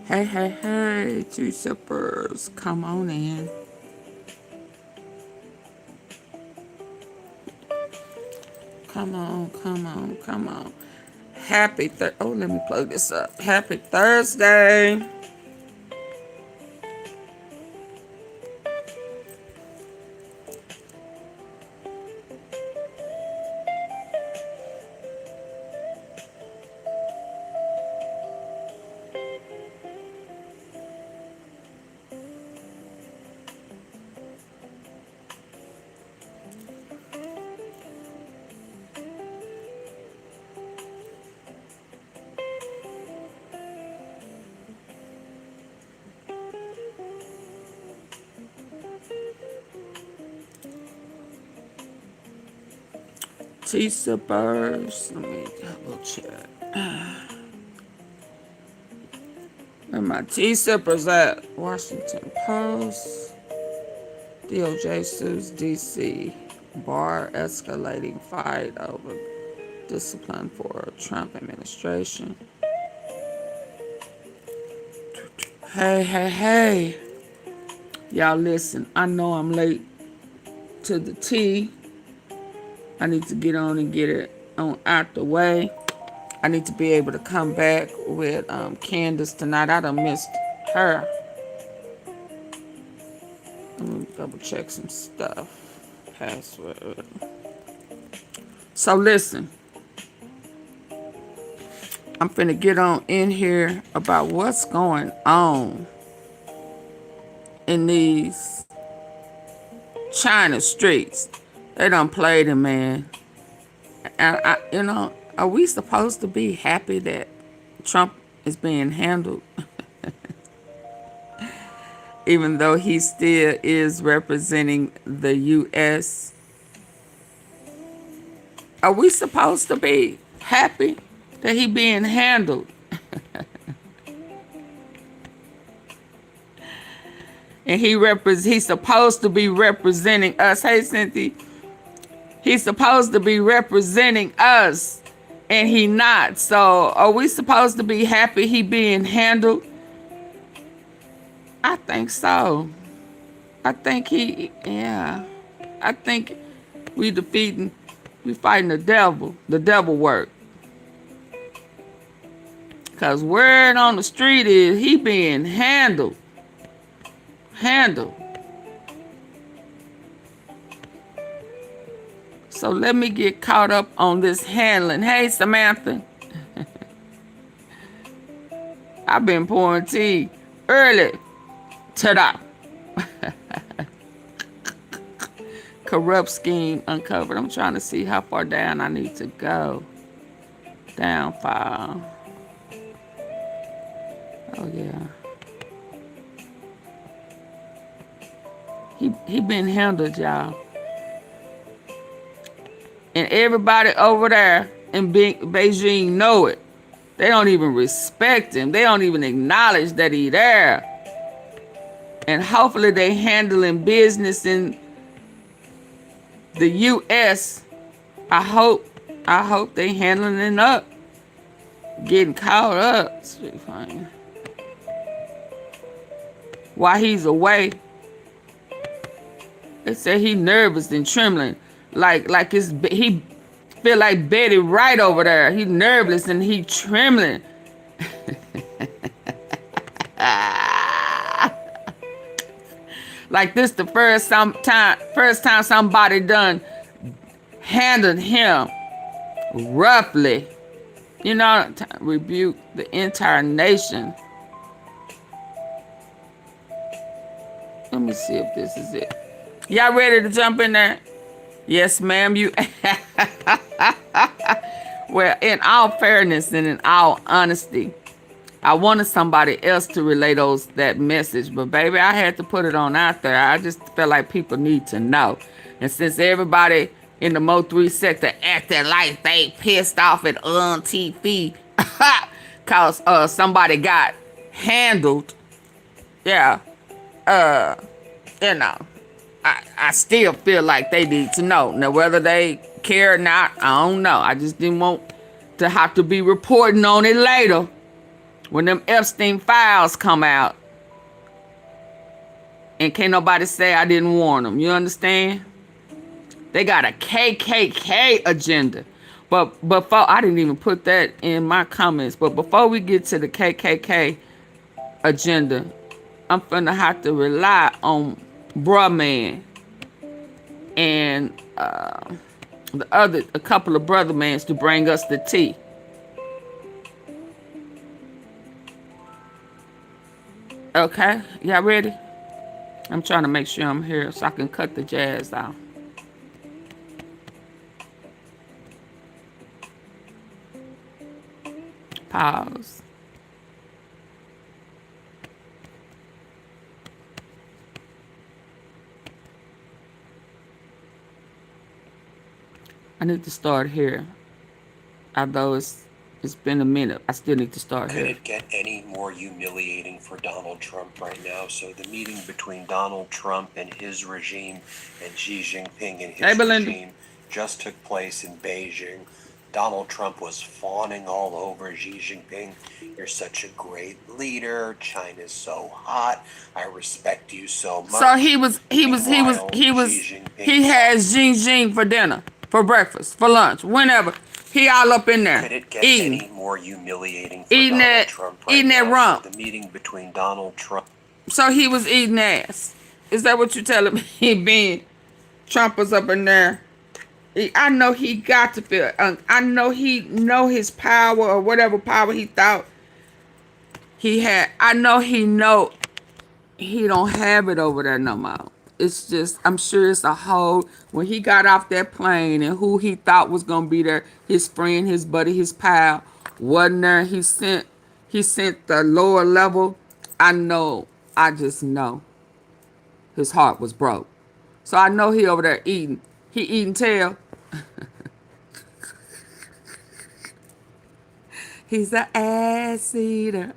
Hey, hey, hey, two sippers, come on in. Come on, come on, come on. Oh, let me plug this up. Happy Thursday. Tea sippers. Let me double check. Where my tea sippers at? Washington Post. DOJ sues DC. Bar escalating fight over discipline for Trump administration. Hey, hey, hey. Y'all listen, I know I'm late to the tea. I need to get on and get it on out the way. I need to be able to come back with Candace tonight. I done missed her. Let me double check some stuff. Password. So listen, I'm finna get on in here about what's going on in these China streets. They done played him, man. And are we supposed to be happy that Trump is being handled? Even though he still is representing the U.S. Are we supposed to be happy that he being handled? And he's supposed to be representing us. Hey, Cynthia. He's supposed to be representing us, and he not. So are we supposed to be happy he being handled? I think so. I think I think we fighting the devil work. Because word on the street is he being handled. So let me get caught up on this handling. Hey, Samantha. I've been pouring tea early. Ta-da. Corrupt scheme uncovered. I'm trying to see how far down I need to go. Down file. Oh, yeah. He been handled, y'all. And everybody over there in Beijing know it. They don't even respect him. They don't even acknowledge that he there. And hopefully they handling business in the U.S. I hope they handling it up. Getting caught up. While he's away, they say he nervous and trembling. Like he feel like Betty Wright over there. He nervous and he trembling. Like this the first time somebody done handled him roughly. You know, rebuke the entire nation. Let me see if this is it. Y'all ready to jump in there? Yes, ma'am. You. Well, in all fairness and in all honesty, I wanted somebody else to relay that message, but baby, I had to put it on out there. I just felt like people need to know. And since everybody in the Mo3 sector acting like they pissed off at TV cause somebody got handled, yeah, I still feel like they need to know. Now, whether they care or not, I don't know. I just didn't want to have to be reporting on it later. When them Epstein files come out, and can't nobody say I didn't warn them. You understand? They got a KKK agenda. But before, I didn't even put that in my comments. But before we get to the KKK agenda, I'm finna have to rely on bruh man and a couple of brother mans to bring us the tea. Okay, y'all ready? I'm trying to make sure I'm here so I can cut the jazz out. Pause. I need to start here. Although it's been a minute, I still need to start here. Could it get any more humiliating for Donald Trump right now? So the meeting between Donald Trump and his regime and Xi Jinping and his regime just took place in Beijing. Donald Trump was fawning all over Xi Jinping. You're such a great leader. China's so hot. I respect you so much. So he had Xi Jinping for dinner, for breakfast, for lunch, whenever. He all up in there. Could it get eating. Any more humiliating for Donald Trump right eating now? that rump. So the meeting between Donald Trump. So he was eating ass. Is that what you telling me? Being Trump was up in there. I know he got to feel. I know he know his power or whatever power he thought he had. I know he don't have it over there no more. It's just, I'm sure it's a whole, when he got off that plane and who he thought was going to be there, his friend, his buddy, his pal, wasn't there. He sent the lower level. I just know his heart was broke. So I know he over there eating. He eating tail. He's an ass eater.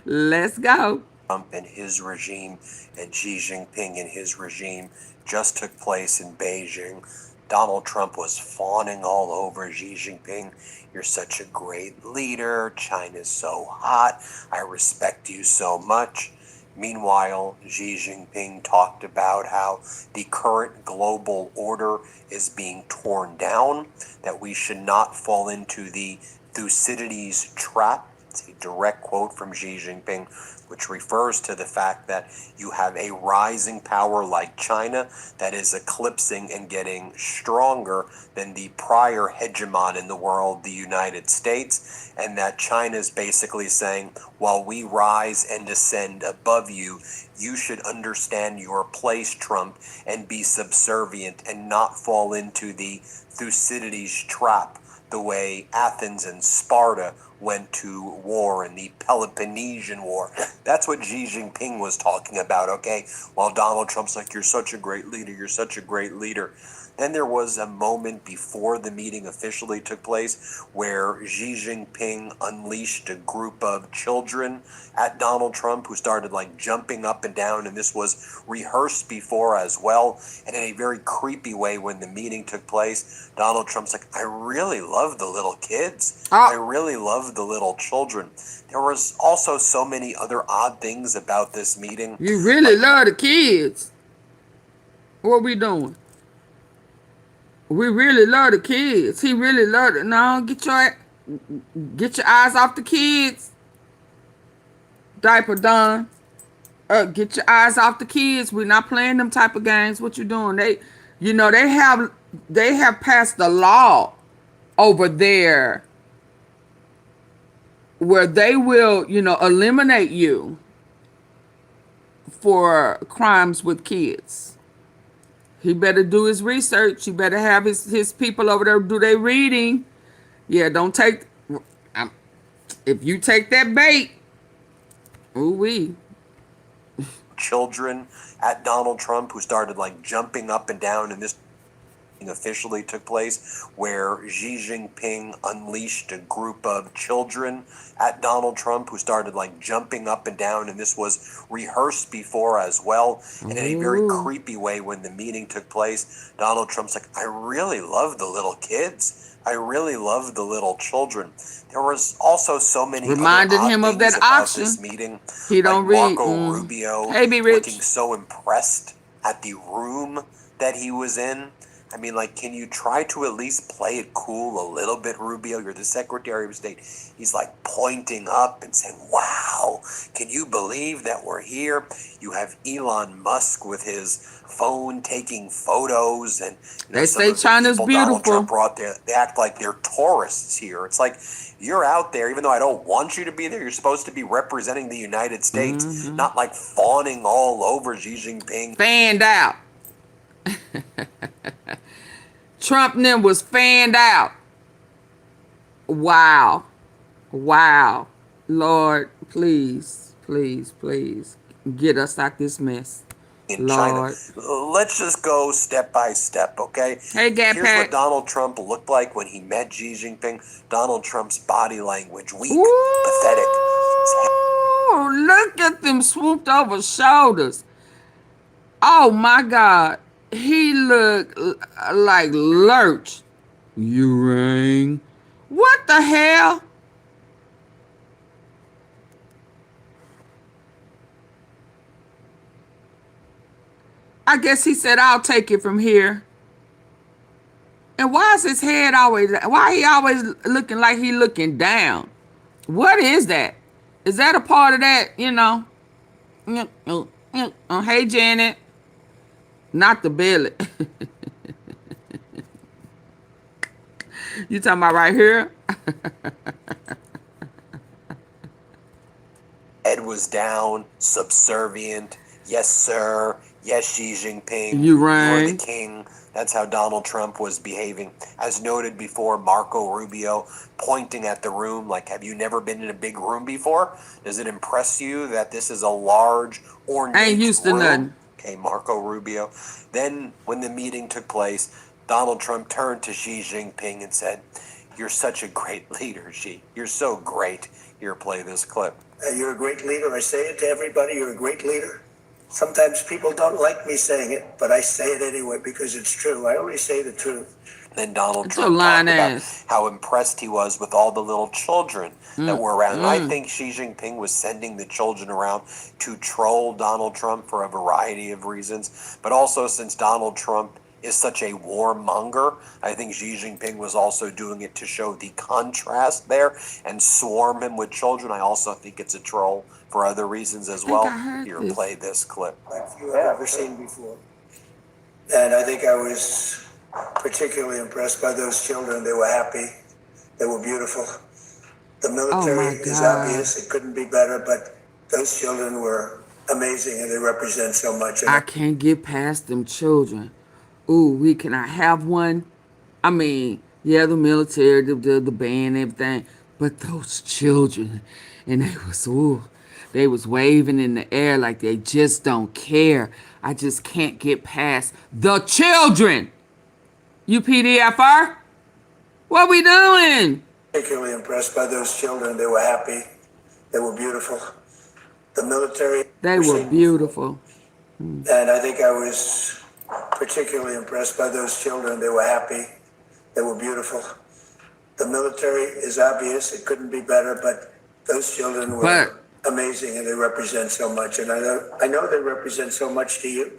Let's go. Trump and his regime and Xi Jinping and his regime just took place in Beijing. Donald Trump was fawning all over Xi Jinping. You're such a great leader. China's so hot. I respect you so much. Meanwhile, Xi Jinping talked about how the current global order is being torn down, that we should not fall into the Thucydides trap. It's a direct quote from Xi Jinping, which refers to the fact that you have a rising power like China that is eclipsing and getting stronger than the prior hegemon in the world, the United States, and that China is basically saying, while we rise and descend above you, you should understand your place, Trump, and be subservient and not fall into the Thucydides trap, the way Athens and Sparta went to war in the Peloponnesian War. That's what Xi Jinping was talking about, okay? While Donald Trump's like, you're such a great leader, you're such a great leader. Then there was a moment before the meeting officially took place where Xi Jinping unleashed a group of children at Donald Trump who started like jumping up and down, and this was rehearsed before as well. And in a very creepy way, when the meeting took place, Donald Trump's like, I really love the little kids. I really love the little children. There was also so many other odd things about this meeting. You really love the kids. What we doing? We really love the kids. He really loved it. No, get your eyes off the kids. Diaper done. Get your eyes off the kids. We're not playing them type of games. What you doing? They have passed the law over there where they will, eliminate you for crimes with kids. He better do his research. He better have his people over there do their reading. Yeah, don't take... if you take that bait, ooh-wee. Children at Donald Trump who started like jumping up and down, and this officially took place where Xi Jinping unleashed a group of children at Donald Trump who started like jumping up and down, and this was rehearsed before as well. And in a very creepy way, when the meeting took place, Donald Trump's like, I really love the little kids. I really loved the little children. There was also so many other Reminded odd him of things that about this auction. meeting, He like don't read. Marco Rubio Hey, be looking rich. so impressed at the room that he was in. I mean, like, can you try to at least play it cool a little bit, Rubio? You're the Secretary of State. He's like pointing up and saying, wow, can you believe that we're here? You have Elon Musk with his phone taking photos, and They some say of the China's people Donald Trump beautiful. brought there, they act like they're tourists here. It's like, you're out there, even though I don't want you to be there, you're supposed to be representing the United States, not like fawning all over Xi Jinping. Fanned out. Trump and them was fanned out. Wow. Wow. Lord, please, please, please get us out this mess. In China. Lord. Let's just go step by step, okay? Hey, Gap Here's what Pack. Donald Trump looked like when he met Xi Jinping. Donald Trump's body language, weak, pathetic. Ooh, look at them swooped over shoulders. Oh my God. He looked like lurch. You rang. What the hell? I guess he said, I'll take it from here. And why is his head always, why he always looking like he looking down? What is that? Is that a part of that, Hey, Janet. Not the belly. You talking about right here? Head was down, subservient. Yes, sir. Yes, Xi Jinping. You You're the rang. king. That's how Donald Trump was behaving. As noted before, Marco Rubio pointing at the room like, have you never been in a big room before? Does it impress you that this is a large, ornate Ain't used to room? nothing. Okay, Marco Rubio. Then, when the meeting took place, Donald Trump turned to Xi Jinping and said, you're such a great leader, Xi. You're so great. Here, play this clip. You're a great leader. I say it to everybody. You're a great leader. Sometimes people don't like me saying it, but I say it anyway because it's true. I only say the truth. Then Donald It's your Trump lying talked about ass. how impressed he was with all the little children that were around. And I think Xi Jinping was sending the children around to troll Donald Trump for a variety of reasons. But also, since Donald Trump is such a warmonger, I think Xi Jinping was also doing it to show the contrast there and swarm him with children. I also think it's a troll for other reasons as well. I heard Here, this. play this clip. Like you have ever seen before. And I think I was particularly impressed by those children. They were happy. They were beautiful. The military is obvious. It couldn't be better, but those children were amazing and they represent so much. I can't get past them children. Ooh, can I have one? I mean, yeah, the military, the band, everything, but those children, and they was waving in the air like they just don't care. I just can't get past the children. You PDFR? What we doing? Particularly impressed by those children. They were happy. They were beautiful. The military. They were beautiful. And I think I was particularly impressed by those children. They were happy. They were beautiful. The military is obvious. It couldn't be better, but those children were amazing and they represent so much. And I know they represent so much to you.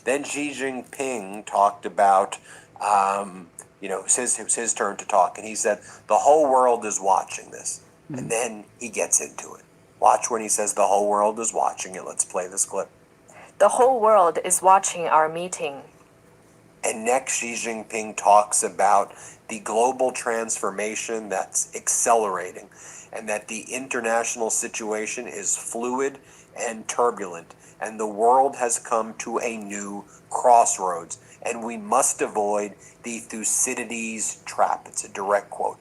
Then Xi Jinping talked about, it was his turn to talk, and he said, the whole world is watching this. And then he gets into it. Watch when he says the whole world is watching it. Let's play this clip. The whole world is watching our meeting. And next, Xi Jinping talks about the global transformation that's accelerating and that the international situation is fluid and turbulent, and the world has come to a new crossroads, and we must avoid the Thucydides trap. It's a direct quote.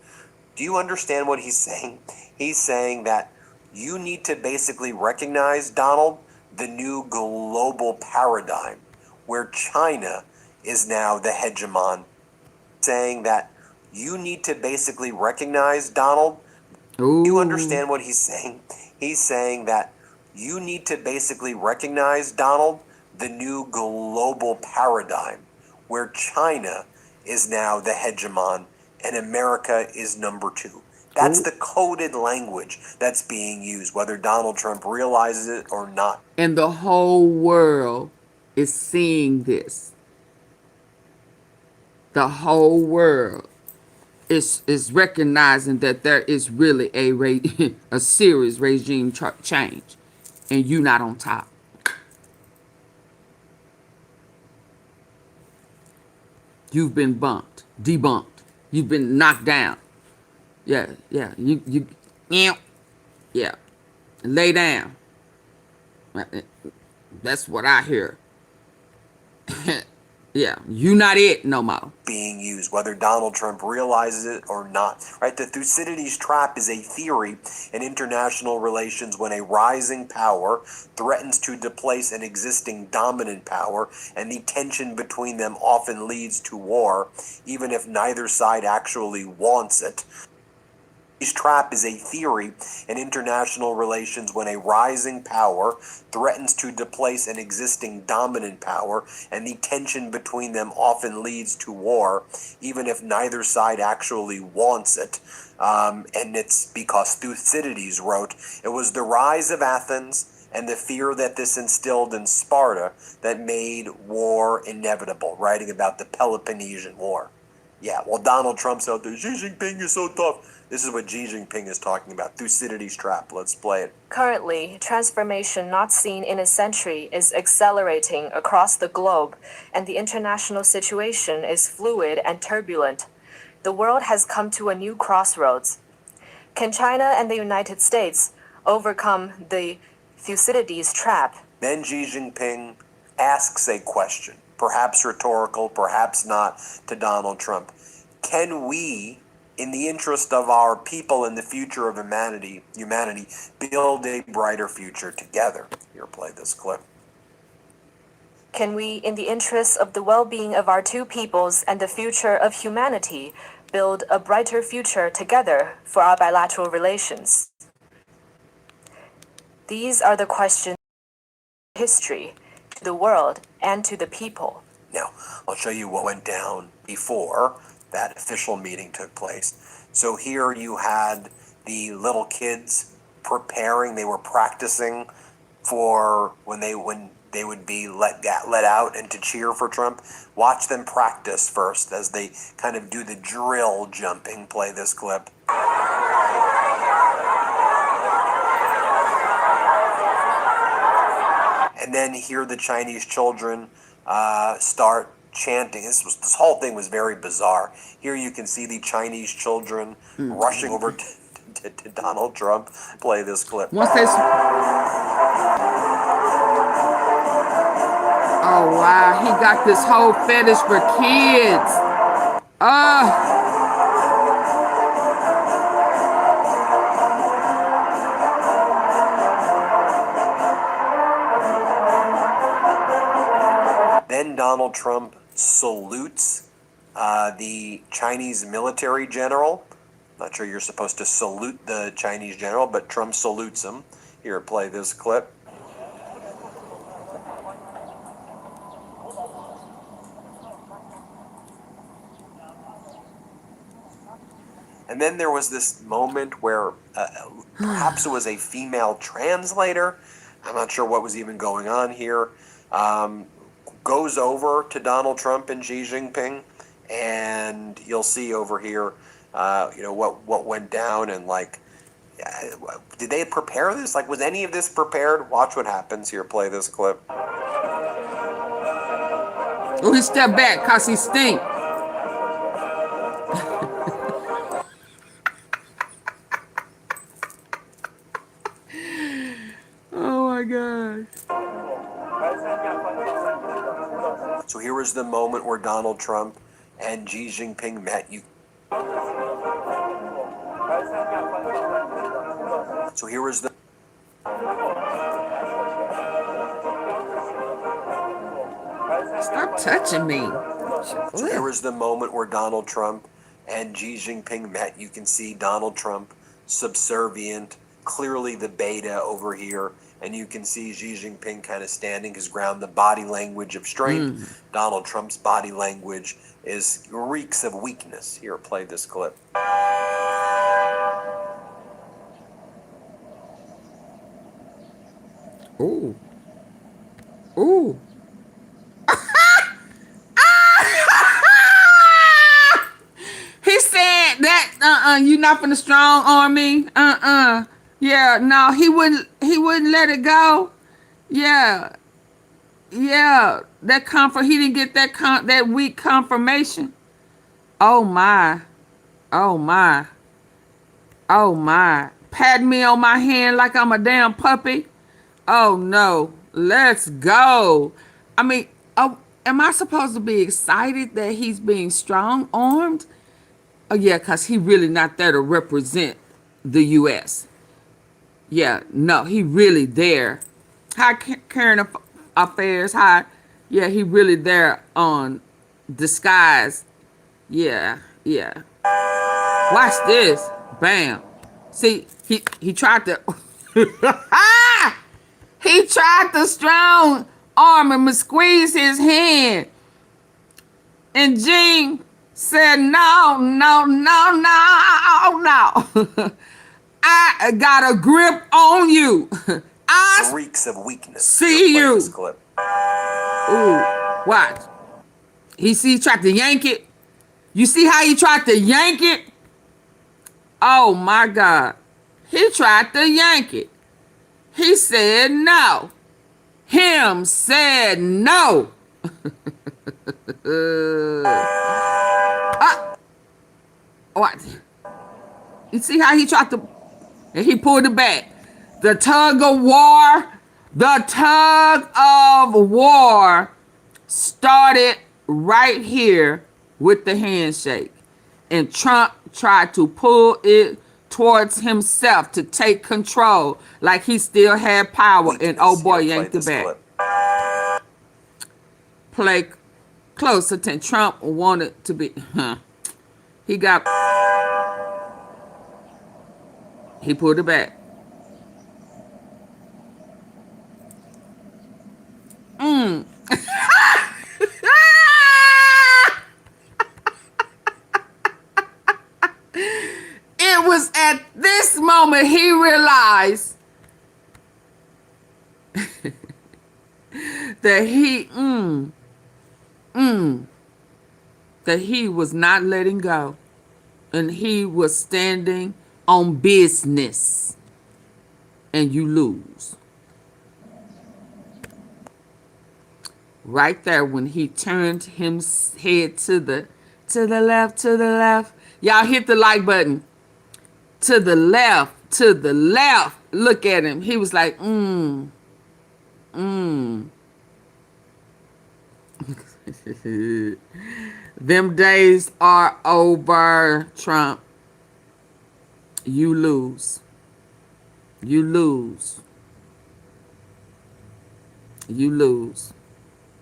Do you understand what he's saying? He's saying that you need to basically recognize, Donald, the new global paradigm where China is now the hegemon. Saying that you need to basically recognize, Donald. Ooh. You understand what he's saying? He's saying that you need to basically recognize, Donald, the new global paradigm where China is now the hegemon and America is number 2. That's the coded language that's being used, whether Donald Trump realizes it or not. And the whole world is seeing this. The whole world is recognizing that there is really a serious regime change, and you not on top. You've been debunked. You've been knocked down. Yeah. Yeah. Lay down. That's what I hear. Yeah, you not it no more. Being used, whether Donald Trump realizes it or not. Right? The Thucydides trap is a theory in international relations when a rising power threatens to displace an existing dominant power, and the tension between them often leads to war, even if neither side actually wants it. Thucydides trap is a theory in international relations when a rising power threatens to displace an existing dominant power, and the tension between them often leads to war, even if neither side actually wants it. And it's because Thucydides wrote, it was the rise of Athens and the fear that this instilled in Sparta that made war inevitable, writing about the Peloponnesian War. Yeah, well, Donald Trump's out there, Xi Jinping is so tough. This is what Xi Jinping is talking about, Thucydides trap. Let's play it. Currently, transformation not seen in a century is accelerating across the globe, and the international situation is fluid and turbulent. The world has come to a new crossroads. Can China and the United States overcome the Thucydides trap? Then Xi Jinping asks a question, perhaps rhetorical, perhaps not, to Donald Trump. Can we, in the interest of our people and the future of humanity, build a brighter future together? Here, play this clip. Can we, in the interests of the well-being of our two peoples and the future of humanity, build a brighter future together for our bilateral relations? These are the questions of history, to the world, and to the people. Now, I'll show you what went down before that official meeting took place. So here you had the little kids preparing, they were practicing for when they would be let out and to cheer for Trump. Watch them practice first as they kind of do the drill jumping. Play this clip. And then here the Chinese children start chanting. This whole thing was very bizarre. Here you can see the Chinese children rushing over to Donald Trump. Play this clip. Once they, oh wow, he got this whole fetish for kids. Then Donald Trump salutes the Chinese military general. Not sure you're supposed to salute the Chinese general, but Trump salutes him. Here, play this clip. And then there was this moment where perhaps it was a female translator. I'm not sure what was even going on here. Goes over to Donald Trump and Xi Jinping, and you'll see over here, what went down, and did they prepare this? Was any of this prepared? Watch what happens here. Play this clip. Oh, he stepped back because he stink. Oh my God. So here was the moment where Donald Trump and Xi Jinping met. So here was the Stop touching me. So here was the moment where Donald Trump and Xi Jinping met. You can see Donald Trump subservient, clearly the beta over here, and you can see Xi Jinping kind of standing his ground. The body language of strength. Donald Trump's body language reeks of weakness. Here, play this clip. Ooh. Ooh. He said that you not finna strong arm me. Yeah, no, he wouldn't let it go. Yeah. Yeah. That comfort, he didn't get that weak confirmation. Oh my. Oh my. Oh my. Pat me on my hand like I'm a damn puppy. Oh no. Let's go. I mean, am I supposed to be excited that he's being strong armed? Oh yeah, because he really not there to represent the U.S. Yeah, no, he really there. Hi, Current Affairs. Hi. Yeah, he really there on disguise. Yeah, yeah. Watch this. Bam. See, he tried to... He tried to strong arm him and squeeze his hand. And Gene said, no. I got a grip on you. I reeks of weakness. See you. This clip. Ooh, watch. He tried to yank it. You see how he tried to yank it? Oh my God. He tried to yank it. He said no. Him said no. What? You see how he tried to, and he pulled it back. The tug of war started right here with the handshake. And Trump tried to pull it towards himself to take control like he still had power. And oh boy, yanked it back. Play close attention. Trump wanted to be, he pulled it back. It was at this moment he realized that he was not letting go, and he was standing on business, and you lose. Right there when he turned his head to the left. Y'all hit the like button. To the left. Look at him. He was like, Them days are over, Trump. You lose. You lose.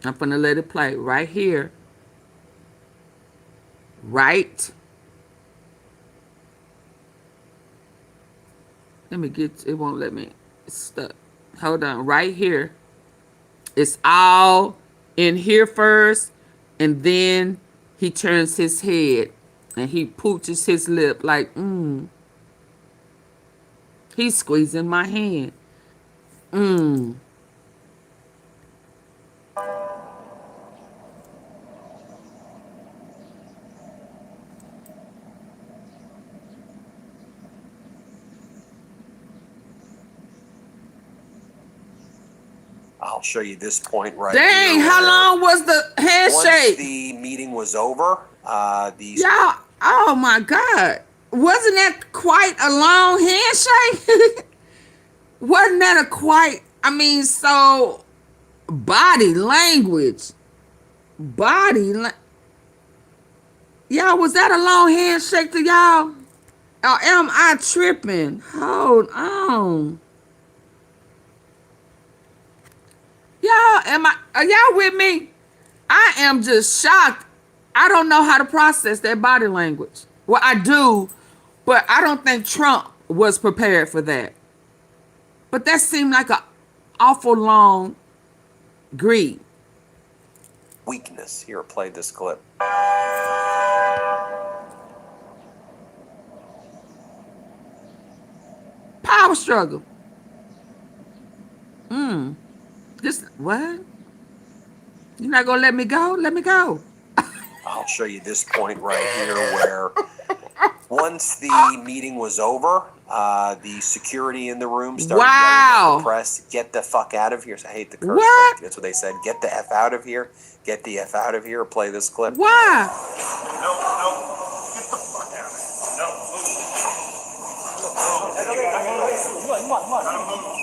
I'm gonna let it play right here. Right. Let me it won't let me. It's stuck. Hold on. Right here. It's all in here first, and then he turns his head and he pooches his lip like, He's squeezing my hand. I'll show you this point right here. Dang, how long was the handshake? Once the meeting was over, Yeah, oh my God. Wasn't that quite a long handshake? Wasn't that so body language. Y'all, was that a long handshake to y'all? Or am I tripping? Hold on. Y'all, are y'all with me? I am just shocked. I don't know how to process that body language. Well, I do, but I don't think Trump was prepared for that. But that seemed like an awful long greed. Weakness. Here, play this clip. Power struggle. Just what? You're not gonna let me go? Let me go. I'll show you this point right here where once the meeting was over, the security in the room started yelling at the press, "Get the fuck out of here." So I hate the curse. What? That's what they said. "Get the F out of here. Get the F out of here." Play this clip. Why? No, get the fuck out of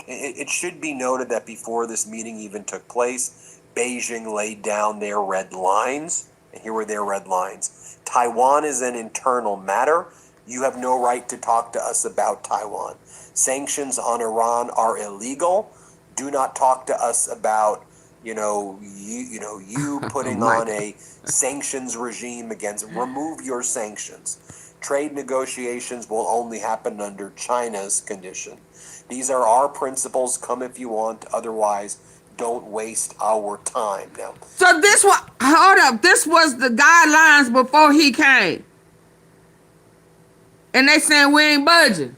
here. It should be noted that before this meeting even took place, Beijing laid down their red lines. And here were their red lines. Taiwan is an internal matter. You have no right to talk to us about Taiwan. Sanctions on Iran are illegal. Do not talk to us about, you putting on a sanctions regime against. Remove your sanctions. Trade negotiations will only happen under China's condition. These are our principles. Come if you want. Otherwise, don't waste our time. Now, So this was, hold up, this was the guidelines before he came. And they saying we ain't budging.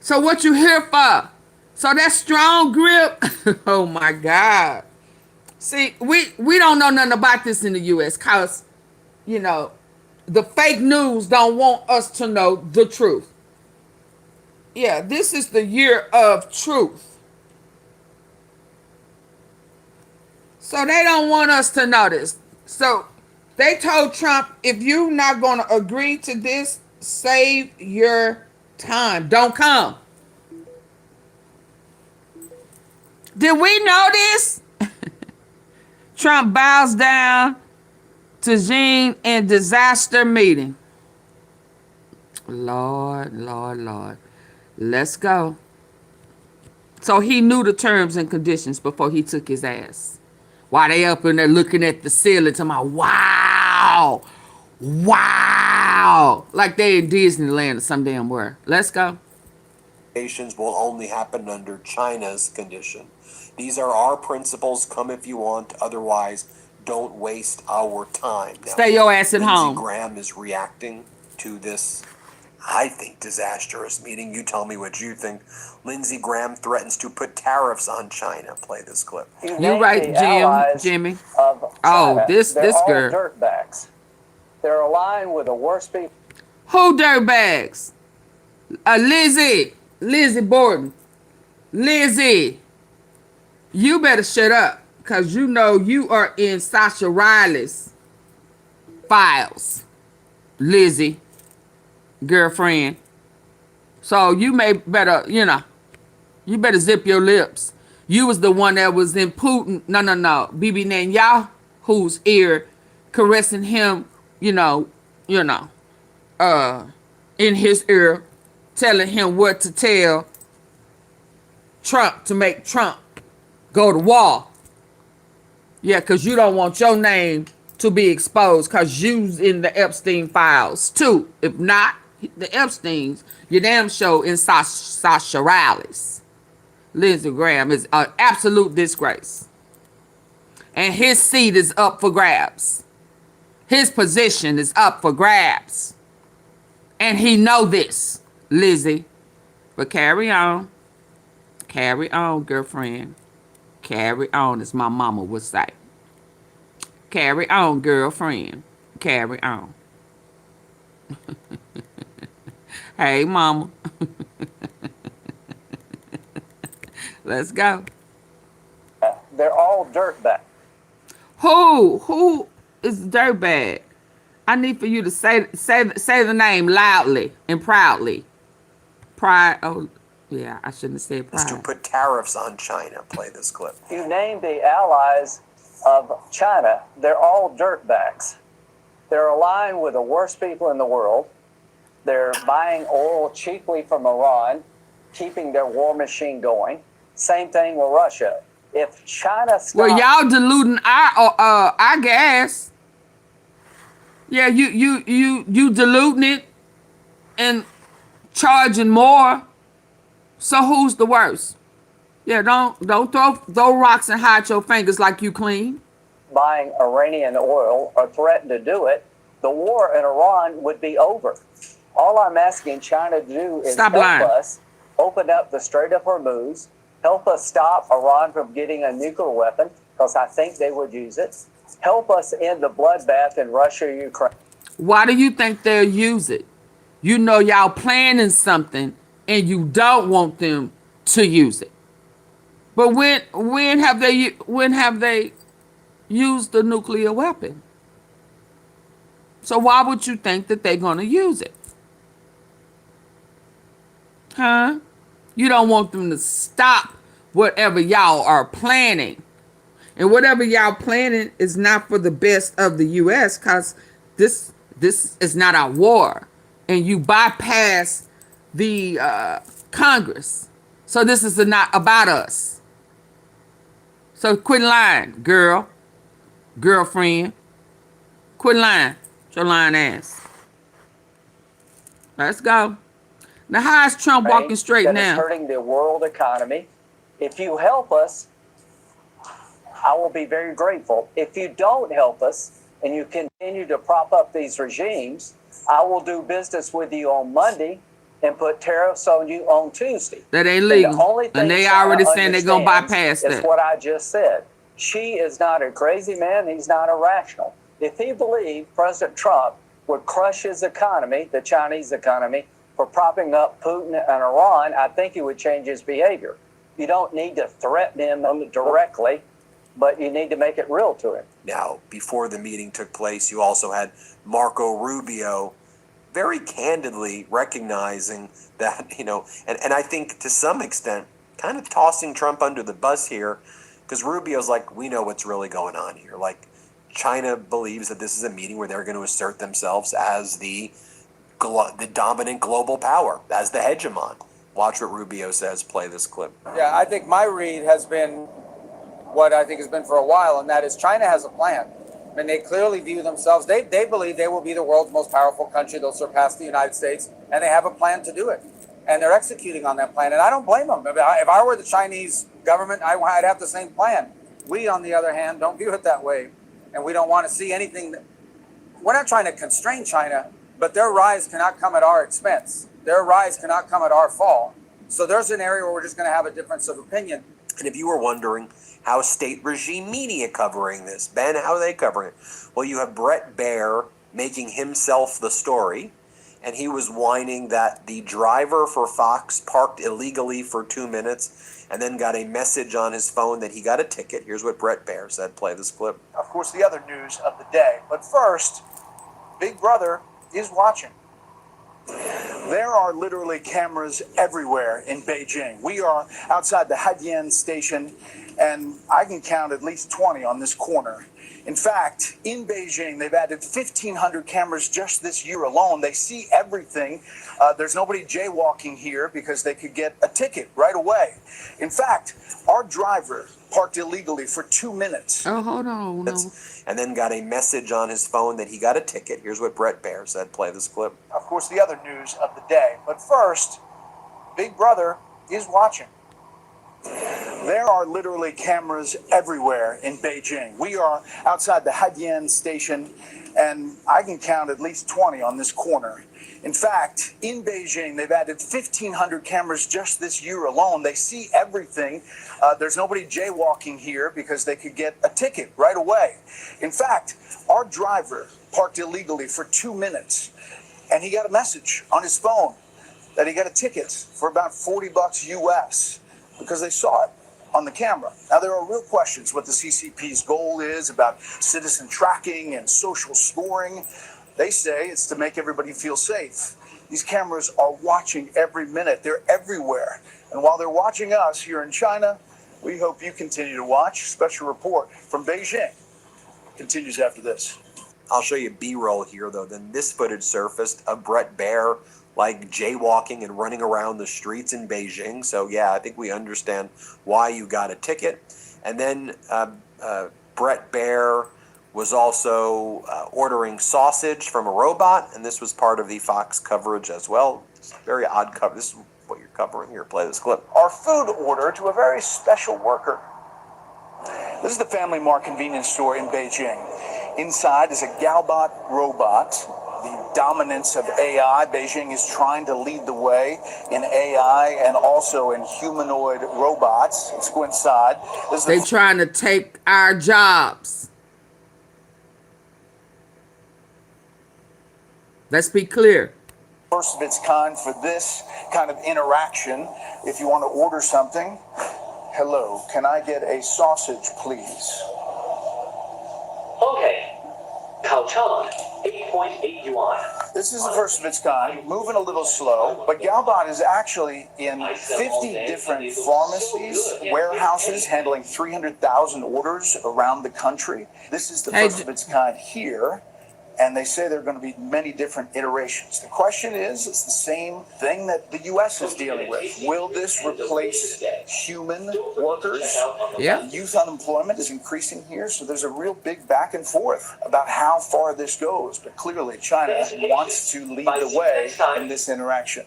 So what you here for? So that strong grip, oh my God. See, we don't know nothing about this in the U.S. because, the fake news don't want us to know the truth. Yeah, this is the year of truth. So they don't want us to know this. So they told Trump, if you're not going to agree to this, save your time. Don't come. Did we know this? Trump bows down to Xi in disaster meeting. Lord, Lord, Lord. Let's go. So he knew the terms and conditions before he took his ass. While they up in there looking at the ceiling, talking about, wow, wow. Like they in Disneyland or some damn where. Let's go. negotiations will only happen under China's condition. These are our principles. Come if you want. Otherwise, don't waste our time. Now, Stay your ass at Lindsey home. Graham is reacting to this, I think, disastrous meeting. You tell me what you think. Lindsey Graham threatens to put tariffs on China. Play this clip. You right, Jimmy. Oh, this girl. Dirtbags. They're aligned with the worst people. Who dirtbags? Lizzie Borden. Lizzie, you better shut up, because you know you are in Sasha Riley's files. Lizzie, girlfriend. So you better, you better zip your lips. You was the one that was in Putin, Bibi Netanyahu's ear, caressing him, in his ear, telling him what to tell Trump to make Trump go to war. Yeah, because you don't want your name to be exposed because you's in the Epstein files too. If not the Epsteins, your damn show in Sasha Riley's. Lindsey Graham is an absolute disgrace. And his seat is up for grabs. His position is up for grabs. And he know this, Lizzie. But carry on. Carry on, girlfriend. Carry on, as my mama would say. Carry on, girlfriend. Carry on. Hey, mama. Let's go. They're all dirtbags. Who is dirtbag? I need for you to say the name loudly and proudly. Pride. Oh, yeah, I shouldn't have said pride. To put tariffs on China. Play this clip. You name the allies of China, they're all dirtbags. They're aligned with the worst people in the world. They're buying oil cheaply from Iran, keeping their war machine going. Same thing with Russia. If China stops... Well, y'all diluting our gas. Yeah, you diluting it, and charging more. So who's the worst? Yeah, don't throw rocks and hide your fingers like you clean. buying Iranian oil or threaten to do it, the war in Iran would be over. All I'm asking China to do is Stop help lying. us open up the Strait of Hormuz, help us stop Iran from getting a nuclear weapon, because I think they would use it, help us end the bloodbath in Russia, Ukraine. Why do you think they'll use it? You know y'all planning something and you don't want them to use it. But when have they used the nuclear weapon? So why would you think that they're going to use it? Huh? You don't want them to stop whatever y'all are planning. And whatever y'all planning is not for the best of the U.S. because this is not our war. And you bypass the Congress. So this is not about us. So quit lying, girlfriend. Quit lying, your lying ass. Let's go. Now, how is Trump walking straight that now? is hurting the world economy. If you help us, I will be very grateful. If you don't help us and you continue to prop up these regimes, I will do business with you on Monday and put tariffs on you on Tuesday. That ain't And legal. the only thing And they China already saying they're going to understands bypass is that. what I just said. She is not a crazy man. He's not irrational. If he believed President Trump would crush his economy, the Chinese economy, for propping up Putin and Iran, I think he would change his behavior. You don't need to threaten him directly, but you need to make it real to him. Now, before the meeting took place, you also had Marco Rubio very candidly recognizing that, and I think to some extent kind of tossing Trump under the bus here, because Rubio's like, we know what's really going on here. Like, China believes that this is a meeting where they're going to assert themselves as the dominant global power, as the hegemon. Watch what Rubio says. Play this clip. Yeah, I think my read has been what I think has been for a while, and that is China has a plan. I mean, they clearly view themselves, they believe they will be the world's most powerful country. They'll surpass the United States, and they have a plan to do it. And they're executing on that plan, and I don't blame them. If I were the Chinese government, I'd have the same plan. We, on the other hand, don't view it that way, and we don't want to see anything. We're not trying to constrain China, but their rise cannot come at our expense. Their rise cannot come at our fall. So there's an area where we're just going to have a difference of opinion. And if you were wondering how state regime media covering this, Ben, how are they covering it? Well, you have Brett Baer making himself the story, and he was whining that the driver for Fox parked illegally for 2 minutes and then got a message on his phone that he got a ticket. Here's what Brett Baer said. Play this clip. Of course, the other news of the day. But first, Big Brother is watching. There are literally cameras everywhere in Beijing. We are outside the Haidian station, and I can count at least 20 on this corner. In fact, in Beijing, they've added 1,500 cameras just this year alone. They see everything. There's nobody jaywalking here because they could get a ticket right away. In fact, our driver parked illegally for 2 minutes. Oh, hold on. No. And then got a message on his phone that he got a ticket. Here's what Brett Baer said. Play this clip. Of course, the other news of the day. But first, Big Brother is watching. There are literally cameras everywhere in Beijing. We are outside the Haidian station, and I can count at least 20 on this corner. In fact, in Beijing, they've added 1,500 cameras just this year alone. They see everything. There's nobody jaywalking here because they could get a ticket right away. In fact, our driver parked illegally for 2 minutes, and he got a message on his phone that he got a ticket for about $40 US because they saw it on the camera. Now, there are real questions what the CCP's goal is about citizen tracking and social scoring. They say it's to make everybody feel safe. These cameras are watching every minute. They're everywhere. And while they're watching us here in China, we hope you continue to watch. Special report from Beijing continues after this. I'll show you B-roll here, though. Then this footage surfaced of Brett Baer, like, jaywalking and running around the streets in Beijing. So, yeah, I think we understand why you got a ticket. And then Brett Baer was also ordering sausage from a robot, and this was part of the Fox coverage as well. It's a very odd cover. This is what you're covering here. Play this clip. Our food order to a very special worker. This is the Family Mart convenience store in Beijing. Inside is a Galbot robot. The dominance of AI. Beijing is trying to lead the way in AI and also in humanoid robots. Let's go inside. They trying to take our jobs. Let's be clear. First of its kind for this kind of interaction. If you want to order something, hello, can I get a sausage, please? Okay. 烤肠 8.8 yuan. This is the first of its kind, moving a little slow, but Galbot is actually in 50 different pharmacies, warehouses, handling 300,000 orders around the country. This is the first of its kind here, and they say there are going to be many different iterations. The question is, it's the same thing that the U.S. is dealing with. Will this replace human workers? Yeah. Youth unemployment is increasing here, so there's a real big back and forth about how far this goes. But clearly, China wants to lead the way in this interaction.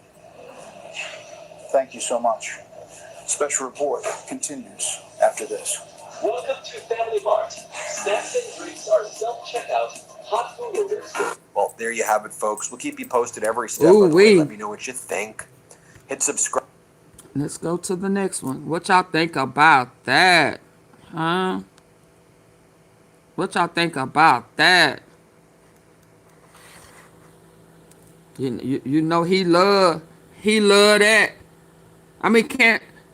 Thank you so much. Special report continues after this. Welcome to Family Mart. Snacks and drinks are self-checkout. Hot food orders. Well, there you have it, folks. We'll keep you posted every step Ooh, of the way. wee. Let me know what you think. Hit subscribe. Let's go to the next one. What y'all think about that? Huh? What y'all think about that? You know he love that. I mean,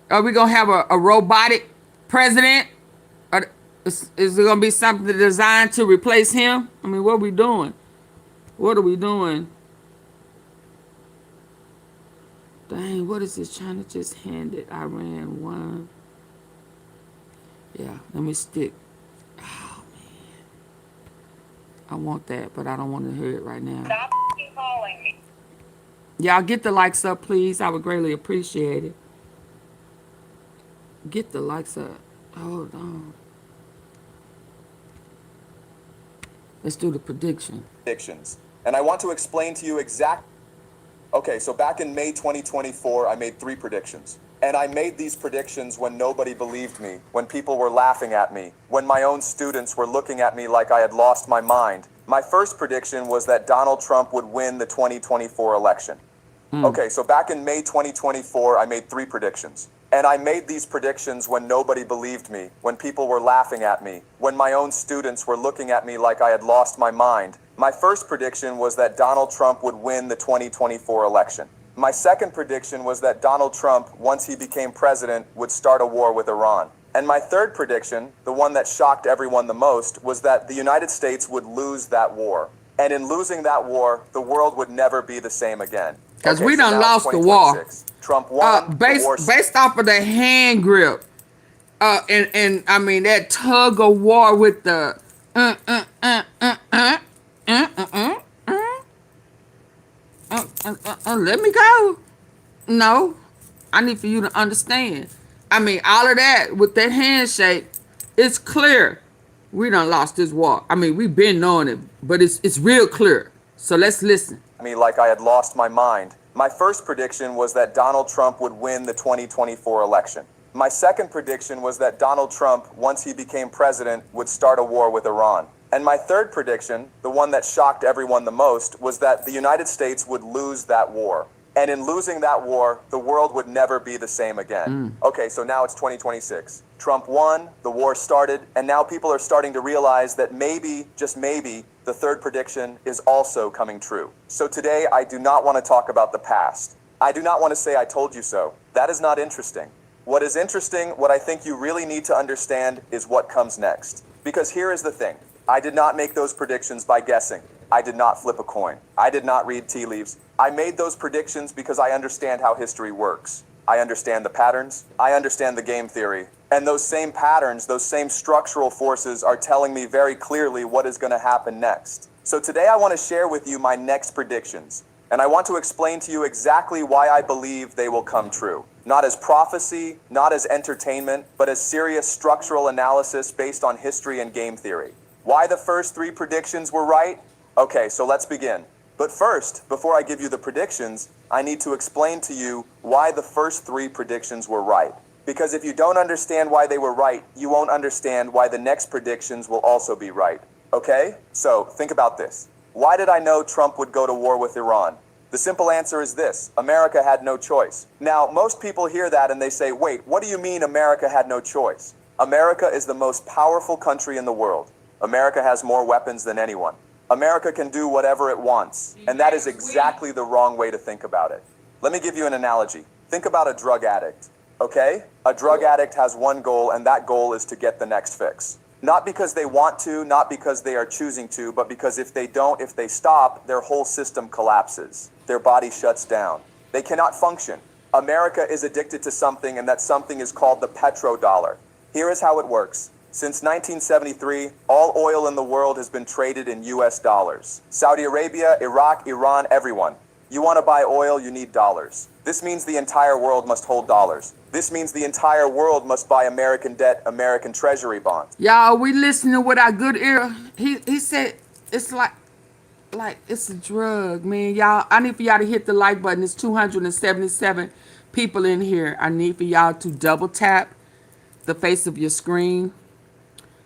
are we gonna have a robotic president? Or is it gonna be something designed to replace him? I mean, what are we doing? What are we doing? Dang, what is this? China just handed Iran one. Yeah, let me stick. Oh, man. I want that, but I don't want to hear it right now. Stop calling me. Y'all get the likes up, please. I would greatly appreciate it. Get the likes up. Hold on. Let's do the prediction. Predictions. And I want to explain to you exactly. Okay, so back in May 2024, I made 3 predictions. And I made these predictions when nobody believed me, when people were laughing at me, when my own students were looking at me like I had lost my mind. My first prediction was that Donald Trump would win the 2024 election. Okay, so back in May 2024, I made 3 predictions. And I made these predictions when nobody believed me, when people were laughing at me, when my own students were looking at me like I had lost my mind. My first prediction was that Donald Trump would win the 2024 election. My second prediction was that Donald Trump, once he became president, would start a war with Iran. And my third prediction, the one that shocked everyone the most, was that the United States would lose that war. And in losing that war, the world would never be the same again. Because we done lost the war. Trump won. Based off of the hand grip. And I mean, that tug of war with the let me go. No, I need for you to understand. I mean, all of that with that handshake, it's clear we done lost this war. I mean, we've been knowing it, but it's real clear. So let's listen. Me like I had lost my mind. My first prediction was that Donald Trump would win the 2024 election. My second prediction was that Donald Trump, once he became president, would start a war with Iran. And my third prediction, the one that shocked everyone the most, was that the United States would lose that war. And in losing that war, the world would never be the same again. Okay, so now it's 2026. Trump won, the war started, and now people are starting to realize that maybe, just maybe, the third prediction is also coming true. So today, I do not want to talk about the past. I do not want to say I told you so. That is not interesting. What is interesting, what I think you really need to understand, is what comes next. Because here is the thing. I did not make those predictions by guessing. I did not flip a coin. I did not read tea leaves. I made those predictions because I understand how history works. I understand the patterns. I understand the game theory. And those same patterns, those same structural forces are telling me very clearly what is going to happen next. So today I want to share with you my next predictions. And I want to explain to you exactly why I believe they will come true. Not as prophecy, not as entertainment, but as serious structural analysis based on history and game theory. Why the first 3 predictions were right? Okay, so let's begin. But first, before I give you the predictions, I need to explain to you why the first 3 predictions were right. Because if you don't understand why they were right, you won't understand why the next predictions will also be right. Okay? So, think about this. Why did I know Trump would go to war with Iran? The simple answer is this: America had no choice. Now, most people hear that and they say, wait, what do you mean America had no choice? America is the most powerful country in the world. America has more weapons than anyone. America can do whatever it wants, and that is exactly the wrong way to think about it. Let me give you an analogy. Think about a drug addict, okay? A drug addict has one goal, and that goal is to get the next fix. Not because they want to, not because they are choosing to, but because if they don't, if they stop, their whole system collapses. Their body shuts down. They cannot function. America is addicted to something, and that something is called the petrodollar. Here is how it works. Since 1973, all oil in the world has been traded in US dollars. Saudi Arabia, Iraq, Iran, everyone. You want to buy oil, you need dollars. This means the entire world must hold dollars. This means the entire world must buy American debt, American treasury bonds. Y'all, we listening with our good ear. He said it's like it's a drug, man. Y'all, I need for y'all to hit the like button. It's 277 people in here. I need for y'all to double tap the face of your screen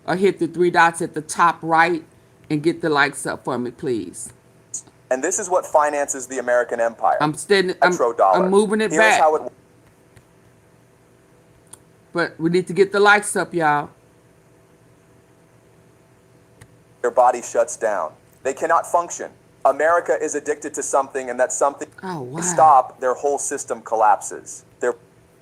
or hit the 3 dots at the top right and get the likes up for me, please. And this is what finances the American empire. I'm Petrodollar. moving it Here's back. how it. But we need to get the likes up, y'all. Their body shuts down. They cannot function. America is addicted to something, and that something stop, their whole system collapses.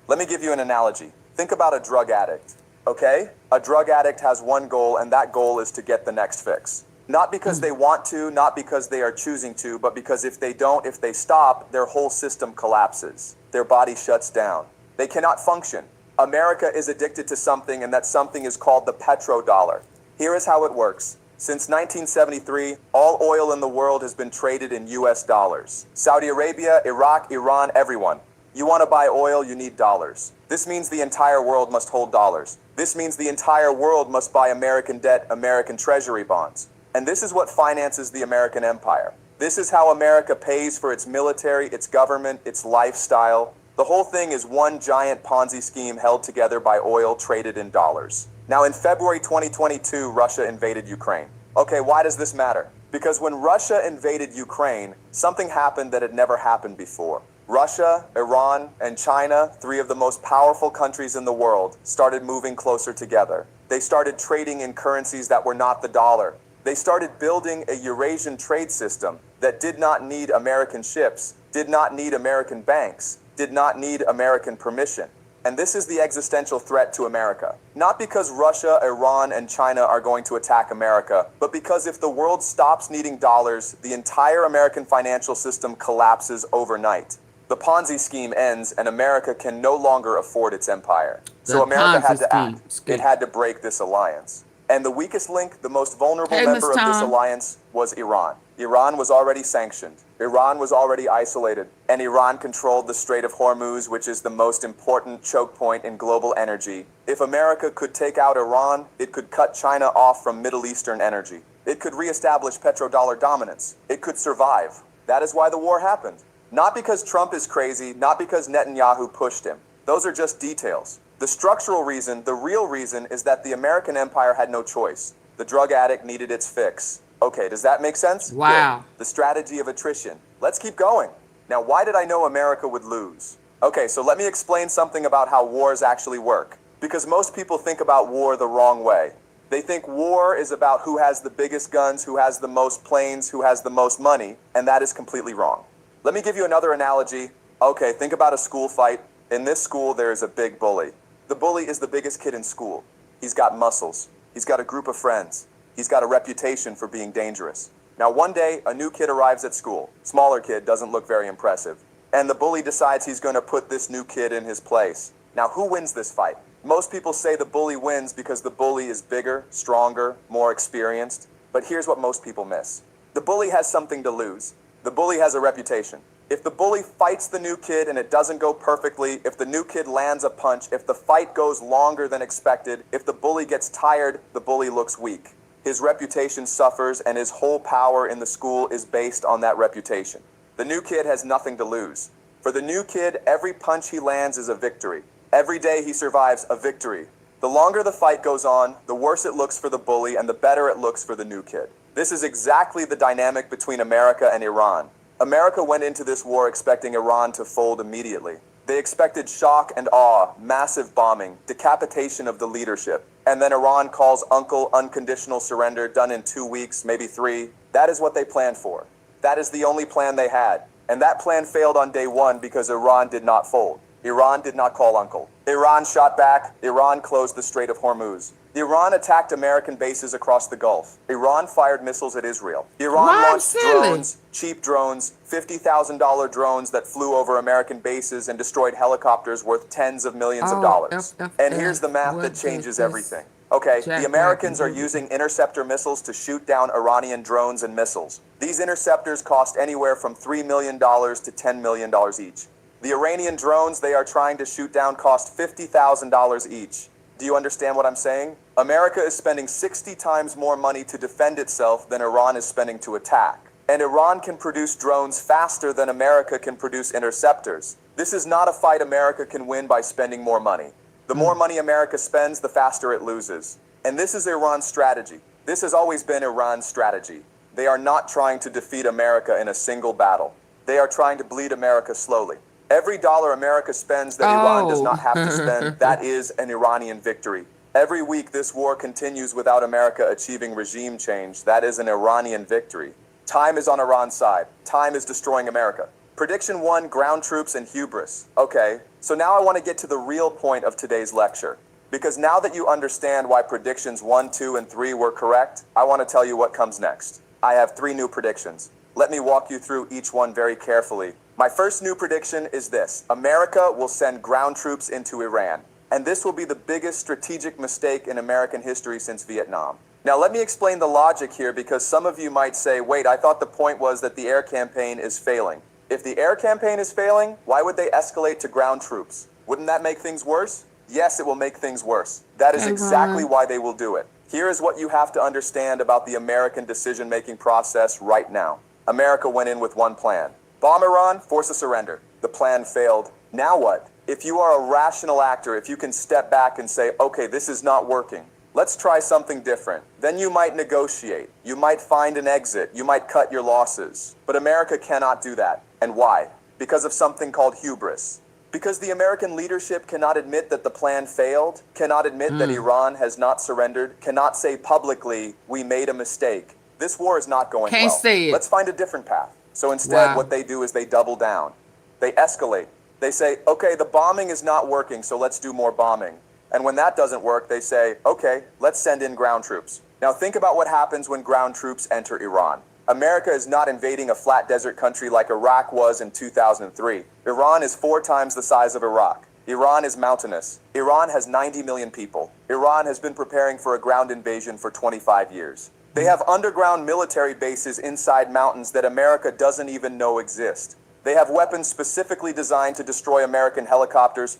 Let me give you an analogy. Think about a drug addict, okay? A drug addict has one goal, and that goal is to get the next fix. Not because they want to, not because they are choosing to, but because if they don't, if they stop, their whole system collapses. Their body shuts down. They cannot function. America is addicted to something, and that something is called the petrodollar. Here is how it works. Since 1973, all oil in the world has been traded in US dollars. Saudi Arabia, Iraq, Iran, everyone. You want to buy oil, you need dollars. This means the entire world must hold dollars. This means the entire world must buy American debt, American treasury bonds. And this is what finances the American empire. This is how America pays for its military, its government, its lifestyle. The whole thing is one giant Ponzi scheme held together by oil traded in dollars. Now, in February 2022, Russia invaded Ukraine. Okay, why does this matter? Because when Russia invaded Ukraine, something happened that had never happened before. Russia, Iran, and China, 3 of the most powerful countries in the world, started moving closer together. They started trading in currencies that were not the dollar. They started building a Eurasian trade system that did not need American ships, did not need American banks, did not need American permission. And this is the existential threat to America. Not because Russia, Iran, and China are going to attack America, but because if the world stops needing dollars, the entire American financial system collapses overnight. The Ponzi scheme ends, and America can no longer afford its empire. So America had to act. It had to break this alliance. And the weakest link, the most vulnerable member of this alliance was Iran. Iran was already sanctioned. Iran was already isolated. And Iran controlled the Strait of Hormuz, which is the most important choke point in global energy. If America could take out Iran, it could cut China off from Middle Eastern energy. It could reestablish petrodollar dominance. It could survive. That is why the war happened. Not because Trump is crazy, not because Netanyahu pushed him. Those are just details. The structural reason, the real reason, is that the American empire had no choice. The drug addict needed its fix. Okay, does that make sense? Wow. Good. The strategy of attrition. Let's keep going. Now, why did I know America would lose? Okay, so let me explain something about how wars actually work. Because most people think about war the wrong way. They think war is about who has the biggest guns, who has the most planes, who has the most money, and that is completely wrong. Let me give you another analogy. Okay, think about a school fight. In this school, there is a big bully. The bully is the biggest kid in school. He's got muscles. He's got a group of friends. He's got a reputation for being dangerous. Now, one day, a new kid arrives at school. Smaller kid, doesn't look very impressive. And the bully decides he's going to put this new kid in his place. Now, who wins this fight? Most people say the bully wins because the bully is bigger, stronger, more experienced. But here's what most people miss. The bully has something to lose. The bully has a reputation. If the bully fights the new kid and it doesn't go perfectly, if the new kid lands a punch, if the fight goes longer than expected, if the bully gets tired, the bully looks weak. His reputation suffers, and his whole power in the school is based on that reputation. The new kid has nothing to lose. For the new kid, every punch he lands is a victory. Every day he survives, a victory. The longer the fight goes on, the worse it looks for the bully and the better it looks for the new kid. This is exactly the dynamic between America and Iran. America went into this war expecting Iran to fold immediately. They expected shock and awe, massive bombing, decapitation of the leadership. And then Iran calls uncle unconditional surrender done in 2 weeks, maybe 3. That is what they planned for. That is the only plan they had. And that plan failed on day 1 because Iran did not fold. Iran did not call uncle. Iran shot back. Iran closed the Strait of Hormuz. Iran attacked American bases across the Gulf. Iran fired missiles at Israel. Iran launched drones, cheap drones, $50,000 drones that flew over American bases and destroyed helicopters worth tens of millions of dollars. And here's the math that changes everything. Okay, the Americans are using interceptor missiles to shoot down Iranian drones and missiles. These interceptors cost anywhere from $3 million to $10 million each. The Iranian drones they are trying to shoot down cost $50,000 each. Do you understand what I'm saying? America is spending 60 times more money to defend itself than Iran is spending to attack. And Iran can produce drones faster than America can produce interceptors. This is not a fight America can win by spending more money. The more money America spends, the faster it loses. And this is Iran's strategy. This has always been Iran's strategy. They are not trying to defeat America in a single battle. They are trying to bleed America slowly. Every dollar America spends that Iran does not have to spend, that is an Iranian victory. Every week this war continues without America achieving regime change. That is an Iranian victory. Time is on Iran's side. Time is destroying America. Prediction 1, ground troops and hubris. Okay, so now I want to get to the real point of today's lecture. Because now that you understand why predictions 1, 2, and 3 were correct, I want to tell you what comes next. I have 3 new predictions. Let me walk you through each one very carefully. My first new prediction is this: America will send ground troops into Iran. And this will be the biggest strategic mistake in American history since Vietnam. Now let me explain the logic here, because some of you might say, wait, I thought the point was that the air campaign is failing. If the air campaign is failing, why would they escalate to ground troops? Wouldn't that make things worse? Yes, it will make things worse. That is exactly why they will do it. Here is what you have to understand about the American decision-making process right now. America went in with one plan. Bomb Iran, force a surrender. The plan failed. Now what? If you are a rational actor, if you can step back and say, okay, this is not working, let's try something different, then you might negotiate. You might find an exit. You might cut your losses. But America cannot do that. And why? Because of something called hubris. Because the American leadership cannot admit that the plan failed, cannot admit that Iran has not surrendered, cannot say publicly, we made a mistake. This war is not going well. Can't say it. Let's find a different path. So instead, what they do is they double down. They escalate. They say, okay, the bombing is not working, so let's do more bombing. And when that doesn't work, they say, okay, let's send in ground troops. Now think about what happens when ground troops enter Iran. America is not invading a flat desert country like Iraq was in 2003. Iran is 4 times the size of Iraq. Iran is mountainous. Iran has 90 million people. Iran has been preparing for a ground invasion for 25 years. They have underground military bases inside mountains that America doesn't even know exist. They have weapons specifically designed to destroy American helicopters.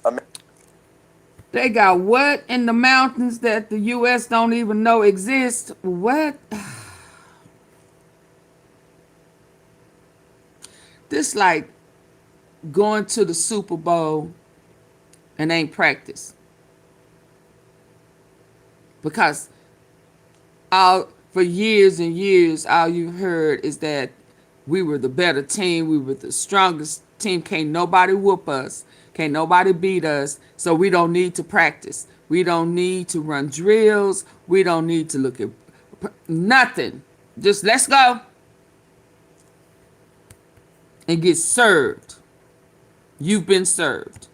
They got what in the mountains that the U.S. don't even know exist? What? This like going to the Super Bowl and ain't practice. Because for years and years, all you heard is that we were the better team. We were the strongest team. Can't nobody whoop us. Can't nobody beat us. So we don't need to practice. We don't need to run drills. We don't need to look at nothing. Just let's go and get served. You've been served.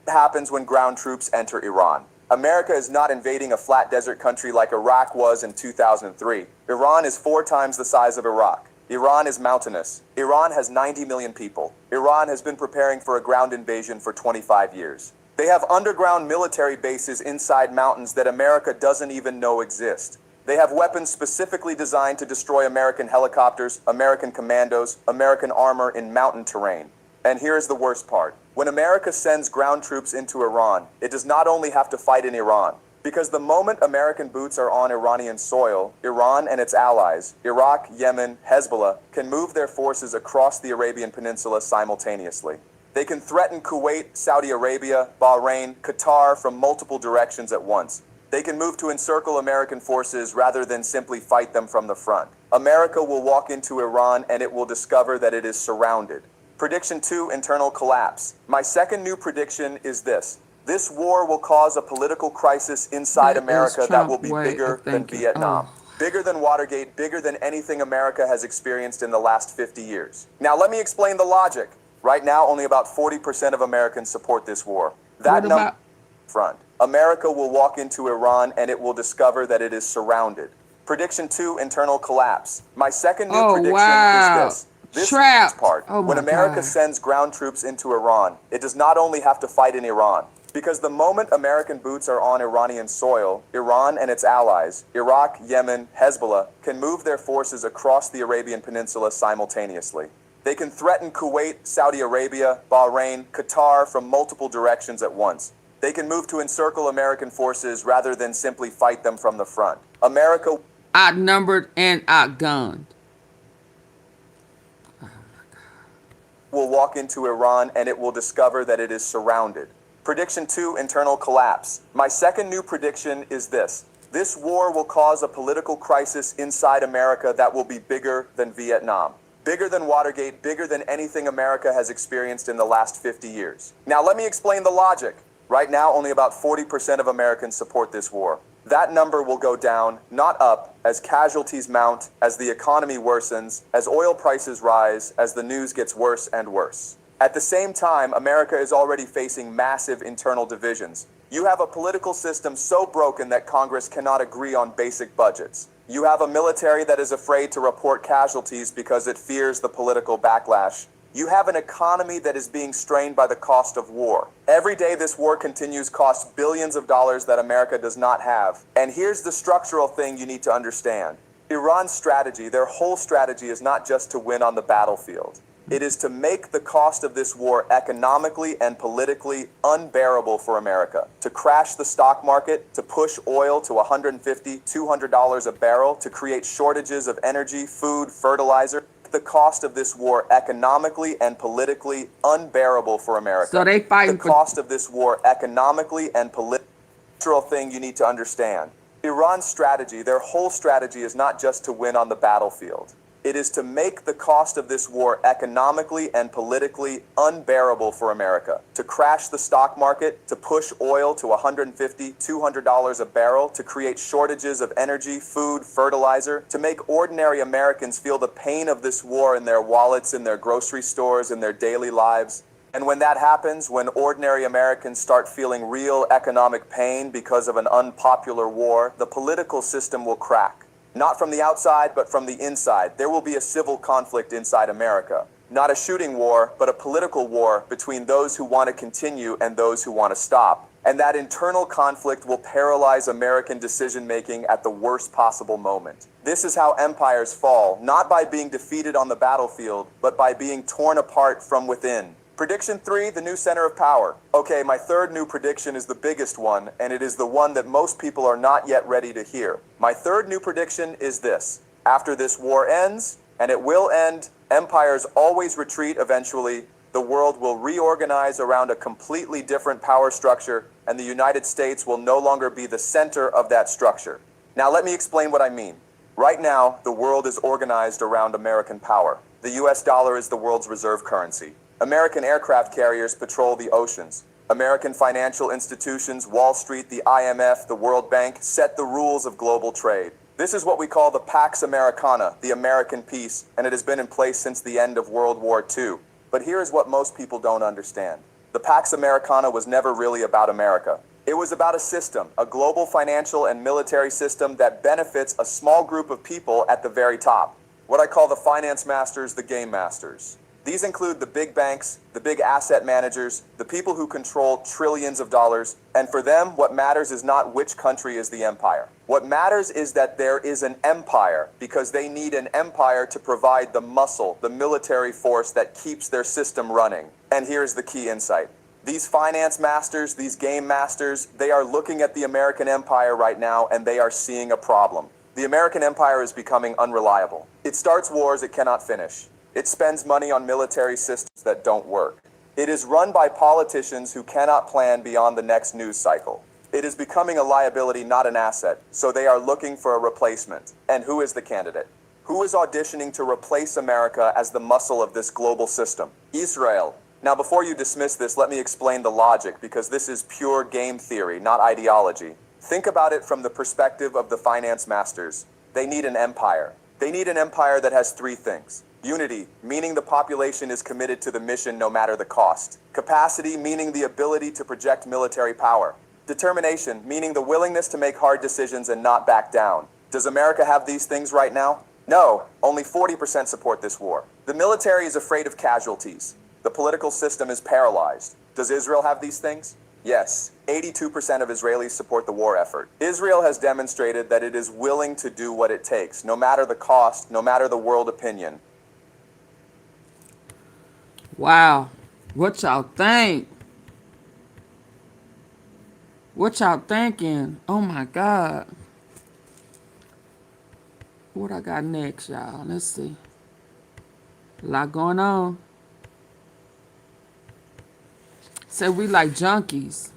What happens when ground troops enter Iran? America is not invading a flat desert country like Iraq was in 2003. Iran is 4 times the size of Iraq. Iran is mountainous. Iran has 90 million people. Iran has been preparing for a ground invasion for 25 years. They have underground military bases inside mountains that America doesn't even know exist. They have weapons specifically designed to destroy American helicopters, American commandos, American armor in mountain terrain. And here's the worst part. When America sends ground troops into Iran, it does not only have to fight in Iran. Because the moment American boots are on Iranian soil, Iran and its allies, Iraq, Yemen, Hezbollah, can move their forces across the Arabian Peninsula simultaneously. They can threaten Kuwait, Saudi Arabia, Bahrain, Qatar from multiple directions at once. They can move to encircle American forces rather than simply fight them from the front. America will walk into Iran and it will discover that it is surrounded. Prediction 2, internal collapse. My second new prediction is this. This war will cause a political crisis inside That is America that Trump will be way bigger of than thinking. Vietnam. Oh. Bigger than Watergate, bigger than anything America has experienced in the last 50 years. Now let me explain the logic. Right now, only about 40% of Americans support this war. That What number about front. America will walk into Iran and it will discover that it is surrounded. Prediction 2, internal collapse. My second new Oh prediction wow. is this Trapped. part. Oh When my America God. sends ground troops into Iran, it does not only have to fight in Iran. Because the moment American boots are on Iranian soil, Iran and its allies, Iraq, Yemen, Hezbollah, can move their forces across the Arabian Peninsula simultaneously. They can threaten Kuwait, Saudi Arabia, Bahrain, Qatar from multiple directions at once. They can move to encircle American forces rather than simply fight them from the front. America Outnumbered and outgunned. will walk into Iran and it will discover that it is surrounded. Prediction 2, internal collapse. My second new prediction is this. This war will cause a political crisis inside America that will be bigger than Vietnam. Bigger than Watergate, bigger than anything America has experienced in the last 50 years. Now let me explain the logic. Right now, only about 40% of Americans support this war. That number will go down, not up, as casualties mount, as the economy worsens, as oil prices rise, as the news gets worse and worse. At the same time, America is already facing massive internal divisions. You have a political system so broken that Congress cannot agree on basic budgets. You have a military that is afraid to report casualties because it fears the political backlash. You have an economy that is being strained by the cost of war. Every day this war continues costs billions of dollars that America does not have. And here's the structural thing you need to understand. Iran's strategy, their whole strategy, is not just to win on the battlefield. It is to make the cost of this war economically and politically unbearable for America. To crash the stock market, to push oil to $150, $200 a barrel, to create shortages of energy, food, fertilizer. The cost of this war economically and politically unbearable for America. So they fighting the cost of this war economically and politically. Thing you need to understand. Iran's strategy, their whole strategy, is not just to win on the battlefield. It is to make the cost of this war economically and politically unbearable for America. To crash the stock market, to push oil to $150, $200 a barrel, to create shortages of energy, food, fertilizer, to make ordinary Americans feel the pain of this war in their wallets, in their grocery stores, in their daily lives. And when that happens, when ordinary Americans start feeling real economic pain because of an unpopular war, the political system will crack. Not from the outside, but from the inside. There will be a civil conflict inside America. Not a shooting war, but a political war between those who want to continue and those who want to stop. And that internal conflict will paralyze American decision-making at the worst possible moment. This is how empires fall, not by being defeated on the battlefield, but by being torn apart from within. Prediction 3, the new center of power. Okay, my third new prediction is the biggest one, and it is the one that most people are not yet ready to hear. My third new prediction is this. After this war ends, and it will end, empires always retreat eventually. The world will reorganize around a completely different power structure, and the United States will no longer be the center of that structure. Now let me explain what I mean. Right now, the world is organized around American power. The US dollar is the world's reserve currency. American aircraft carriers patrol the oceans. American financial institutions, Wall Street, the IMF, the World Bank, set the rules of global trade. This is what we call the Pax Americana, the American peace, and it has been in place since the end of World War II. But here is what most people don't understand. The Pax Americana was never really about America. It was about a system, a global financial and military system that benefits a small group of people at the very top. What I call the finance masters, the game masters. These include the big banks, the big asset managers, the people who control trillions of dollars, and for them, what matters is not which country is the empire. What matters is that there is an empire, because they need an empire to provide the muscle, the military force that keeps their system running. And here's the key insight. These finance masters, these game masters, they are looking at the American empire right now and they are seeing a problem. The American empire is becoming unreliable. It starts wars it cannot finish. It spends money on military systems that don't work. It is run by politicians who cannot plan beyond the next news cycle. It is becoming a liability, not an asset, so they are looking for a replacement. And who is the candidate? Who is auditioning to replace America as the muscle of this global system? Israel. Now, before you dismiss this, let me explain the logic, because this is pure game theory, not ideology. Think about it from the perspective of the finance masters. They need an empire. They need an empire that has three things. Unity, meaning the population is committed to the mission no matter the cost. Capacity, meaning the ability to project military power. Determination, meaning the willingness to make hard decisions and not back down. Does America have these things right now? No, only 40% support this war. The military is afraid of casualties. The political system is paralyzed. Does Israel have these things? Yes, 82% of Israelis support the war effort. Israel has demonstrated that it is willing to do what it takes, no matter the cost, no matter the world opinion. Wow. What y'all think? What y'all thinking? Oh my God. What I got next, y'all? Let's see. A lot going on. Say we like junkies.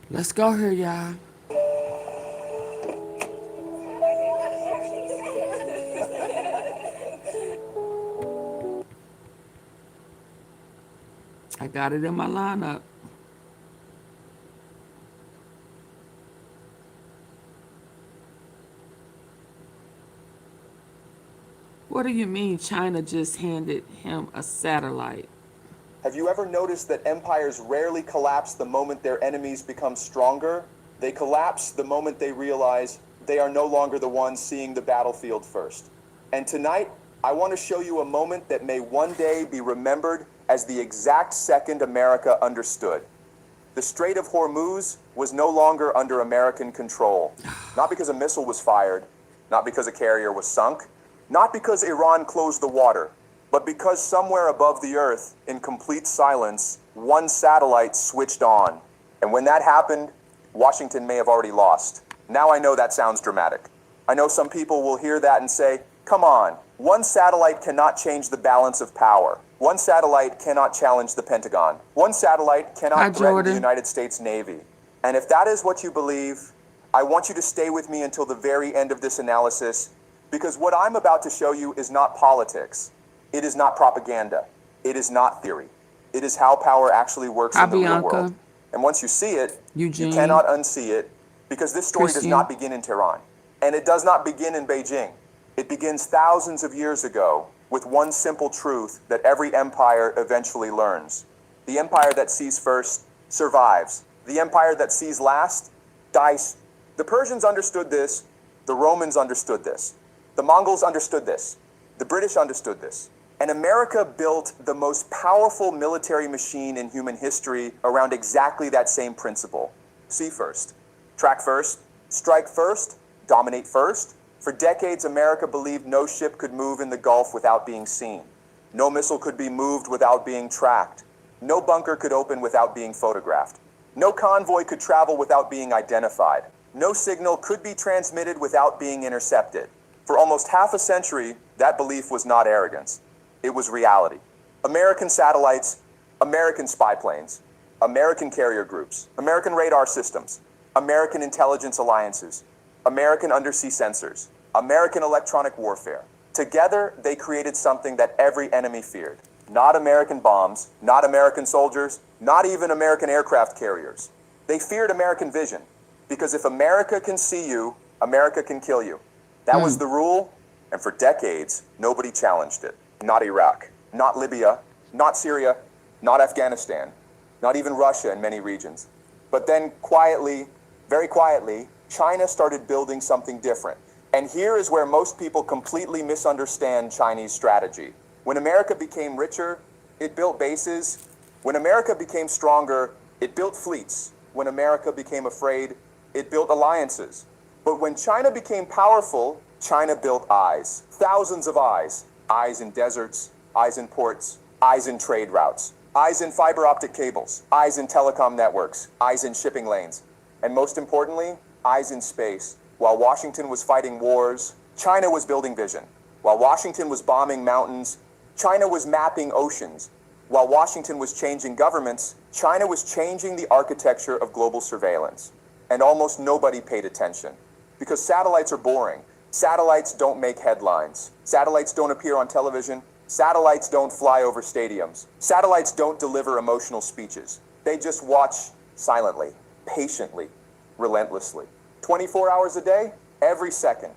Let's go here, y'all. I got it in my lineup. What do you mean China just handed him a satellite? Have you ever noticed that empires rarely collapse the moment their enemies become stronger? They collapse the moment they realize they are no longer the ones seeing the battlefield first. And tonight, I want to show you a moment that may one day be remembered as the exact second America understood. The Strait of Hormuz was no longer under American control. Not because a missile was fired, not because a carrier was sunk, not because Iran closed the water, but because somewhere above the earth, in complete silence, one satellite switched on. And when that happened, Washington may have already lost. Now I know that sounds dramatic. I know some people will hear that and say, come on, one satellite cannot change the balance of power. One satellite cannot challenge the Pentagon. One satellite cannot threaten the United States Navy. And if that is what you believe, I want you to stay with me until the very end of this analysis, because what I'm about to show you is not politics. It is not propaganda. It is not theory. It is how power actually works in the real world. And once you see it, you cannot unsee it, because this story does not begin in Tehran. And it does not begin in Beijing. It begins thousands of years ago with one simple truth that every empire eventually learns. The empire that sees first survives. The empire that sees last dies. The Persians understood this. The Romans understood this. The Mongols understood this. The British understood this. And America built the most powerful military machine in human history around exactly that same principle. See first, track first, strike first, dominate first. For decades, America believed no ship could move in the Gulf without being seen. No missile could be moved without being tracked. No bunker could open without being photographed. No convoy could travel without being identified. No signal could be transmitted without being intercepted. For almost half a century, that belief was not arrogance. It was reality. American satellites, American spy planes, American carrier groups, American radar systems, American intelligence alliances, American undersea sensors, American electronic warfare. Together, they created something that every enemy feared. Not American bombs, not American soldiers, not even American aircraft carriers. They feared American vision, because if America can see you, America can kill you. That was the rule, and for decades, nobody challenged it. Not Iraq, not Libya, not Syria, not Afghanistan, not even Russia in many regions. But then quietly, very quietly, China started building something different. And here is where most people completely misunderstand Chinese strategy. When America became richer, it built bases. When America became stronger, it built fleets. When America became afraid, it built alliances. But when China became powerful, China built eyes. Thousands of eyes. Eyes in deserts, eyes in ports, eyes in trade routes, eyes in fiber optic cables, eyes in telecom networks, eyes in shipping lanes, and most importantly, eyes in space. While Washington was fighting wars, China was building vision. While Washington was bombing mountains, China was mapping oceans. While Washington was changing governments, China was changing the architecture of global surveillance. And almost nobody paid attention. Because satellites are boring. Satellites don't make headlines. Satellites don't appear on television. Satellites don't fly over stadiums. Satellites don't deliver emotional speeches. They just watch silently, patiently, relentlessly. 24 hours a day, every second,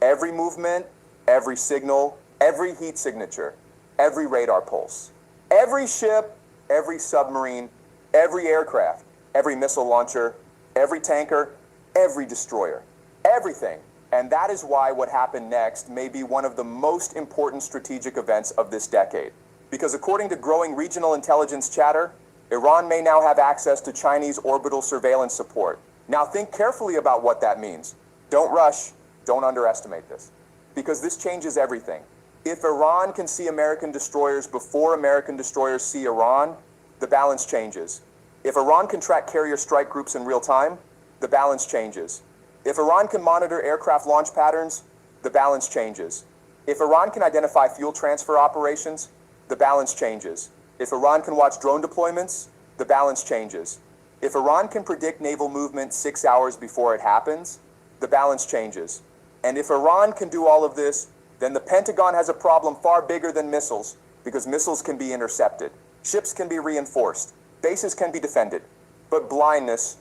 every movement, every signal, every heat signature, every radar pulse, every ship, every submarine, every aircraft, every missile launcher, every tanker, every destroyer, everything. And that is why what happened next may be one of the most important strategic events of this decade. Because according to growing regional intelligence chatter, Iran may now have access to Chinese orbital surveillance support. Now think carefully about what that means. Don't rush, don't underestimate this. Because this changes everything. If Iran can see American destroyers before American destroyers see Iran, the balance changes. If Iran can track carrier strike groups in real time, the balance changes. If Iran can monitor aircraft launch patterns, the balance changes. If Iran can identify fuel transfer operations, the balance changes. If Iran can watch drone deployments, the balance changes. If Iran can predict naval movement 6 hours before it happens, the balance changes. And if Iran can do all of this, then the Pentagon has a problem far bigger than missiles, because missiles can be intercepted, ships can be reinforced, bases can be defended. But blindness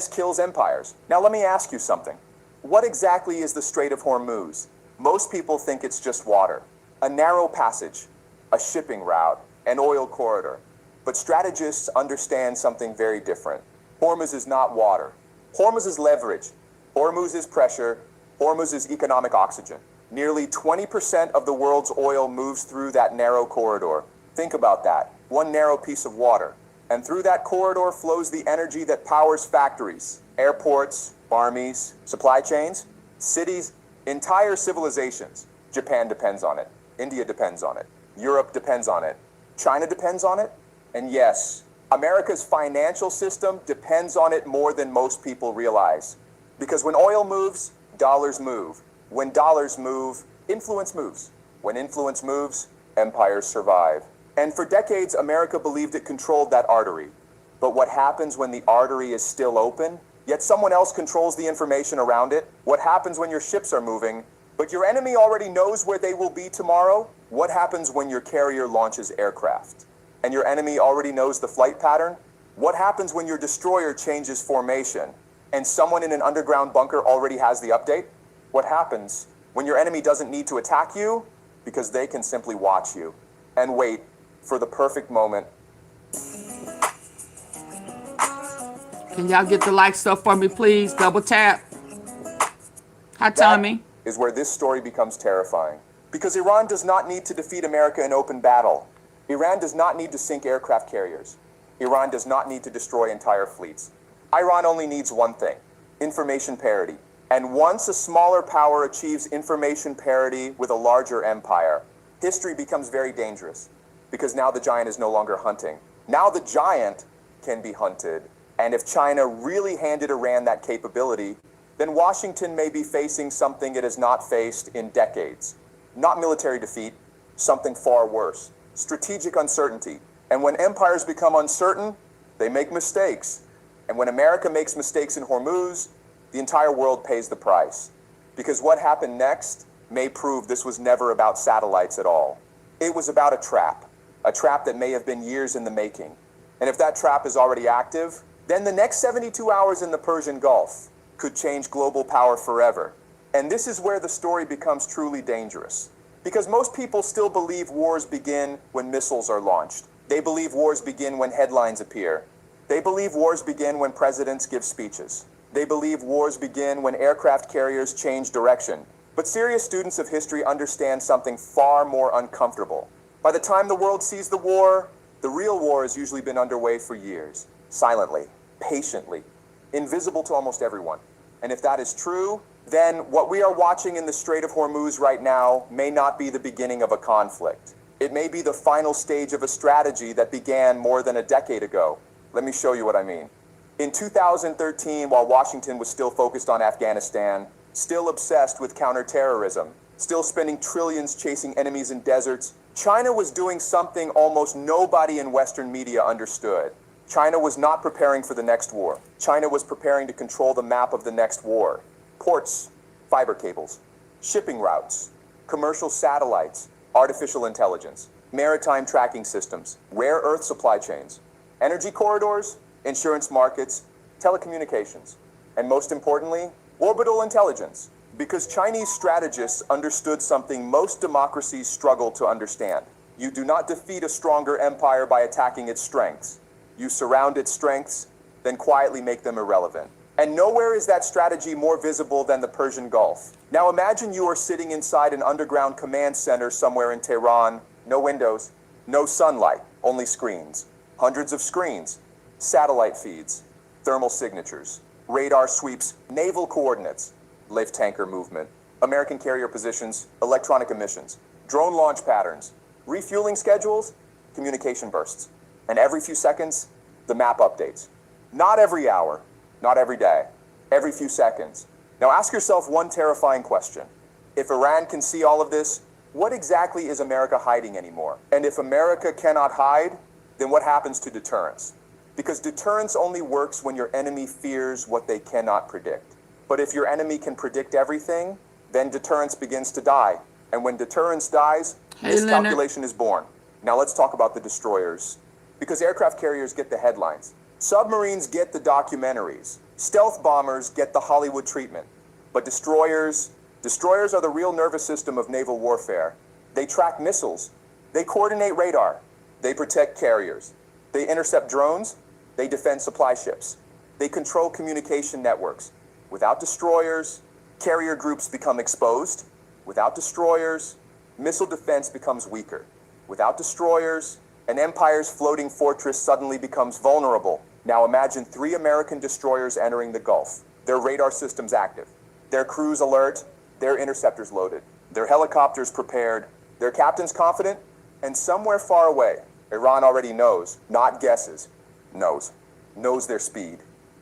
kills empires. Now let me ask you something. What exactly is the Strait of Hormuz? Most people think it's just water, a narrow passage, a shipping route, an oil corridor. But strategists understand something very different. Hormuz is not water. Hormuz is leverage. Hormuz is pressure. Hormuz is economic oxygen. Nearly 20% of the world's oil moves through that narrow corridor. Think about that. One narrow piece of water. And through that corridor flows the energy that powers factories, airports, armies, supply chains, cities, entire civilizations. Japan depends on it. India depends on it. Europe depends on it. China depends on it. And yes, America's financial system depends on it more than most people realize. Because when oil moves, dollars move. When dollars move, influence moves. When influence moves, empires survive. And for decades, America believed it controlled that artery. But what happens when the artery is still open, yet someone else controls the information around it? What happens when your ships are moving, but your enemy already knows where they will be tomorrow? What happens when your carrier launches aircraft, and your enemy already knows the flight pattern? What happens when your destroyer changes formation, and someone in an underground bunker already has the update? What happens when your enemy doesn't need to attack you, because they can simply watch you and wait for the perfect moment? Can y'all get the like stuff for me, please? Double tap. Hi, Tommy. That is where this story becomes terrifying. Because Iran does not need to defeat America in open battle. Iran does not need to sink aircraft carriers. Iran does not need to destroy entire fleets. Iran only needs one thing: information parity. And once a smaller power achieves information parity with a larger empire, history becomes very dangerous. Because now the giant is no longer hunting. Now the giant can be hunted. And if China really handed Iran that capability, then Washington may be facing something it has not faced in decades. Not military defeat, something far worse. Strategic uncertainty. And when empires become uncertain, they make mistakes. And when America makes mistakes in Hormuz, the entire world pays the price. Because what happened next may prove this was never about satellites at all. It was about a trap that may have been years in the making. And if that trap is already active, then the next 72 hours in the Persian Gulf could change global power forever. And this is where the story becomes truly dangerous. Because most people still believe wars begin when missiles are launched. They believe wars begin when headlines appear. They believe wars begin when presidents give speeches. They believe wars begin when aircraft carriers change direction. But serious students of history understand something far more uncomfortable. By the time the world sees the war, the real war has usually been underway for years, silently, patiently, invisible to almost everyone. And if that is true, then what we are watching in the Strait of Hormuz right now may not be the beginning of a conflict. It may be the final stage of a strategy that began more than a decade ago. Let me show you what I mean. In 2013, while Washington was still focused on Afghanistan, still obsessed with counterterrorism, still spending trillions chasing enemies in deserts, China was doing something almost nobody in Western media understood. China was not preparing for the next war. China was preparing to control the map of the next war. Ports, fiber cables, shipping routes, commercial satellites, artificial intelligence, maritime tracking systems, rare earth supply chains, energy corridors, insurance markets, telecommunications, and most importantly, orbital intelligence. Because Chinese strategists understood something most democracies struggle to understand. You do not defeat a stronger empire by attacking its strengths. You surround its strengths, then quietly make them irrelevant. And nowhere is that strategy more visible than the Persian Gulf. Now imagine you are sitting inside an underground command center somewhere in Tehran, no windows, no sunlight, only screens. Hundreds of screens, satellite feeds, thermal signatures, radar sweeps, naval coordinates, lift tanker movement, American carrier positions, electronic emissions, drone launch patterns, refueling schedules, communication bursts. And every few seconds, the map updates. Not every hour, not every day, every few seconds. Now ask yourself one terrifying question. If Iran can see all of this, what exactly is America hiding anymore? And if America cannot hide, then what happens to deterrence? Because deterrence only works when your enemy fears what they cannot predict. But if your enemy can predict everything, then deterrence begins to die. And when deterrence dies, miscalculation is born. Now let's talk about the destroyers. Because aircraft carriers get the headlines. Submarines get the documentaries. Stealth bombers get the Hollywood treatment. But destroyers are the real nervous system of naval warfare. They track missiles. They coordinate radar. They protect carriers. They intercept drones. They defend supply ships. They control communication networks. Without destroyers, carrier groups become exposed. Without destroyers, missile defense becomes weaker. Without destroyers, an empire's floating fortress suddenly becomes vulnerable. Now imagine 3 American destroyers entering the Gulf. Their radar systems active. Their crews alert. Their interceptors loaded. Their helicopters prepared. Their captains confident. And somewhere far away, Iran already knows, not guesses, knows their speed,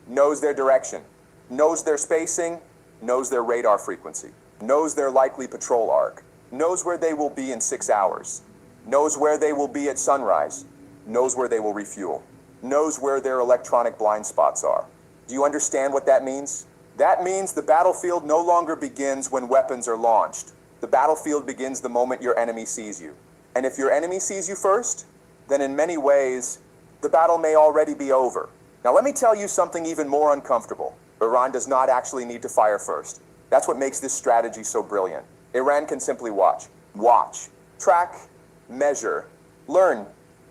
knows their direction, knows their spacing, knows their radar frequency, knows their likely patrol arc, knows where they will be in 6 hours, knows where they will be at sunrise, knows where they will refuel, knows where their electronic blind spots are. Do you understand what that means? That means the battlefield no longer begins when weapons are launched. The battlefield begins the moment your enemy sees you. And if your enemy sees you first, then in many ways, the battle may already be over. Now let me tell you something even more uncomfortable. Iran does not actually need to fire first. That's what makes this strategy so brilliant. Iran can simply watch, track, measure, learn,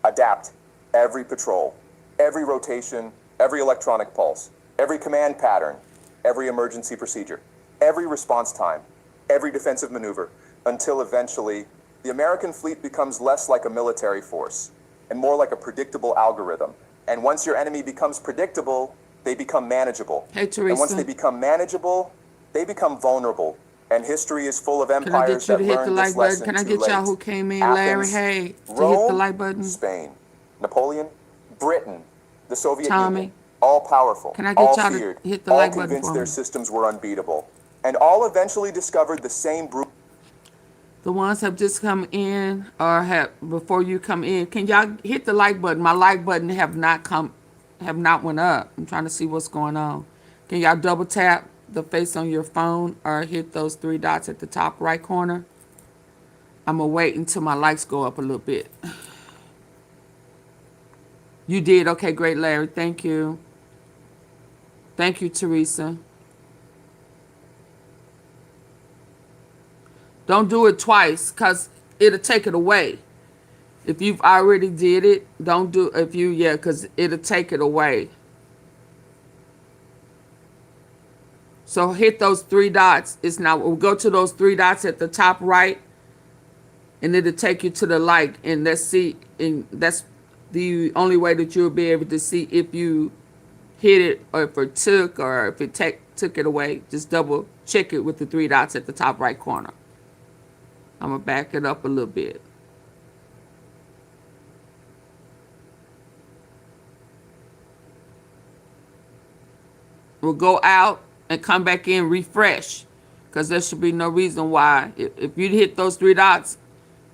adapt every patrol, every rotation, every electronic pulse, every command pattern, every emergency procedure, every response time, every defensive maneuver, until eventually the American fleet becomes less like a military force and more like a predictable algorithm. And once your enemy becomes predictable, they become manageable. Hey, Teresa. And once they become manageable, they become vulnerable. And history is full of Can I get empires you that to hit the learned like this button? lesson Can I too get y'all late. who came in, Larry? Athens, Hey, to hit the Rome, like button. Spain, Napoleon, Britain, the Soviet Tommy. Union, all powerful, Can I get all y'all to feared, hit the all like button convinced for their me? systems were unbeatable, and all eventually discovered the same brutal. The ones have just come in or have before you come in. Can y'all hit the like button? My like button have not went up. I'm trying to see what's going on. Can y'all double tap the face on your phone or hit those 3 dots at the top right corner? I'm gonna wait until my likes go up a little bit. You did. Okay, great, Larry. Thank you. Thank you, Teresa. Don't do it twice because it'll take it away. If you've already did it, don't do if you yeah, because it'll take it away. So hit those three dots. It's now we'll go to those three dots at the top right, and it'll take you to the like. And let's see, and that's the only way that you'll be able to see if you hit it or if it took or if it took it away. Just double check it with the three dots at the top right corner. I'm gonna back it up a little bit. We'll go out and come back in, refresh, because there should be no reason why. If you hit those three dots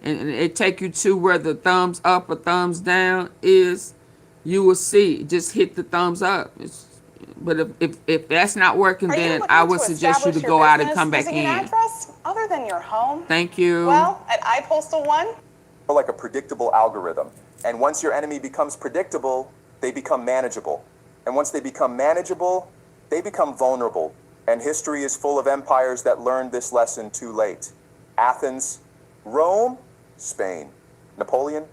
and it take you to where the thumbs up or thumbs down is, you will see. Just hit the thumbs up. But if that's not working, then I would suggest you to go out and come back in. An address other than your home? Thank you. Well, at iPostal 1? Like a predictable algorithm. And once your enemy becomes predictable, they become manageable. And once they become manageable, they become vulnerable. And history is full of empires that learned this lesson too late. Athens, Rome, Spain, Napoleon,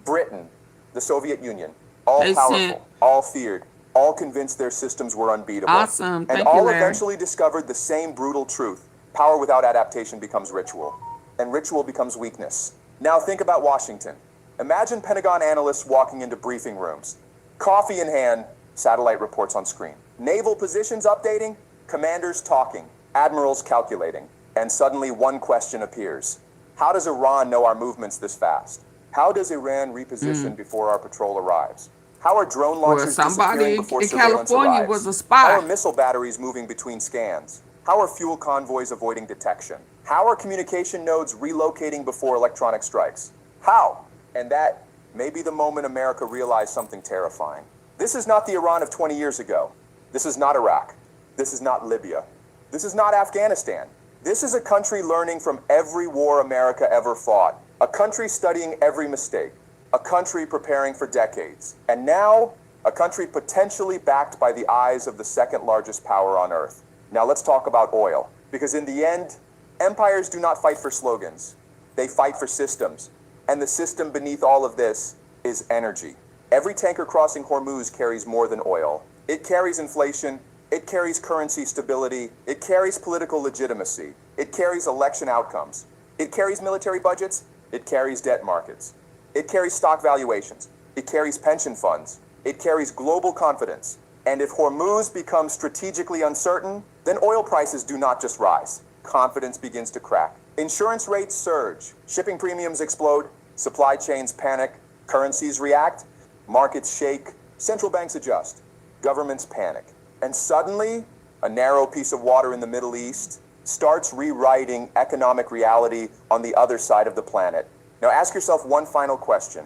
Britain, the Soviet Union, all powerful, all feared, all convinced their systems were unbeatable. Awesome. And all eventually discovered the same brutal truth. Power without adaptation becomes ritual, and ritual becomes weakness. Now think about Washington. Imagine Pentagon analysts walking into briefing rooms. Coffee in hand, satellite reports on screen. Naval positions updating, commanders talking, admirals calculating. And suddenly one question appears. How does Iran know our movements this fast? How does Iran reposition before our patrol arrives? How are drone launchers disappearing before surveillance California arrives? was a spy. How are missile batteries moving between scans? How are fuel convoys avoiding detection? How are communication nodes relocating before electronic strikes? How? And that may be the moment America realized something terrifying. This is not the Iran of 20 years ago. This is not Iraq. This is not Libya. This is not Afghanistan. This is a country learning from every war America ever fought. A country studying every mistake. A country preparing for decades. And now, a country potentially backed by the eyes of the second largest power on earth. Now let's talk about oil. Because in the end, empires do not fight for slogans. They fight for systems. And the system beneath all of this is energy. Every tanker crossing Hormuz carries more than oil. It carries inflation. It carries currency stability. It carries political legitimacy. It carries election outcomes. It carries military budgets. It carries debt markets. It carries stock valuations. It carries pension funds. It carries global confidence. And if Hormuz becomes strategically uncertain, then oil prices do not just rise. Confidence begins to crack. Insurance rates surge. Shipping premiums explode. Supply chains panic. Currencies react. Markets shake. Central banks adjust. Governments panic. And suddenly, a narrow piece of water in the Middle East starts rewriting economic reality on the other side of the planet. Now ask yourself one final question.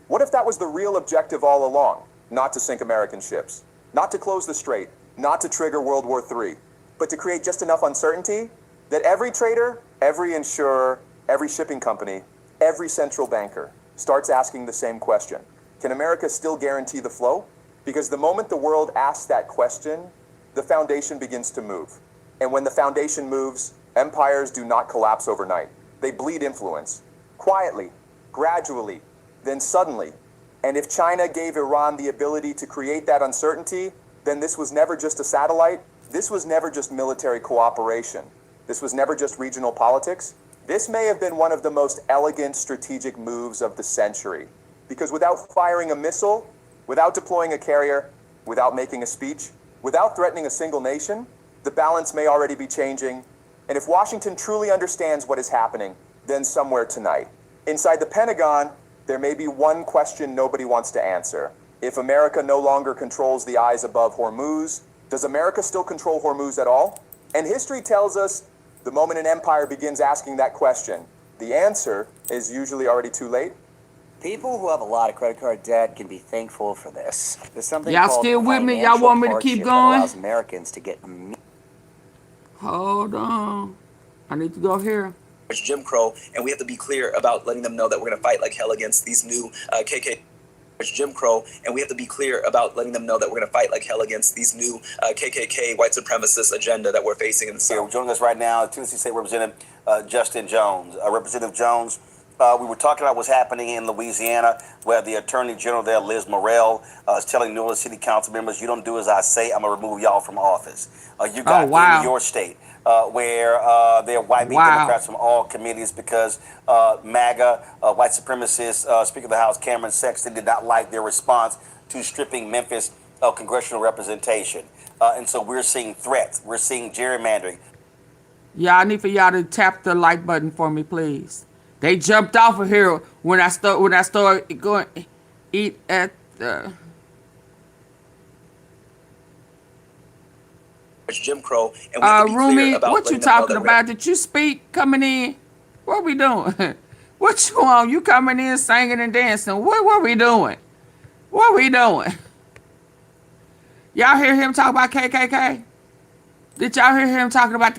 What if that was the real objective all along? Not to sink American ships, not to close the strait, not to trigger World War III, but to create just enough uncertainty that every trader, every insurer, every shipping company, every central banker starts asking the same question. Can America still guarantee the flow? Because the moment the world asks that question, the foundation begins to move. And when the foundation moves, empires do not collapse overnight. They bleed influence. Quietly, gradually, then suddenly. And if China gave Iran the ability to create that uncertainty, then this was never just a satellite. This was never just military cooperation. This was never just regional politics. This may have been one of the most elegant strategic moves of the century. Because without firing a missile, without deploying a carrier, without making a speech, without threatening a single nation, the balance may already be changing. And if Washington truly understands what is happening, then somewhere tonight, inside the Pentagon, there may be one question nobody wants to answer. If America no longer controls the eyes above Hormuz, does America still control Hormuz at all? And history tells us the moment an empire begins asking that question, the answer is usually already too late. People who have a lot of credit card debt can be thankful for this. There's something Y'all called still with me? Y'all financial want me to keep hardship going? that allows Americans to get Hold on. I need to go here. Jim Crow, and we have to be clear about letting them know that we're going to fight like hell against these new KK. Jim Crow, and we have to be clear about letting them know that we're going to fight like hell against these new KKK white supremacist agenda that we're facing in the South. Joining us right now, Tennessee State Representative Justin Jones. Representative Jones, we were talking about what's happening in Louisiana, where the Attorney General there, Liz Morrell, is telling New Orleans City Council members, "You don't do as I say, I'm going to remove y'all from office." You got in your state where they're wiping Democrats from all committees because MAGA, white supremacist Speaker of the House Cameron Sexton did not like their response to stripping Memphis congressional representation. And so we're seeing threats. We're seeing gerrymandering. Yeah, I need for y'all to tap the like button for me, please. They jumped off of here when I started going eat at the Jim Crow, and we have to be Rumi, clear about what you talking about? Did you speak coming in? What we doing? What you on? You coming in singing and dancing? What we doing? What we doing? Y'all hear him talk about KKK? Did y'all hear him talking about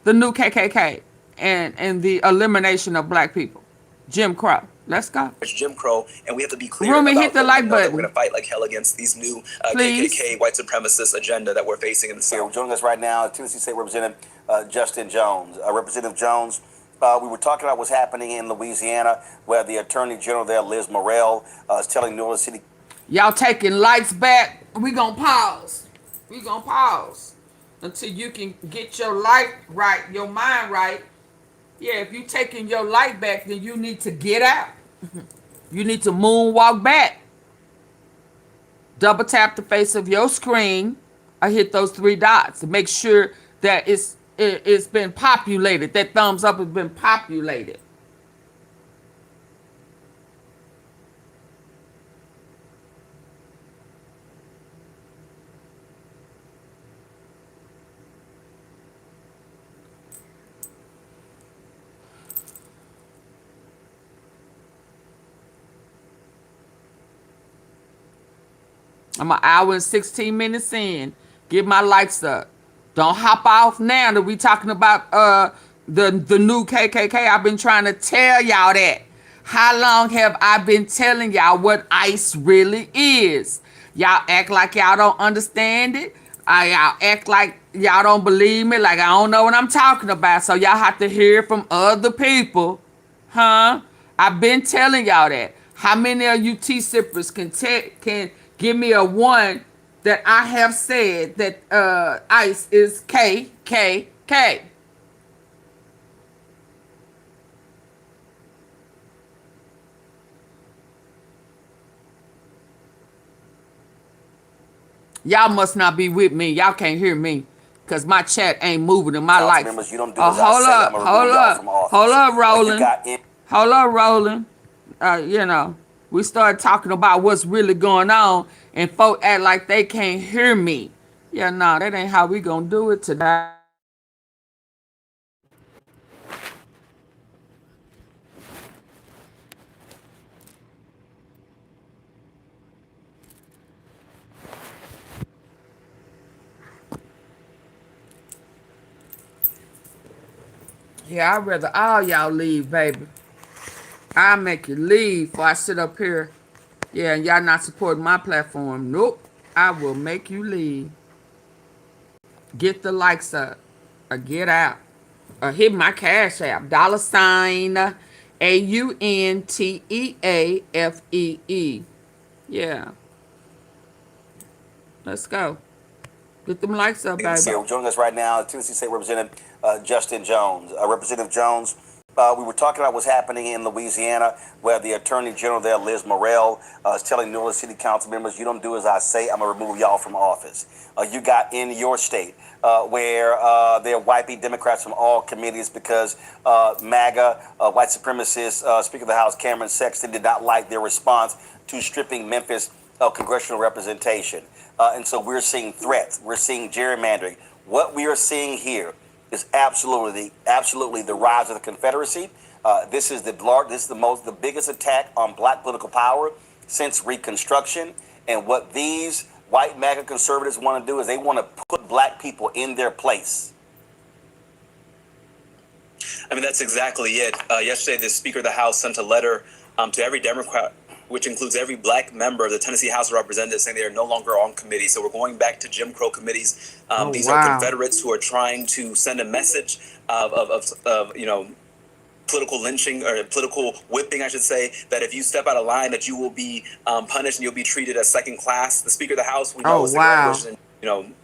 the new KKK and the elimination of black people? Jim Crow. Let's go. Jim Crow, and we have to be clear Rumi, about hit the like button. we're going to fight like hell against these new KKK white supremacist agenda that we're facing in the South. Joining us right now, Tennessee State Representative Justin Jones. Representative Jones, we were talking about what's happening in Louisiana, where the Attorney General there, Liz Morrell, is telling New Orleans City. Y'all taking lights back. We gonna pause. We gonna pause until you can get your light right, your mind right. Yeah, if you taking your light back, then you need to get out. You need to moonwalk back. Double tap the face of your screen. I hit those 3 dots to make sure that it's been populated. That thumbs up has been populated. I'm an hour and 16 minutes in. Get my lights up. Don't hop off now that we talking about the new KKK. I've been trying to tell y'all that. How long have I been telling y'all what ICE really is? Y'all act like y'all don't understand it. Y'all act like y'all don't believe me, like I don't know what I'm talking about. So y'all have to hear from other people. Huh? I've been telling y'all that. How many of you T-sippers can give me a 1 that I have said that ICE is KKK? Y'all must not be with me. Y'all can't hear me because my chat ain't moving in my life. Members, you don't do hold up, Roland. Hold up, Roland. You know, we started talking about what's really going on, and folk act like they can't hear me. Yeah, no, that ain't how we gonna do it today. Yeah, I'd rather all y'all leave, baby. I'll make you leave before I sit up here. Yeah, and y'all not supporting my platform. Nope. I will make you leave. Get the likes up. Or get out. Or hit my cash app. $ AUNTEAFEE. Yeah. Let's go. Get them likes up, baby. Joining us right now, Tennessee State Representative Justin Jones. Representative Jones, we were talking about what's happening in Louisiana, where the Attorney General there, Liz Morrell, is telling New Orleans City Council members, "You don't do as I say, I'm going to remove y'all from office." You got in your state where they're wiping Democrats from all committees because MAGA, white supremacist Speaker of the House Cameron Sexton did not like their response to stripping Memphis congressional representation. And so we're seeing threats. We're seeing gerrymandering. What we are seeing here is absolutely the rise of the Confederacy. This is the biggest attack on black political power since Reconstruction. And what these white MAGA conservatives want to do is they want to put black people in their place. I mean, that's exactly it. Yesterday, the Speaker of the House sent a letter to every Democrat which includes every black member of the Tennessee House of Representatives, saying they are no longer on committee. So we're going back to Jim Crow committees. These are Confederates who are trying to send a message of political lynching or political whipping, I should say, that if you step out of line, that you will be punished and you'll be treated as second class. The Speaker of the House, we know, is the Grand Wizard,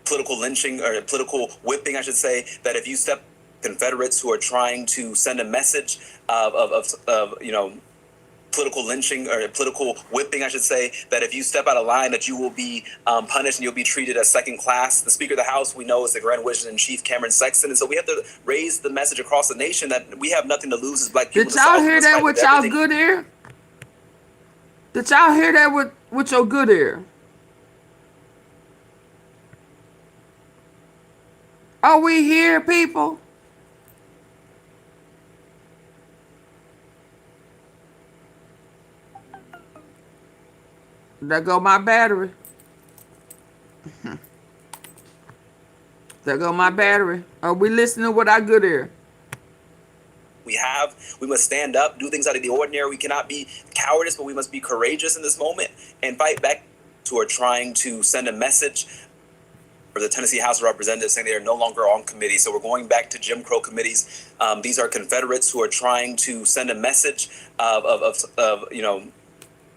political lynching or political whipping, I should say, that if you step Confederates who are trying to send a message of political lynching or political whipping, I should say, that if you step out of line, that you will be punished and you'll be treated as second class. The Speaker of the House, we know, is the Grand Wizard in Chief, Cameron Sexton. And so we have to raise the message across the nation that we have nothing to lose as black people. Did y'all hear that with y'all good ear? Did y'all hear that with your good ear? Are we here, people? There go my battery. There go my battery. Are we listening with our good ear? We must stand up, do things out of the ordinary. We cannot be cowardice, but we must be courageous in this moment and fight back who are trying to send a message for the Tennessee House of Representatives, saying they are no longer on committee. So we're going back to Jim Crow committees. These are Confederates who are trying to send a message of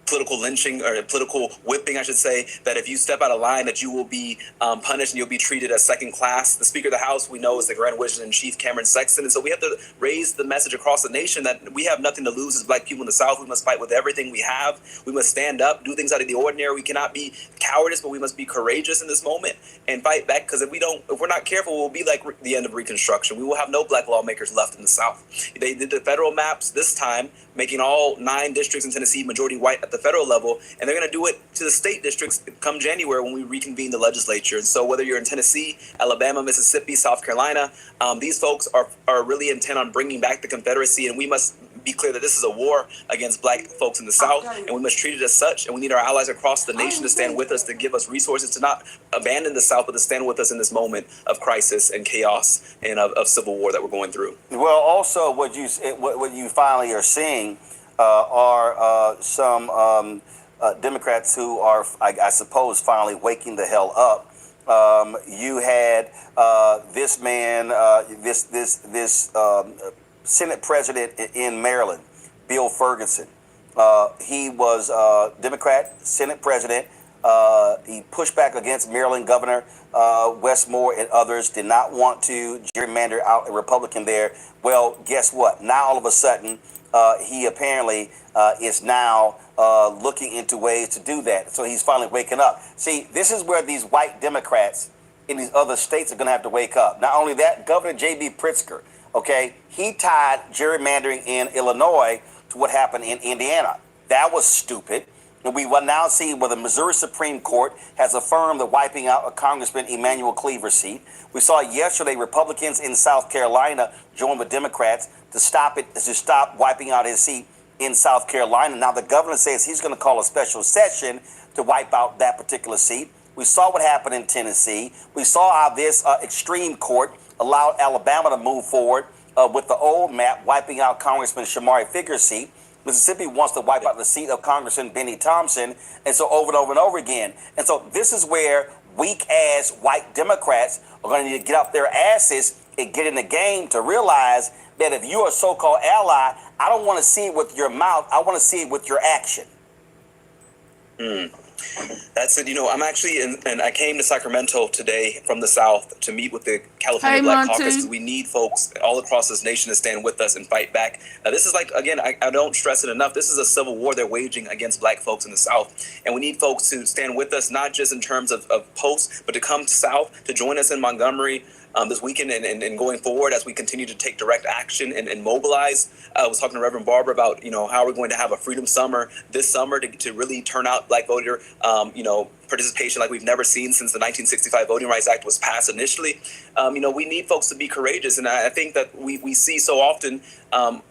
political lynching or political whipping, I should say, that if you step out of line, that you will be punished and you'll be treated as second class. The Speaker of the House, we know, is the Grand Wizard in Chief, Cameron Sexton. And so we have to raise the message across the nation that we have nothing to lose as black people in the South. We must fight with everything we have. We must stand up, do things out of the ordinary. We cannot be cowardice, but we must be courageous in this moment and fight back, because if we're not careful, we'll be like the end of Reconstruction. We will have no black lawmakers left in the South. They did the federal maps this time, making all 9 districts in Tennessee majority white at the federal level, and they're going to do it to the state districts come January when we reconvene the legislature. And so whether you're in Tennessee, Alabama, Mississippi, South Carolina, these folks are really intent on bringing back the Confederacy, and we must be clear that this is a war against black folks in the South, and we must treat it as such, and we need our allies across the nation to stand with us, to give us resources, to not abandon the South, but to stand with us in this moment of crisis and chaos and of civil war that we're going through. Well, also what you finally are seeing are some Democrats who are, I suppose, finally waking the hell up. You had this man, this Senate president in Maryland, Bill Ferguson. He was Democrat Senate president. He pushed back against Maryland Governor Westmore and others, did not want to gerrymander out a Republican there. Well, guess what? Now all of a sudden, he apparently is now looking into ways to do that. So he's finally waking up. See, this is where these white Democrats in these other states are going to have to wake up. Not only that, Governor J.B. Pritzker, okay, he tied gerrymandering in Illinois to what happened in Indiana. That was stupid. And we will now see where the Missouri Supreme Court has affirmed the wiping out of Congressman Emanuel Cleaver's seat. We saw yesterday Republicans in South Carolina join with Democrats to stop wiping out his seat in South Carolina. Now the governor says he's going to call a special session to wipe out that particular seat. We saw what happened in Tennessee. We saw how this extreme court allowed Alabama to move forward with the old map, wiping out Congressman Shamari Figure's seat. Mississippi wants to wipe out the seat of Congressman Benny Thompson, and so over and over and over again. And so this is where weak-ass white Democrats are going to need to get up their asses and get in the game to realize that if you're a so-called ally, I don't want to see it with your mouth. I want to see it with your action. That's it. I'm actually and I came to Sacramento today from the South to meet with the California Black Caucus, because we need folks all across this nation to stand with us and fight back. Now, this is like, again, I don't stress it enough. This is a civil war they're waging against black folks in the South. And we need folks to stand with us, not just in terms of posts, but to come south, to join us in Montgomery this weekend and going forward as we continue to take direct action and mobilize. I was talking to Reverend Barber about, how we're going to have a Freedom Summer this summer to really turn out black voter, participation like we've never seen since the 1965 Voting Rights Act was passed initially. We need folks to be courageous. And I think that we see so often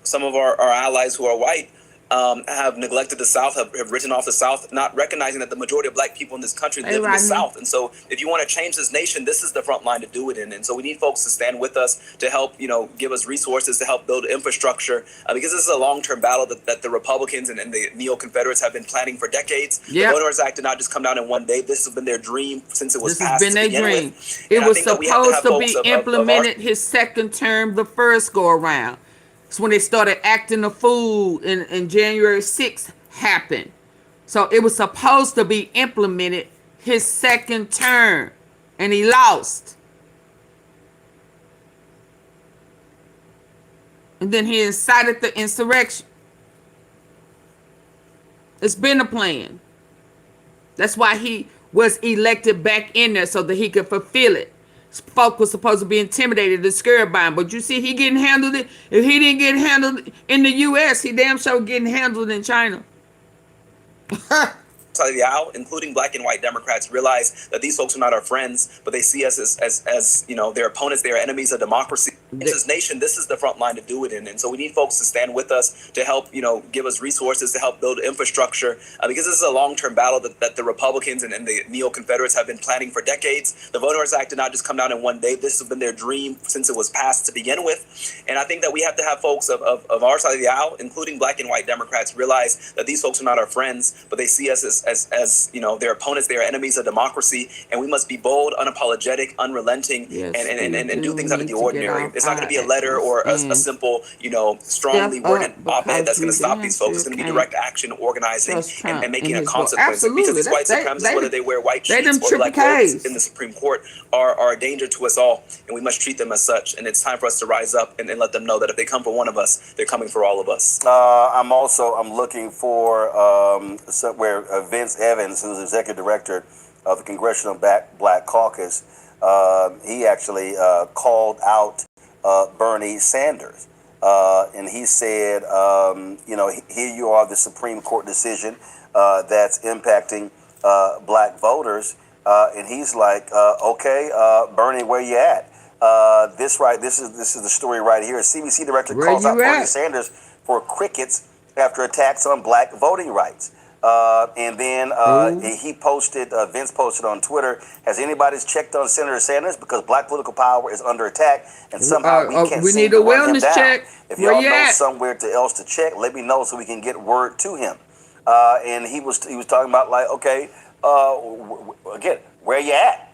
some of our allies who are white have neglected the South, have written off the South, not recognizing that the majority of black people in this country live in the South. And so if you want to change this nation, this is the front line to do it in. And so we need folks to stand with us, to help, give us resources, to help build infrastructure, because this is a long-term battle that the Republicans and the neo-Confederates have been planning for decades. Yep. The Voting Act did not just come down in one day. This has been their dream since it was This passed. has been their dream. It was supposed to be implemented his second term, the first go around. It's when they started acting the fool in January 6th happened. So it was supposed to be implemented his second term, and he lost. And then he incited the insurrection. It's been a plan. That's why he was elected back in there, so that he could fulfill it. Folk was supposed to be intimidated and scared by him, but you see, he getting handled it. If he didn't get handled in the U.S., he damn sure getting handled in China. Side of the aisle, including black and white Democrats, realize that these folks are not our friends, but they see us as their opponents, their enemies of democracy. In this nation, this is the front line to do it in. And so we need folks to stand with us, to help, give us resources, to help build infrastructure, because this is a long-term battle that the Republicans and the neo-Confederates have been planning for decades. The Voting Act did not just come down in one day. This has been their dream since it was passed to begin with. And I think that we have to have folks of our side of the aisle, including black and white Democrats, realize that these folks are not our friends, but they see us as their opponents, their enemies of democracy. And we must be bold, unapologetic, unrelenting, and do things out of the ordinary. It's not going to be a letter or a simple, strongly worded op-ed that's going to stop these folks. It's going to be direct action, organizing, and making a consequence. Because these white supremacists, whether they wear white sheets or black robes in the Supreme Court, are a danger to us all, and we must treat them as such. And it's time for us to rise up and let them know that if they come for one of us, they're coming for all of us. I'm looking for where Vince Evans, who's executive director of the Congressional Black Caucus, he actually called out Bernie Sanders. And he said, here you are, the Supreme Court decision that's impacting black voters. And he's like, okay, Bernie, where you at? This is the story right here. CBC director calls out Bernie Sanders for crickets after attacks on black voting rights. And then Vince posted on Twitter, has anybody checked on Senator Sanders? Because black political power is under attack, and somehow we can't seem to run him down. Check. If y'all know somewhere else to check, let me know so we can get word to him. And he was talking about like, okay, again, where you at?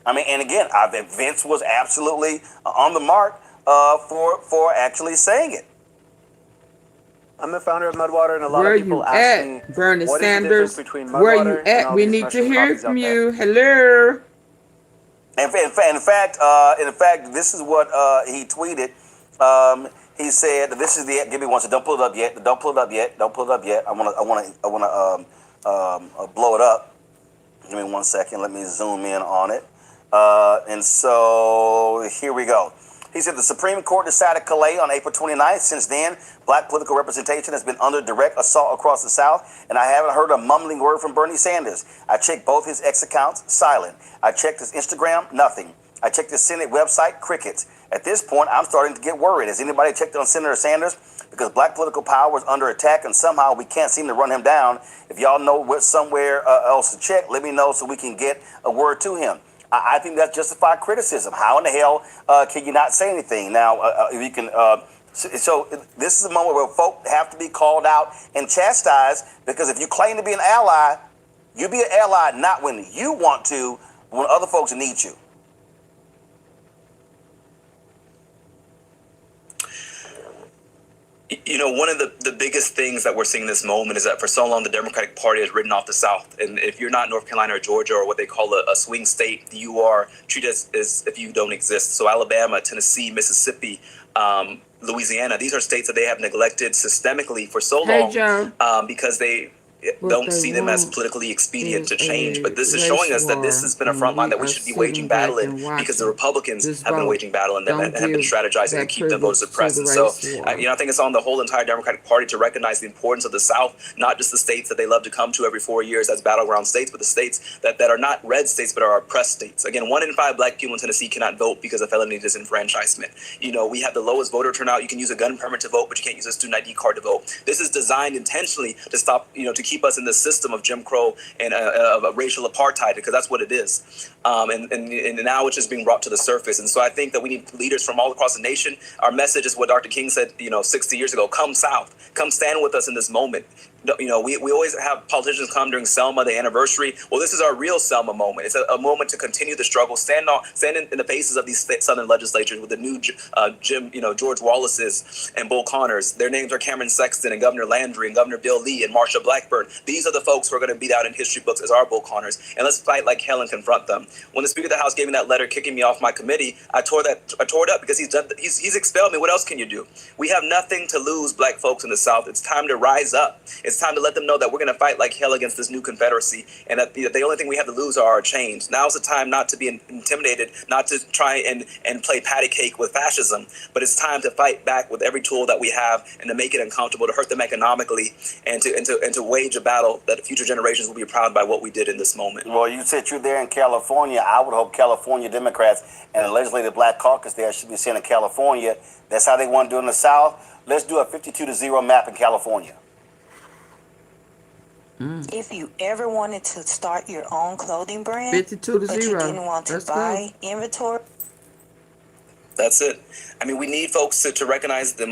I mean, and again, Vince was absolutely on the mark for actually saying it. I'm the founder of Mudwater, and a lot of people ask me, Bernie what Sanders, is the difference between Mudwater where you at? and We need to hear from you. Hello. In fact, this is what he tweeted. He said, "This is the. Give me one second. Don't pull it up yet. Don't pull it up yet. Don't pull it up yet. I wanna blow it up. Give me 1 second. Let me zoom in on it. And so here we go." He said the Supreme Court decided Calais on April 29th. Since then, black political representation has been under direct assault across the South, and I haven't heard a mumbling word from Bernie Sanders. I checked both his X accounts, silent. I checked his Instagram, nothing. I checked his Senate website, crickets. At this point, I'm starting to get worried. Has anybody checked on Senator Sanders? Because black political power is under attack, and somehow we can't seem to run him down. If y'all know somewhere else to check, let me know so we can get a word to him. I think that's justified criticism. How in the hell can you not say anything? Now, if you can, so this is a moment where folk have to be called out and chastised, because if you claim to be an ally, you be an ally not when you want to, but when other folks need you. One of the biggest things that we're seeing in this moment is that for so long the Democratic Party has written off the South. And if you're not North Carolina or Georgia or what they call a swing state, you are treated as if you don't exist. So Alabama, Tennessee, Mississippi, Louisiana, these are states that they have neglected systemically for so long because they What don't they see them as want politically expedient is to change. a But this is race showing us that this war, has been a front and line we that we are should be waging sitting battle back in, and because the watching Republicans this have been vote. waging battle in them Don't and have been give strategizing to that keep them voter privilege to suppressed. the And so, race war. I think it's on the whole entire Democratic Party to recognize the importance of the South, not just the states that they love to come to every 4 years as battleground states, but the states that are not red states but are oppressed states. Again, 1 in 5 black people in Tennessee cannot vote because of felony disenfranchisement. We have the lowest voter turnout. You can use a gun permit to vote, but you can't use a student ID card to vote. This is designed intentionally to stop, to keep us in the system of Jim Crow and of racial apartheid, because that's what it is. And now it's just being brought to the surface. And so I think that we need leaders from all across the nation. Our message is what Dr. King said, 60 years ago: come South, come stand with us in this moment. We always have politicians come during Selma, the anniversary. Well, this is our real Selma moment. It's a moment to continue the struggle, stand in the faces of these Southern legislatures with the new George Wallace's and Bull Connors. Their names are Cameron Sexton and Governor Landry and Governor Bill Lee and Marsha Blackburn. These are the folks who are going to be out in history books as our Bull Connors. And let's fight like hell and confront them. When the Speaker of the House gave me that letter kicking me off my committee, I tore it up because he's expelled me. What else can you do? We have nothing to lose, black folks in the South. It's time to rise up. It's time to let them know that we're going to fight like hell against this new Confederacy, and that the only thing we have to lose are our chains. Now's the time not to be intimidated, not to try and play patty cake with fascism, but it's time to fight back with every tool that we have and to make it uncomfortable, to hurt them economically, and to wage a battle that future generations will be proud by what we did in this moment. Well, you said you're there in California. I would hope California Democrats and the Legislative Black Caucus there should be saying in California, that's how they want to do it in the South. Let's do a 52-0 map in California. If you ever wanted to start your own clothing brand, 52-0. but you didn't want to buy inventory. That's it. We need folks to recognize this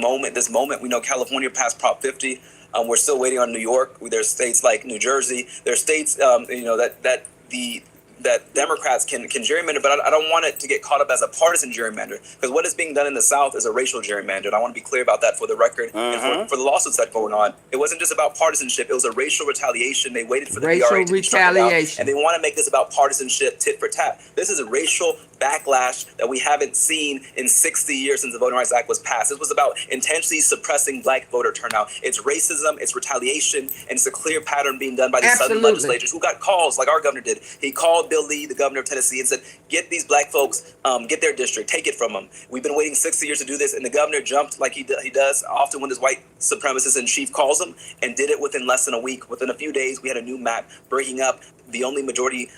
moment. We know California passed Prop 50. We're still waiting on New York. There's states like New Jersey. There's states, that Democrats can gerrymander, but I don't want it to get caught up as a partisan gerrymander, because what is being done in the South is a racial gerrymander. And I want to be clear about that for the record and for the lawsuits that are going on. It wasn't just about partisanship. It was a racial retaliation. They waited for the DRA to be struck down, and they want to make this about partisanship, tit for tat. This is a racial backlash that we haven't seen in 60 years since the Voting Rights Act was passed. This was about intentionally suppressing black voter turnout. It's racism, it's retaliation, and it's a clear pattern being done by these Southern legislators who got calls like our governor did. He called Bill Lee, the governor of Tennessee, and said, get these black folks, get their district, take it from them. We've been waiting 60 years to do this, and the governor jumped like he does often when this white supremacist in chief calls him, and did it within less than a week. Within a few days, we had a new map breaking up the only majority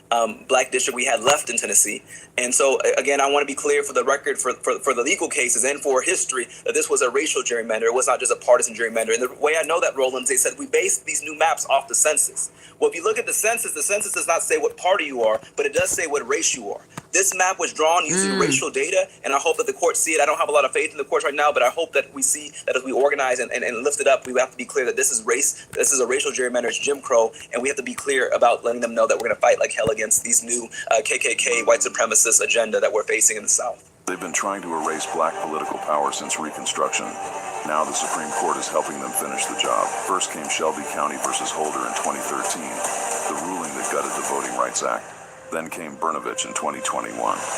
black district we had left in Tennessee. And so, again, I want to be clear for the record, for the legal cases and for history, that this was a racial gerrymander. It was not just a partisan gerrymander. And the way I know that, Roland, they said we based these new maps off the census. Well, if you look at the census does not say what party you are, but it does say what race you are. This map was drawn using racial data, and I hope that the courts see it. I don't have a lot of faith in the courts right now, but I hope that we see that as we organize and lift it up, we have to be clear that this is race, this is a racial gerrymander, it's Jim Crow, and we have to be clear about letting them know that we're going to fight like hell against these new KKK white supremacist agenda that we're facing in the South. They've been trying to erase black political power since Reconstruction. Now the Supreme Court is helping them finish the job. First came Shelby County versus Holder in 2013, the ruling that gutted the Voting Rights Act. Then came Brnovich in 2021,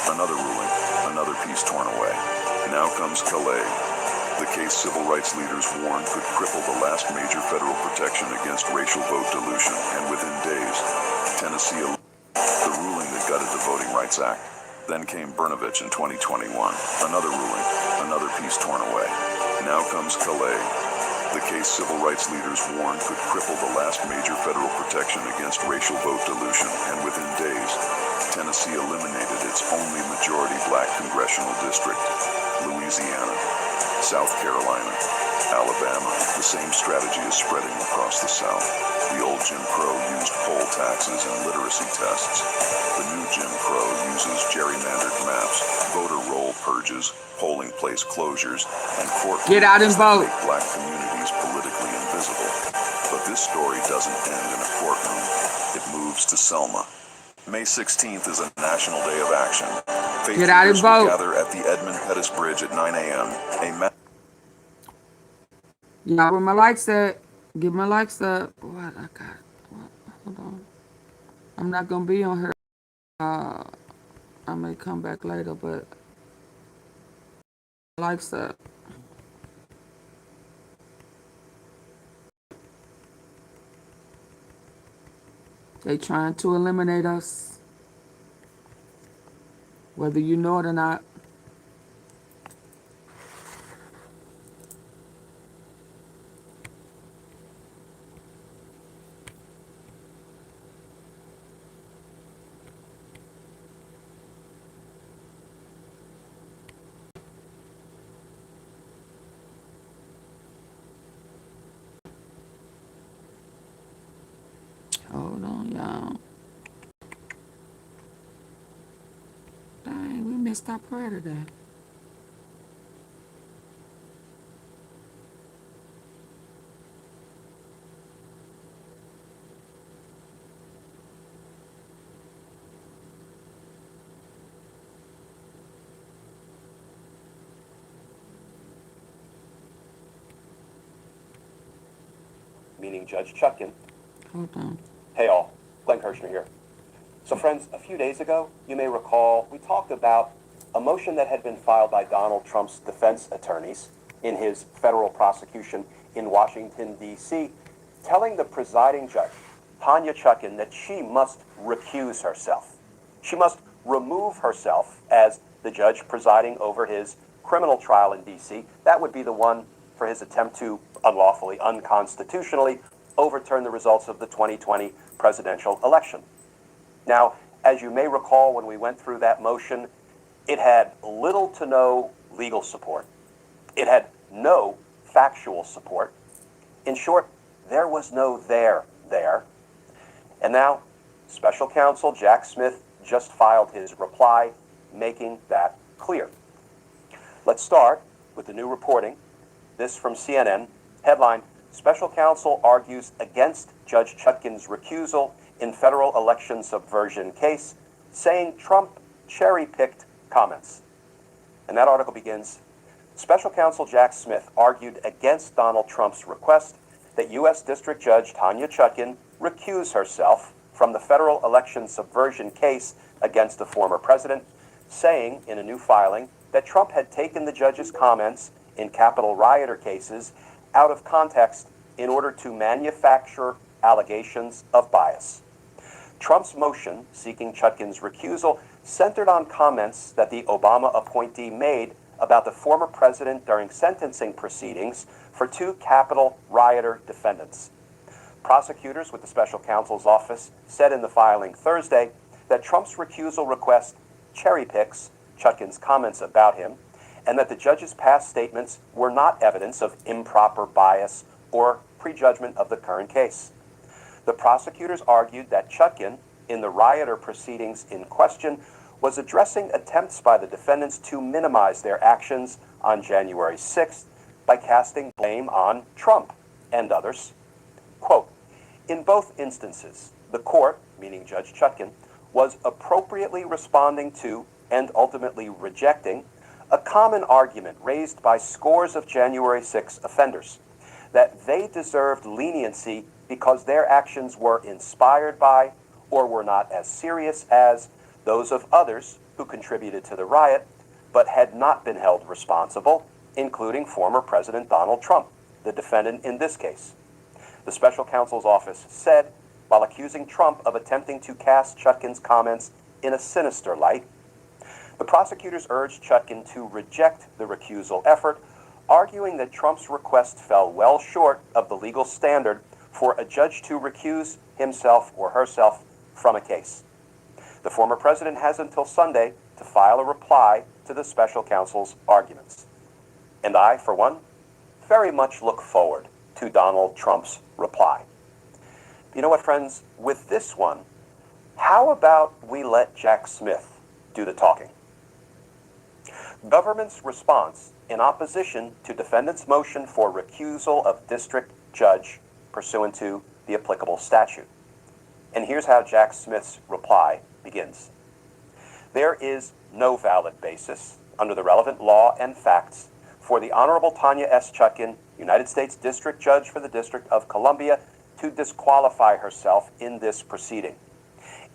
another ruling, another piece torn away. Now comes Calais, the case civil rights leaders warned could cripple the last major federal protection against racial vote dilution, and within days, Tennessee, the ruling that gutted the Voting Rights Act. Then came Brnovich in 2021, another ruling, another piece torn away. Now comes Calais, the case civil rights leaders warned could cripple the last major federal protection against racial vote dilution, and within days, Tennessee eliminated its only majority black congressional district. Louisiana, South Carolina, Alabama, the same strategy is spreading across the South. The old Jim Crow used poll taxes and literacy tests. The new Jim Crow uses gerrymandered maps, voter roll purges, polling place closures, and court get out and vote. Make black communities politically invisible. But this story doesn't end in a courtroom. It moves to Selma. May 16th is a national day of action. Faith get out and vote. Gather at the Edmund Pettus Bridge at 9 a.m. Y'all, where my likes at? Give my likes up. What I got? Hold on. I'm not gonna be on here. I may come back later, but likes up. They trying to eliminate us, whether you know it or not. Hold on, y'all. Dang, we missed our prayer today. Meaning Judge Chutkin. Hold on. Hey all, Glenn Kirshner here. So friends, a few days ago, you may recall, we talked about a motion that had been filed by Donald Trump's defense attorneys in his federal prosecution in Washington, D.C., telling the presiding judge, Tanya Chutkin, that she must recuse herself. She must remove herself as the judge presiding over his criminal trial in D.C. That would be the one for his attempt to unlawfully, unconstitutionally overturn the results of the 2020 presidential election. Now, as you may recall, when we went through that motion, it had little to no legal support. It had no factual support. In short, there was no there. And now, special counsel Jack Smith just filed his reply, making that clear. Let's start with the new reporting. This from CNN, headline, Special counsel argues against Judge Chutkin's recusal in federal election subversion case, saying Trump cherry-picked comments. And that article begins, Special counsel Jack Smith argued against Donald Trump's request that U.S. District Judge Tanya Chutkin recuse herself from the federal election subversion case against the former president, saying in a new filing that Trump had taken the judge's comments in Capitol rioter cases out of context in order to manufacture allegations of bias. Trump's motion seeking Chutkin's recusal centered on comments that the Obama appointee made about the former president during sentencing proceedings for two Capitol rioter defendants. Prosecutors with the special counsel's office said in the filing Thursday that Trump's recusal request cherry-picks Chutkin's comments about him, and that the judge's past statements were not evidence of improper bias or prejudgment of the current case. The prosecutors argued that Chutkin, in the rioter proceedings in question, was addressing attempts by the defendants to minimize their actions on January 6th by casting blame on Trump and others. Quote, in both instances, the court, meaning Judge Chutkin, was appropriately responding to and ultimately rejecting a common argument raised by scores of January 6 offenders, that they deserved leniency because their actions were inspired by or were not as serious as those of others who contributed to the riot but had not been held responsible, including former President Donald Trump, the defendant in this case. The special counsel's office said, while accusing Trump of attempting to cast Chutkin's comments in a sinister light, the prosecutors urged Chutkin to reject the recusal effort, arguing that Trump's request fell well short of the legal standard for a judge to recuse himself or herself from a case. The former president has until Sunday to file a reply to the special counsel's arguments. And I, for one, very much look forward to Donald Trump's reply. You know what, friends? With this one, how about we let Jack Smith do the talking? Government's response in opposition to defendant's motion for recusal of district judge pursuant to the applicable statute. And here's how Jack Smith's reply begins. There is no valid basis under the relevant law and facts for the Honorable Tanya S. Chutkin, United States District Judge for the District of Columbia, to disqualify herself in this proceeding.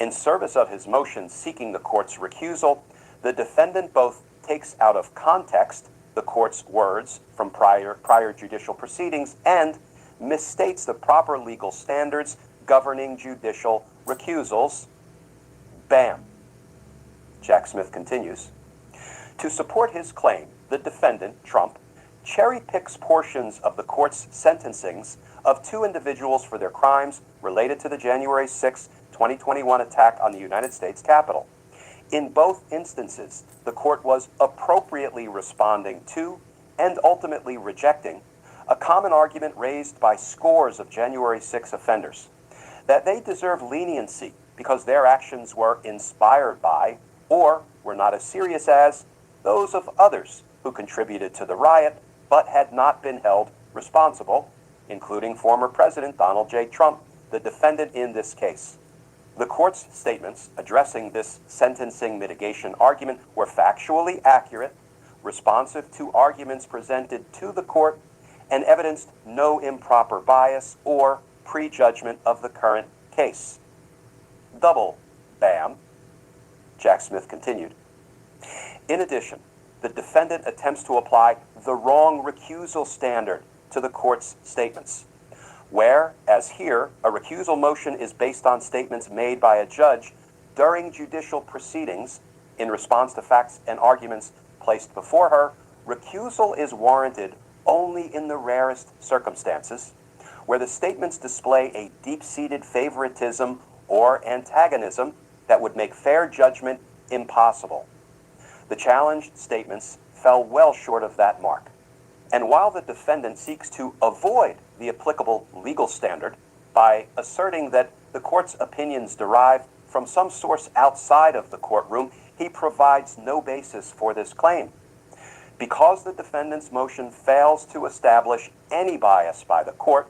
In service of his motion seeking the court's recusal, the defendant both takes out of context the court's words from prior judicial proceedings and misstates the proper legal standards governing judicial recusals. Bam. Jack Smith continues. To support his claim, the defendant, Trump, cherry-picks portions of the court's sentencings of two individuals for their crimes related to the January 6, 2021 attack on the United States Capitol. In both instances, the court was appropriately responding to and ultimately rejecting a common argument raised by scores of January 6 offenders, that they deserve leniency because their actions were inspired by or were not as serious as those of others who contributed to the riot but had not been held responsible, including former President Donald J. Trump, the defendant in this case. The court's statements addressing this sentencing mitigation argument were factually accurate, responsive to arguments presented to the court, and evidenced no improper bias or prejudgment of the current case. Double bam, Jack Smith continued. In addition, the defendant attempts to apply the wrong recusal standard to the court's statements, where, as here, a recusal motion is based on statements made by a judge during judicial proceedings in response to facts and arguments placed before her. Recusal is warranted only in the rarest circumstances, where the statements display a deep-seated favoritism or antagonism that would make fair judgment impossible. The challenged statements fell well short of that mark. And while the defendant seeks to avoid the applicable legal standard by asserting that the court's opinions derive from some source outside of the courtroom, he provides no basis for this claim. Because the defendant's motion fails to establish any bias by the court,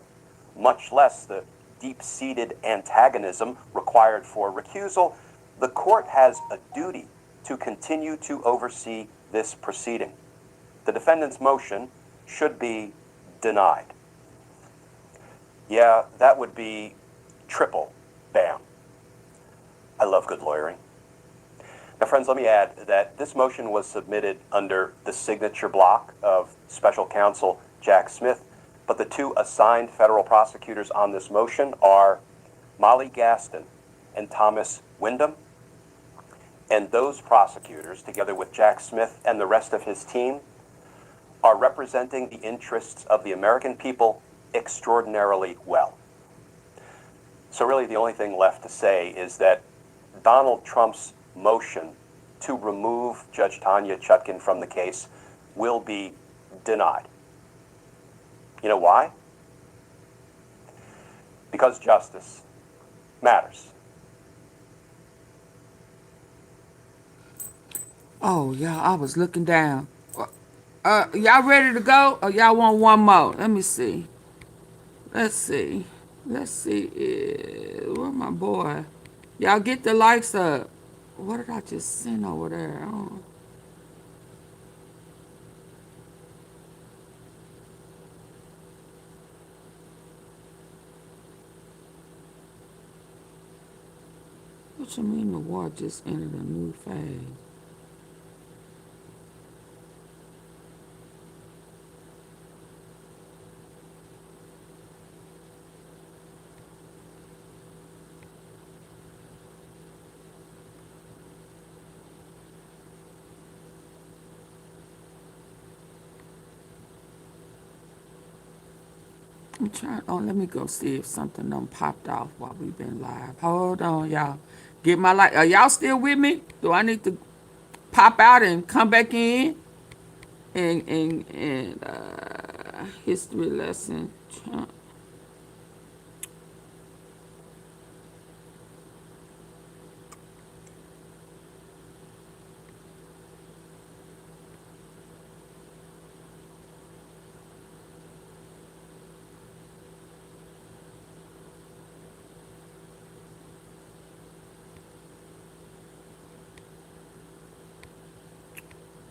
much less the deep-seated antagonism required for recusal, the court has a duty to continue to oversee this proceeding. The defendant's motion should be denied. Yeah, that would be triple bam. I love good lawyering. Now, friends, let me add that this motion was submitted under the signature block of Special Counsel Jack Smith, but the two assigned federal prosecutors on this motion are Molly Gaston and Thomas Wyndham. And those prosecutors, together with Jack Smith and the rest of his team, are representing the interests of the American people extraordinarily well. So really the only thing left to say is that Donald Trump's motion to remove Judge Tanya Chutkan from the case will be denied. You know why? Because justice matters. Oh, y'all, I was looking down. Y'all ready to go? Or y'all want one more? Let me see. Let's see. Where my boy? Y'all get the likes up. What did I just send over there? Oh. What you mean the war just entered a new phase? I'm trying. Oh, let me go see if something done popped off while we've been live. Hold on, y'all. Get my like. Are y'all still with me? Do I need to pop out and come back in? And history lesson.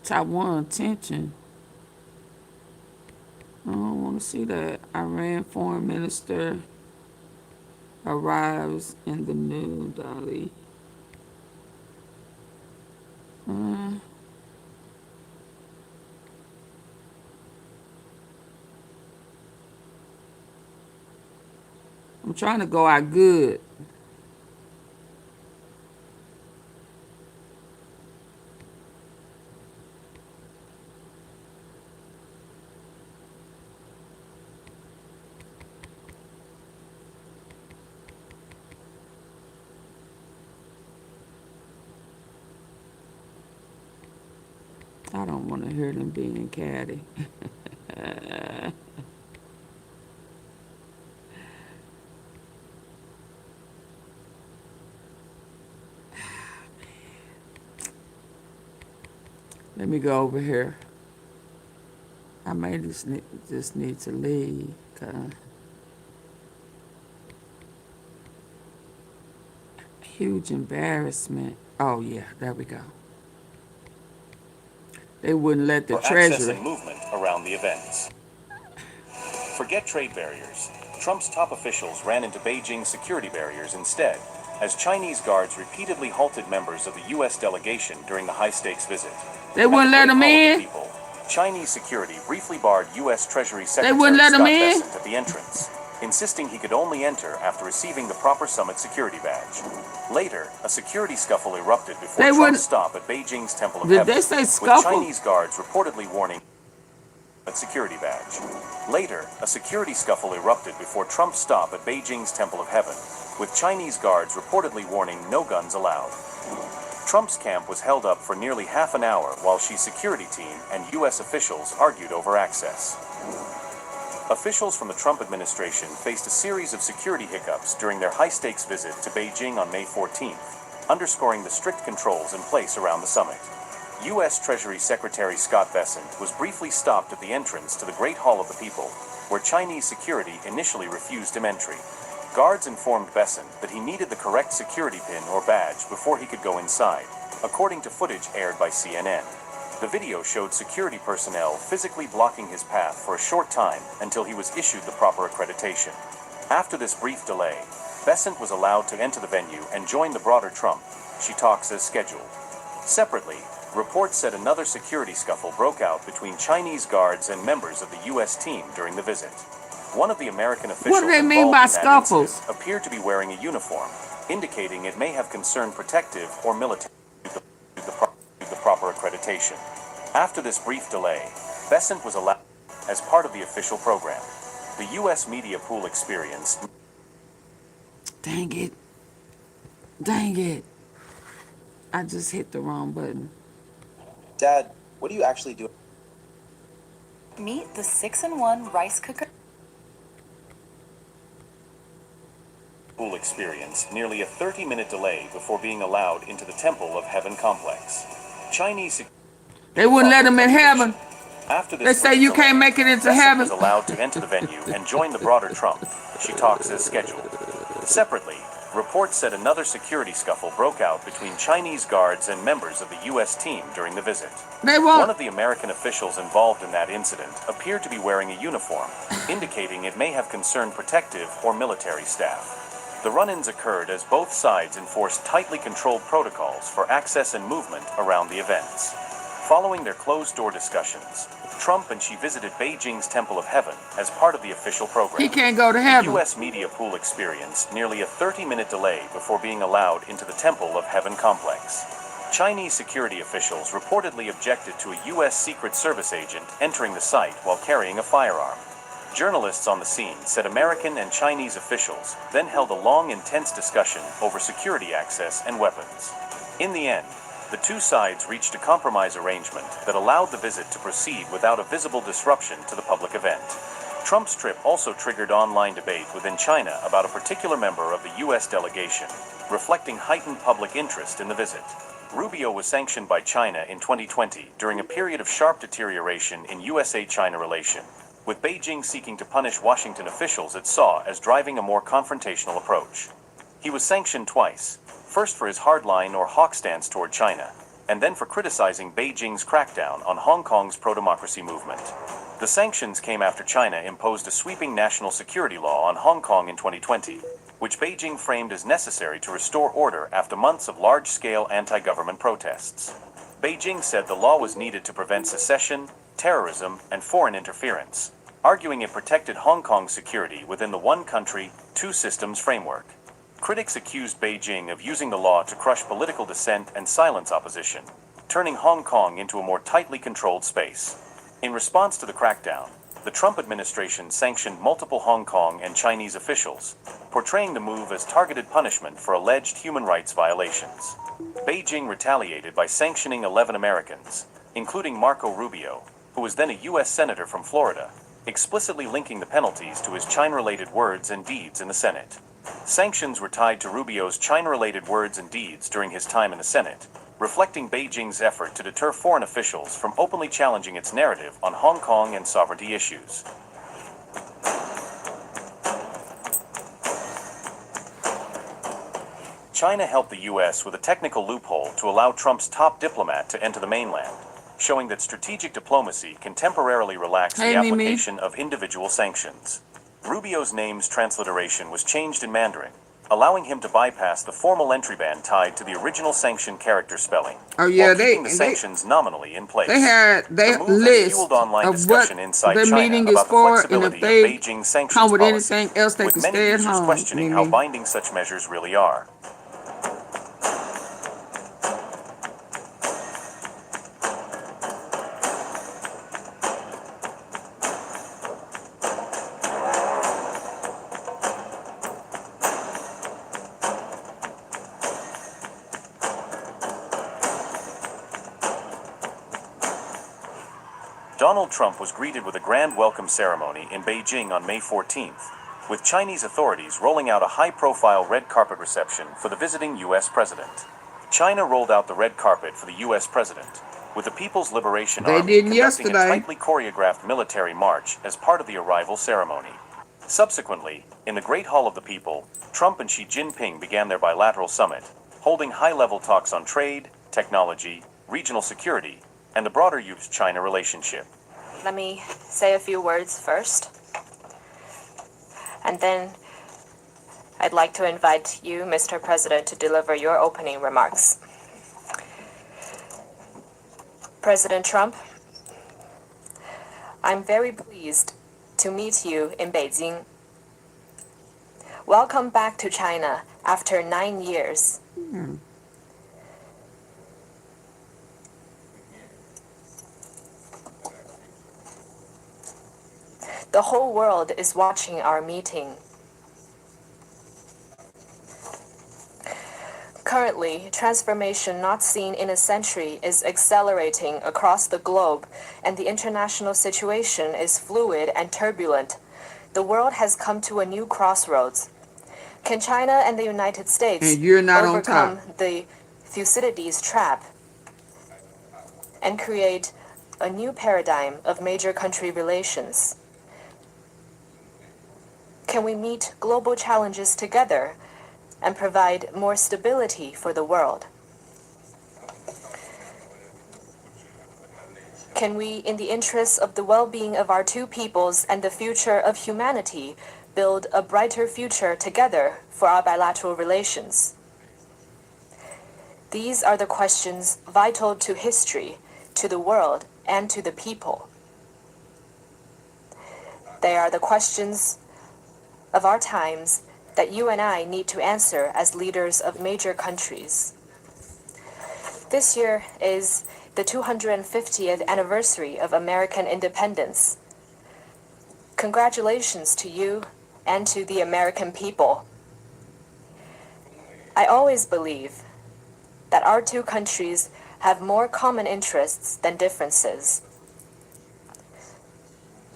Taiwan tension. I don't want to see that. Iran foreign minister arrives in the New Delhi. I'm trying to go out good. I don't want to hear them being catty. Let me go over here. I may just need to leave. Huge embarrassment. Oh yeah, there we go. They wouldn't let the for access Treasury. and movement around the events. Forget trade barriers. Trump's top officials ran into Beijing's security barriers instead, as Chinese guards repeatedly halted members of the U.S. delegation during the high-stakes visit. They wouldn't let them in. People, Chinese security briefly barred U.S. Treasury They wouldn't Secretary let them Scott in. Bessent at the entrance, insisting he could only enter after receiving the proper summit security badge. Later, a security scuffle erupted before They Trump's wouldn't. stop at Beijing's Temple of Did Heaven, they say with scuffle? Chinese guards reportedly warning security badge. Later, a security scuffle erupted before Trump's stop at Beijing's Temple of Heaven, with Chinese guards reportedly warning no guns allowed. Trump's camp was held up for nearly half an hour while Xi's security team and U.S. officials argued over access. Officials from the Trump administration faced a series of security hiccups during their high-stakes visit to Beijing on May 14th, underscoring the strict controls in place around the summit. U.S. Treasury Secretary Scott Bessent was briefly stopped at the entrance to the Great Hall of the People, where Chinese security initially refused him entry. Guards informed Bessent that he needed the correct security pin or badge before he could go inside, according to footage aired by CNN. The video showed security personnel physically blocking his path for a short time until he was issued the proper accreditation. After this brief delay, Bessent was allowed to enter the venue and join the broader Trump. She talks as scheduled. Separately, reports said another security scuffle broke out between Chinese guards and members of the U.S. team during the visit. One of the American officials What do they mean involved by in that scuffles? incident appeared to be wearing a uniform, indicating it may have concerned protective or military the proper accreditation. After this brief delay, Bessent was allowed as part of the official program. The U.S. media pool experienced. Dang it. Dang it. I just hit the wrong button. Dad, what do you actually do? Meet the 6-in-1 rice cooker. Pool experienced nearly a 30-minute delay before being allowed into the Temple of Heaven complex. Chinese. They wouldn't let them in heaven. After this They say you can't make it into Bessent heaven. was allowed to enter the venue and join the broader Trump. She talks as scheduled. Separately, reports said another security scuffle broke out between Chinese guards and members of the U.S. team during the visit. They won't. One of the American officials involved in that incident appeared to be wearing a uniform, indicating it may have concerned protective or military staff. The run-ins occurred as both sides enforced tightly controlled protocols for access and movement around the events. Following their closed-door discussions, Trump and Xi visited Beijing's Temple of Heaven as part of the official program. He can't go to heaven. The U.S. media pool experienced nearly a 30-minute delay before being allowed into the Temple of Heaven complex. Chinese security officials reportedly objected to a U.S. Secret Service agent entering the site while carrying a firearm. Journalists on the scene said American and Chinese officials then held a long, intense discussion over security access and weapons. In the end, the two sides reached a compromise arrangement that allowed the visit to proceed without a visible disruption to the public event. Trump's trip also triggered online debate within China about a particular member of the U.S. delegation, reflecting heightened public interest in the visit. Rubio was sanctioned by China in 2020 during a period of sharp deterioration in USA-China relation, with Beijing seeking to punish Washington officials it saw as driving a more confrontational approach. He was sanctioned twice, first for his hardline or hawk stance toward China, and then for criticizing Beijing's crackdown on Hong Kong's pro-democracy movement. The sanctions came after China imposed a sweeping national security law on Hong Kong in 2020, which Beijing framed as necessary to restore order after months of large-scale anti-government protests. Beijing said the law was needed to prevent secession, terrorism, and foreign interference, arguing it protected Hong Kong's security within the one country, two systems framework. Critics accused Beijing of using the law to crush political dissent and silence opposition, turning Hong Kong into a more tightly controlled space. In response to the crackdown, the Trump administration sanctioned multiple Hong Kong and Chinese officials, portraying the move as targeted punishment for alleged human rights violations. Beijing retaliated by sanctioning 11 Americans, including Marco Rubio, who was then a U.S. Senator from Florida, explicitly linking the penalties to his China-related words and deeds in the Senate. Sanctions were tied to Rubio's China-related words and deeds during his time in the Senate, reflecting Beijing's effort to deter foreign officials from openly challenging its narrative on Hong Kong and sovereignty issues. China helped the U.S. with a technical loophole to allow Trump's top diplomat to enter the mainland, showing that strategic diplomacy can temporarily relax the application of individual sanctions. Rubio's name's transliteration was changed in Mandarin, allowing him to bypass the formal entry ban tied to the original sanction character spelling, while keeping the sanctions nominally in place. They list fueled online of discussion what inside their China meeting is about the for, and flexibility if they of Beijing's sanctions come with policy, anything else, they with can many stay at users home. questioning how binding such measures really are. Donald Trump was greeted with a grand welcome ceremony in Beijing on May 14th, with Chinese authorities rolling out a high-profile red carpet reception for the visiting U.S. president. China rolled out the red carpet for the U.S. president, with the People's Liberation Army conducting a tightly choreographed military march as part of the arrival ceremony. Subsequently, in the Great Hall of the People, Trump and Xi Jinping began their bilateral summit, holding high-level talks on trade, technology, regional security, and the broader U.S.-China relationship. Let me say a few words first. And then I'd like to invite you, Mr. President, to deliver your opening remarks. President Trump, I'm very pleased to meet you in Beijing. Welcome back to China after 9 years. The whole world is watching our meeting. Currently, transformation not seen in a century is accelerating across the globe, and the international situation is fluid and turbulent. The world has come to a new crossroads. Can China and the United States overcome the Thucydides trap and create a new paradigm of major country relations? Can we meet global challenges together and provide more stability for the world? Can we, in the interests of the well-being of our two peoples and the future of humanity, build a brighter future together for our bilateral relations? These are the questions vital to history, to the world, and to the people. They are the questions of our times that you and I need to answer as leaders of major countries. This year is the 250th anniversary of American independence. Congratulations to you and to the American people. I always believe that our two countries have more common interests than differences.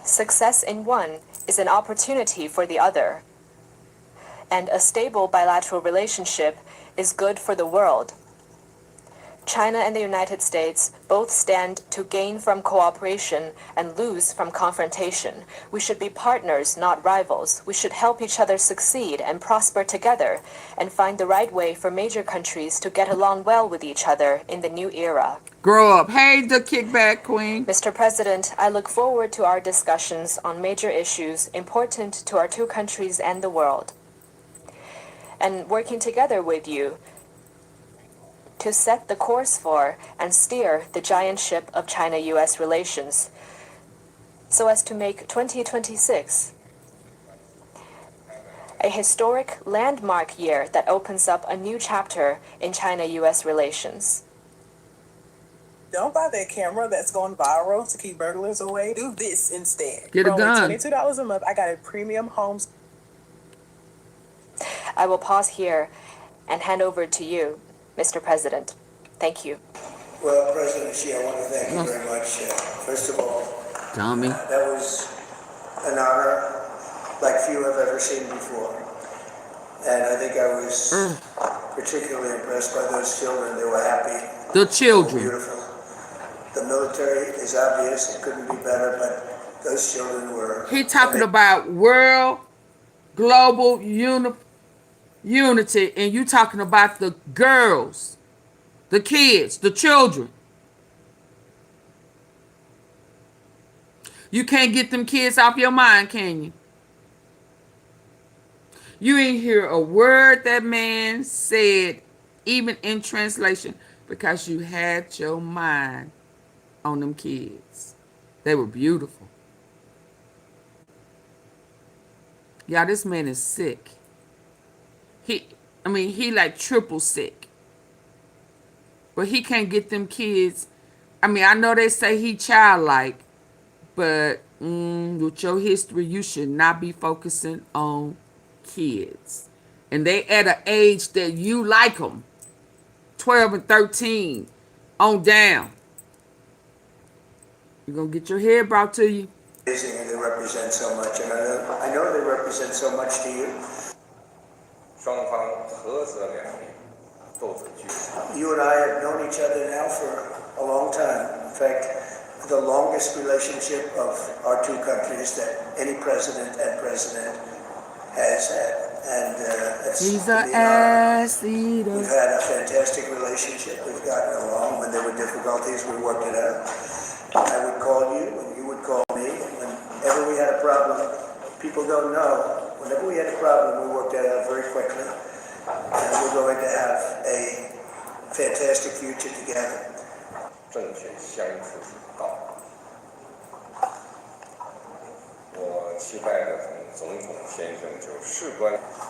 Success in one is an opportunity for the other, and a stable bilateral relationship is good for the world. China and the United States both stand to gain from cooperation and lose from confrontation. We should be partners, not rivals. We should help each other succeed and prosper together and find the right way for major countries to get along well with each other in the new era. Grow up. Hey, the kickback queen. Mr. President, I look forward to our discussions on major issues important to our two countries and the world, and working together with you to set the course for and steer the giant ship of China-U.S. relations so as to make 2026 a historic landmark year that opens up a new chapter in China-U.S. relations. Don't buy that camera that's going viral to keep burglars away. Do this instead. Get a gun. For only $22 a month, I got a premium homes. I will pause here and hand over to you, Mr. President. Thank you. Well, President Xi, I want to thank you No, very much. First of all, dummy. that was an honor like few have ever seen before. And I think I was particularly impressed by those children. They were happy. The They were children. beautiful. The military is obvious. It couldn't be better, but those children were He talking amazing. about world global unity, and you talking about the girls, the kids, the children. You can't get them kids off your mind, can you? You ain't hear a word that man said, even in translation, because you had your mind on them kids. They were beautiful. Y'all, this man is sick. He like triple sick. But he can't get them kids. I know they say he childlike, but with your history, you should not be focusing on kids. And they at an age that you like them, 12 and 13, on down. You're going to get your head brought to you. Amazing, and they represent so much. And I know they represent so much to you. You and I have known each other now for a long time. In fact, the longest relationship of our two countries that any president has had. And He's an ass eater. we've had a fantastic relationship. We've gotten along. When there were difficulties, we worked it out. I would call you, and you would call me. Whenever we had a problem, people don't know. Whenever we had a problem, we worked it out very quickly. And we're going to have a fantastic future together.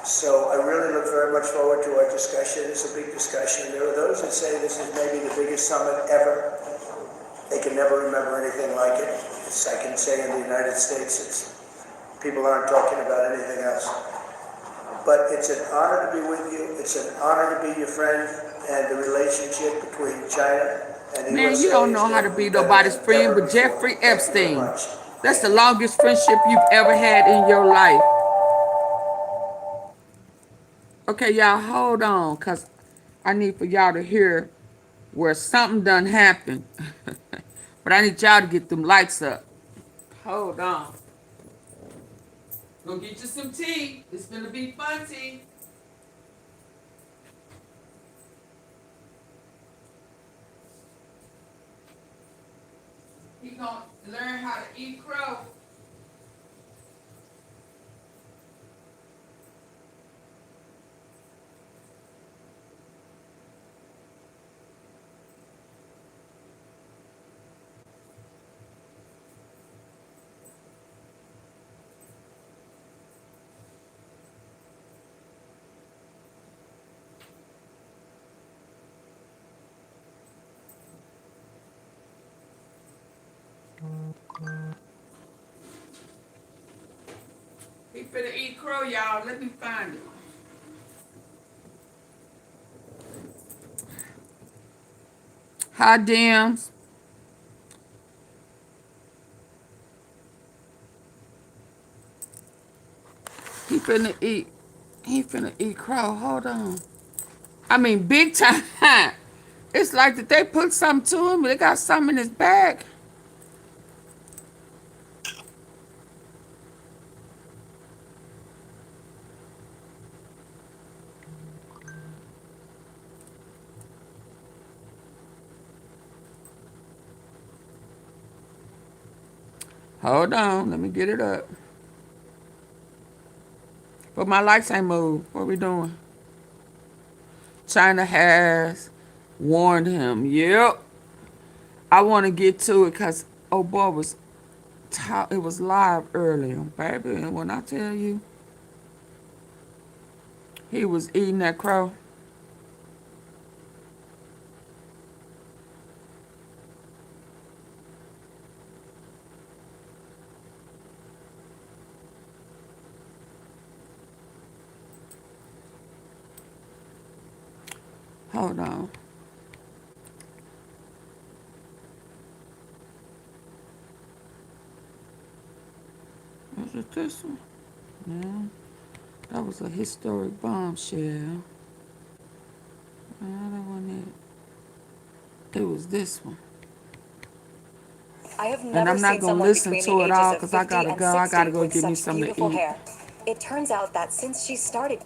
So I really look very much forward to our discussion. It's a big discussion. There are those that say this is maybe the biggest summit ever. They can never remember anything like it. I can say in the United States, people aren't talking about anything else. But it's an honor to be with you. It's an honor to be your friend. And the relationship between China and the Man, USA you don't know how to be nobody's friend but Jeffrey Epstein. That's the longest friendship you've ever had in your life. Okay, y'all, hold on, because I need for y'all to hear where something done happened. But I need y'all to get them lights up. Hold on. Go get you some tea. It's gonna be fun tea. He gonna learn how to eat crow. He finna eat crow, y'all. Let me find it. Hi, Dims. He finna eat. He finna eat crow. Hold on. Big time. It's like that they put something to him. They got something in his bag. Hold on. Let me get it up. But my lights ain't moved. What we doing? China has warned him. Yep. I want to get to it because oh boy it was live earlier, baby. And when I tell you he was eating that crow. Hold on. it this one? No. That was a historic bombshell. That one it was this one. I have And never I'm not seen gonna someone listen between to the it ages all of because I 50 gotta and go. I 60 gotta go with get me such something to beautiful eat. hair. It turns out that since she started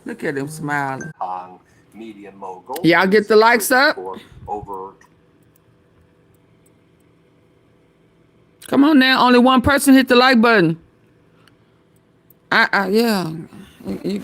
Look at him smiling. Media mogul. Y'all get the likes up? For over. Come on now. Only one person hit the like button. Yeah. You-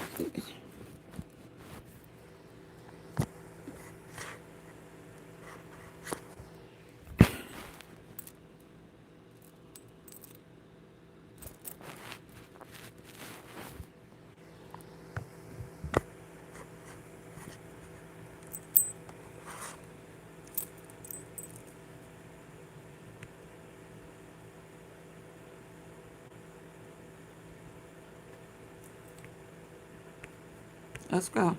Let's go.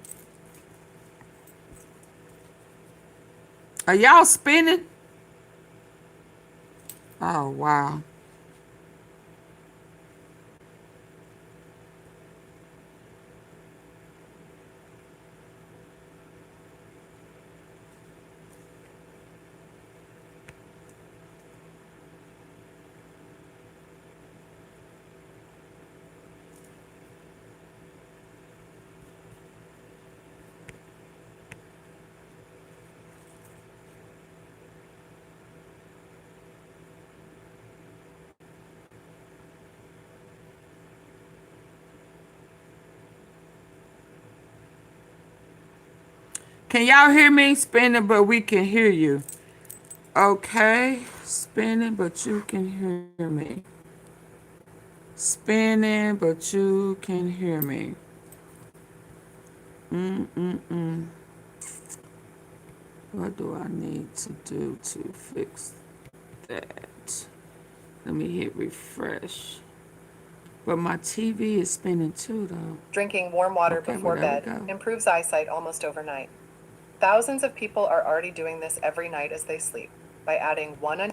Are y'all spinning? Oh, wow. Can y'all hear me? Spinning, but we can hear you. Okay. Spinning, but you can hear me. Spinning, but you can hear me. What do I need to do to fix that? Let me hit refresh. But my TV is spinning too, though. Drinking warm water Okay, before well, there we bed go. improves eyesight almost overnight. Thousands of people are already doing this every night as they sleep by adding one.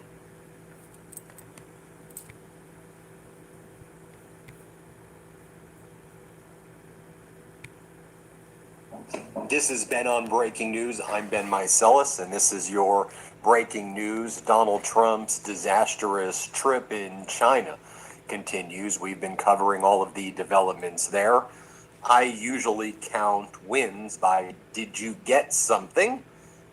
This has been on Breaking News. I'm Ben Meiselas, and this is your breaking news. Donald Trump's disastrous trip in China continues. We've been covering all of the developments there. I usually count wins by did you get something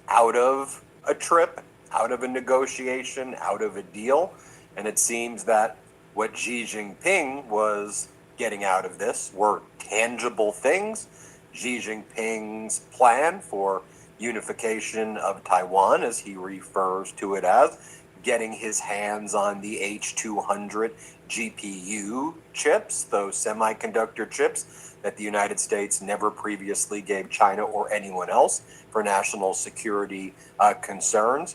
out of a trip, out of a negotiation, out of a deal? And it seems that what Xi Jinping was getting out of this were tangible things. Xi Jinping's plan for unification of Taiwan, as he refers to it as, getting his hands on the H200 GPU chips, those semiconductor chips that the United States never previously gave China or anyone else for national security concerns.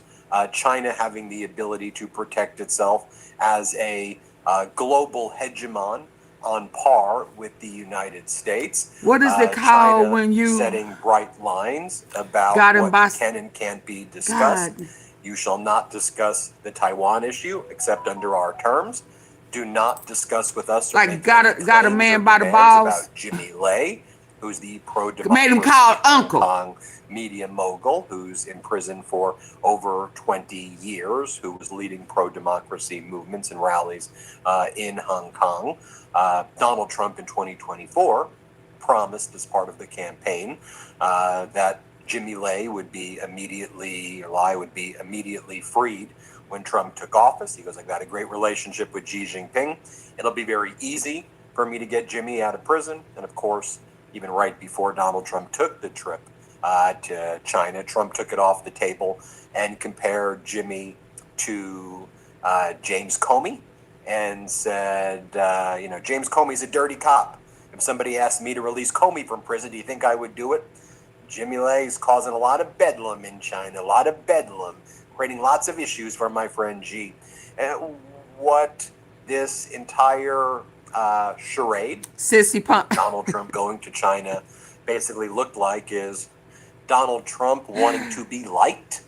China having the ability to protect itself as a global hegemon on par with the United States. What is it called China when you setting bright lines about got him what by can and can't be discussed. God? You shall not discuss the Taiwan issue except under our terms. Do not discuss with us or Like make got any a claims man or by the demands balls? about Jimmy Lai, who's the pro-democracy Made him call Hong uncle. Kong media mogul, who's in prison for over 20 years, who was leading pro-democracy movements and rallies in Hong Kong. Donald Trump in 2024 promised as part of the campaign that Jimmy Lai would be immediately freed when Trump took office. He goes, I've got a great relationship with Xi Jinping. It'll be very easy for me to get Jimmy out of prison. And of course, even right before Donald Trump took the trip to China, Trump took it off the table and compared Jimmy to James Comey and said, James Comey's a dirty cop. If somebody asked me to release Comey from prison, do you think I would do it? Jimmy Lai's causing a lot of bedlam in China, a lot of bedlam, creating lots of issues for my friend Xi. And what this entire charade, Sissy pump. Donald Trump going to China, basically looked like is Donald Trump wanting to be liked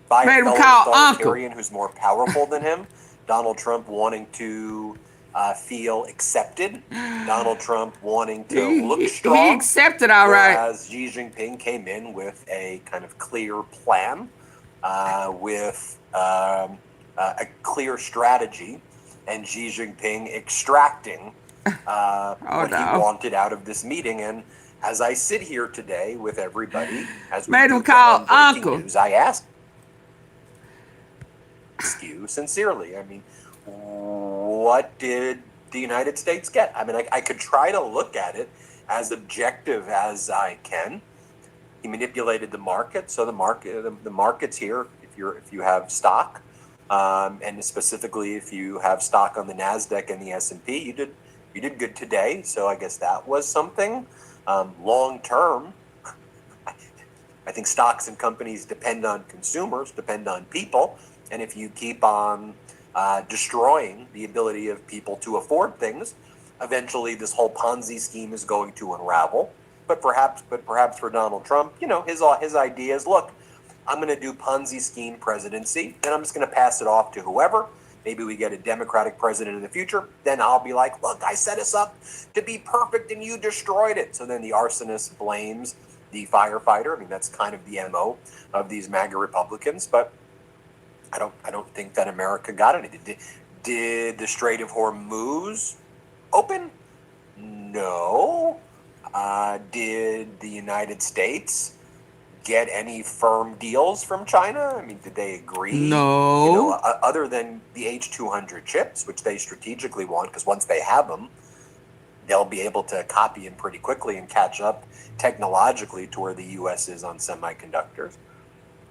by Made a him fellow call authoritarian who's more powerful than him, Donald Trump wanting to feel accepted, Donald Trump wanting to look strong. He accepted all right. Whereas Xi Jinping came in with a kind of clear plan, with a clear strategy, and Xi Jinping extracting what he wanted out of this meeting. And as I sit here today with everybody, as we made do him call breaking Uncle. news, I ask you sincerely. I mean, what did the United States get? I mean, I could try to look at it as objective as I can. He manipulated the market, so the market's here. If you have stock, and specifically if you have stock on the Nasdaq and the S&P, you did good today. So I guess that was something. Long term, I think stocks and companies depend on consumers, depend on people. And if you keep on destroying the ability of people to afford things, eventually this whole Ponzi scheme is going to unravel. But perhaps for Donald Trump, his idea is, look, I'm going to do Ponzi scheme presidency, and I'm just going to pass it off to whoever. Maybe we get a Democratic president in the future. Then I'll be like, look, I set us up to be perfect, and you destroyed it. So then the arsonist blames the firefighter. I mean, that's kind of the MO of these MAGA Republicans. But I don't think that America got it. Did the Strait of Hormuz open? No. Did the United States get any firm deals from China? I mean, did they agree? No. Other than the H200 chips, which they strategically want, because once they have them, they'll be able to copy them pretty quickly and catch up technologically to where the U.S. is on semiconductors.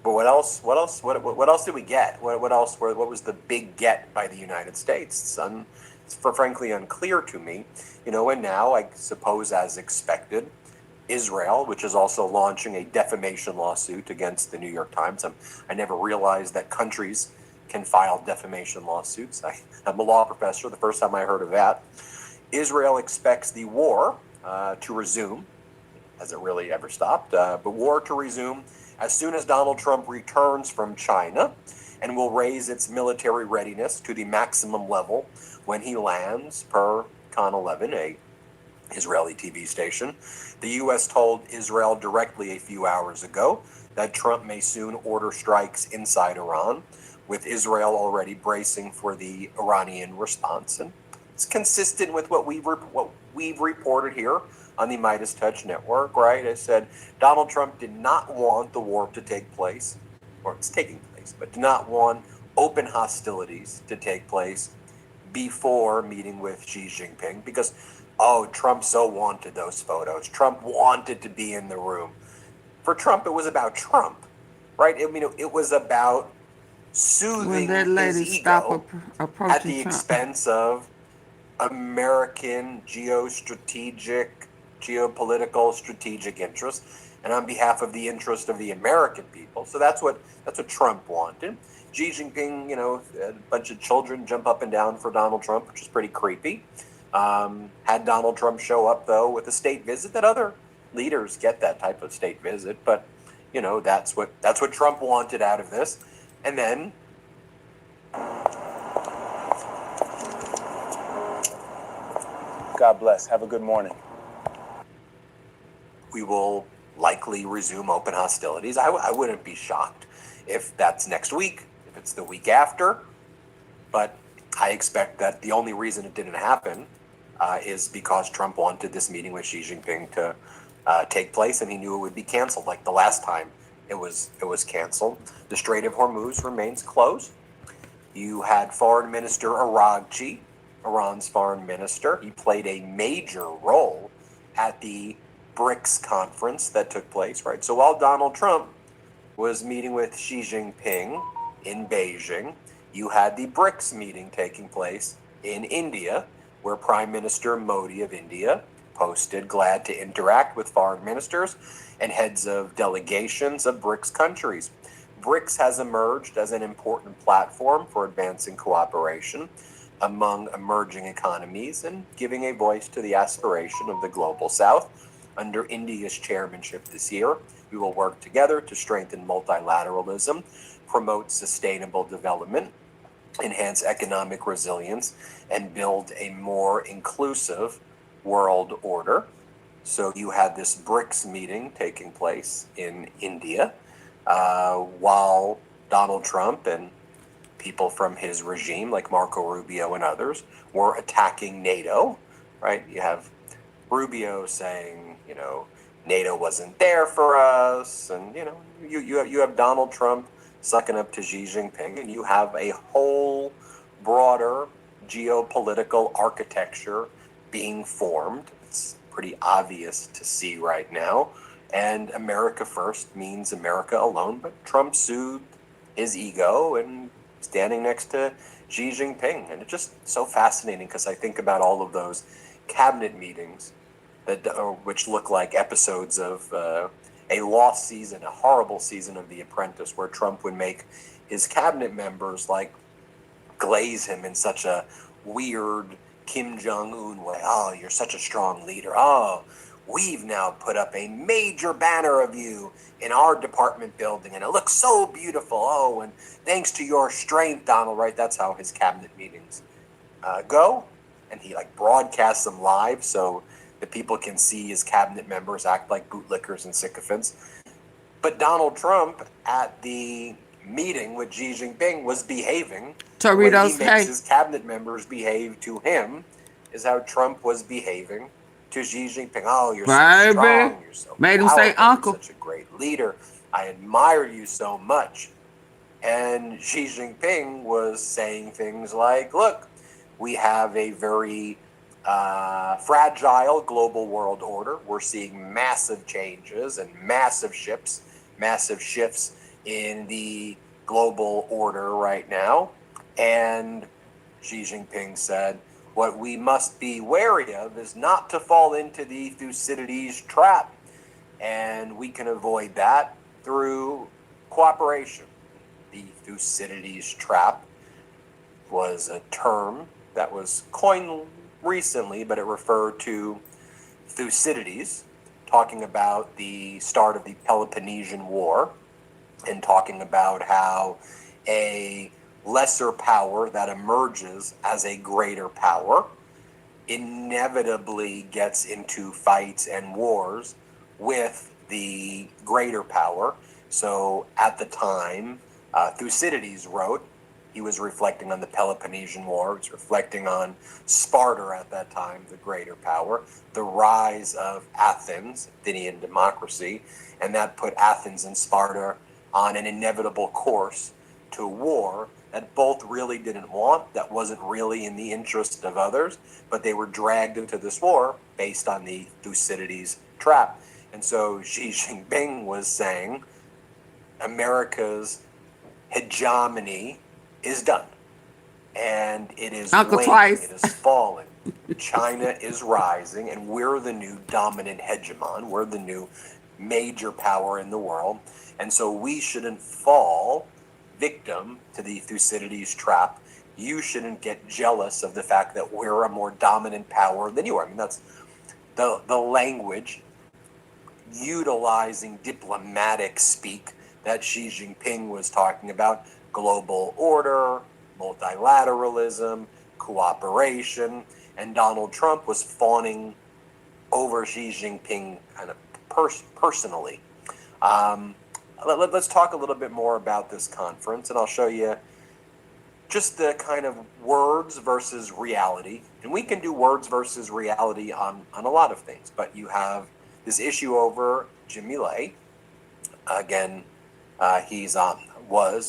But what else did we get? What else? What was the big get by the United States? It's frankly unclear to me. And now, I suppose as expected, Israel, which is also launching a defamation lawsuit against the New York Times. I never realized that countries can file defamation lawsuits. I'm a law professor. The first time I heard of that. Israel expects the war to resume. Hasn't really ever stopped, but war to resume as soon as Donald Trump returns from China, and will raise its military readiness to the maximum level when he lands, per Con 11, a Israeli TV station. The U.S. told Israel directly a few hours ago that Trump may soon order strikes inside Iran, with Israel already bracing for the Iranian response. And it's consistent with what we've reported here on the Midas Touch Network, right? I said Donald Trump did not want the war to take place, or it's taking place, but did not want open hostilities to take place before meeting with Xi Jinping, because Trump so wanted those photos. Trump wanted to be in the room. For Trump, it was about Trump, right? I mean, it was about soothing his ego at the expense of American geopolitical strategic interests, and on behalf of the interest of the American people. So that's what Trump wanted. Xi Jinping, a bunch of children jump up and down for Donald Trump, which is pretty creepy. Had Donald Trump show up, though, with a state visit, that other leaders get that type of state visit, but that's what Trump wanted out of this. And then God bless. Have a good morning. We will likely resume open hostilities. I wouldn't be shocked if that's next week, if it's the week after, but I expect that the only reason it didn't happen is because Trump wanted this meeting with Xi Jinping to take place, and he knew it would be canceled, like the last time it was canceled. The Strait of Hormuz remains closed. You had Foreign Minister Araghchi, Iran's foreign minister. He played a major role at the BRICS conference that took place, right? So while Donald Trump was meeting with Xi Jinping in Beijing, you had the BRICS meeting taking place in India, where Prime Minister Modi of India posted glad to interact with foreign ministers and heads of delegations of BRICS countries. BRICS has emerged as an important platform for advancing cooperation among emerging economies and giving a voice to the aspiration of the global South. Under India's chairmanship this year, we will work together to strengthen multilateralism, promote sustainable development, enhance economic resilience, and build a more inclusive world order. So you had this BRICS meeting taking place in India, while Donald Trump and people from his regime, like Marco Rubio and others, were attacking NATO, right? You have Rubio saying, NATO wasn't there for us, and you have Donald Trump sucking up to Xi Jinping, and you have a whole broader geopolitical architecture being formed. It's pretty obvious to see right now. And America first means America alone, but Trump soothed his ego and standing next to Xi Jinping. And it's just so fascinating because I think about all of those cabinet meetings that which look like episodes of a lost season, a horrible season of The Apprentice, where Trump would make his cabinet members like glaze him in such a weird Kim Jong-un way. Oh, you're such a strong leader. Oh, we've now put up a major banner of you in our department building, and it looks so beautiful. Oh, and thanks to your strength, Donald, right? That's how his cabinet meetings go. And he like broadcasts them live so the people can see his cabinet members act like bootlickers and sycophants. But Donald Trump at the meeting with Xi Jinping was behaving. Torritos, when he makes his cabinet members behave to him is how Trump was behaving to Xi Jinping. Oh, you're so strong. You're so made him powerful. say uncle. You're such a great leader. I admire you so much. And Xi Jinping was saying things like, look, we have a very fragile global world order. We're seeing massive changes and massive shifts in the global order right now. And Xi Jinping said, what we must be wary of is not to fall into the Thucydides trap. And we can avoid that through cooperation. The Thucydides trap was a term that was coined recently, but it referred to Thucydides, talking about the start of the Peloponnesian War and talking about how a lesser power that emerges as a greater power inevitably gets into fights and wars with the greater power. So at the time, Thucydides wrote, he was reflecting on the Peloponnesian War. He was reflecting on Sparta at that time, the greater power, the rise of Athens, Athenian democracy, and that put Athens and Sparta on an inevitable course to war that both really didn't want, that wasn't really in the interest of others, but they were dragged into this war based on the Thucydides trap. And so Xi Jinping was saying America's hegemony is done, and it is waning, it is falling. China is rising, and we're the new dominant hegemon. We're the new major power in the world, and so we shouldn't fall victim to the Thucydides trap. You shouldn't get jealous of the fact that we're a more dominant power than you are. I mean, that's the language utilizing diplomatic speak that Xi Jinping was talking about. Global order, multilateralism, cooperation, and Donald Trump was fawning over Xi Jinping kind of personally. Let's talk a little bit more about this conference, and I'll show you just the kind of words versus reality. And we can do words versus reality on a lot of things, but you have this issue over Jimmy Lai. Again,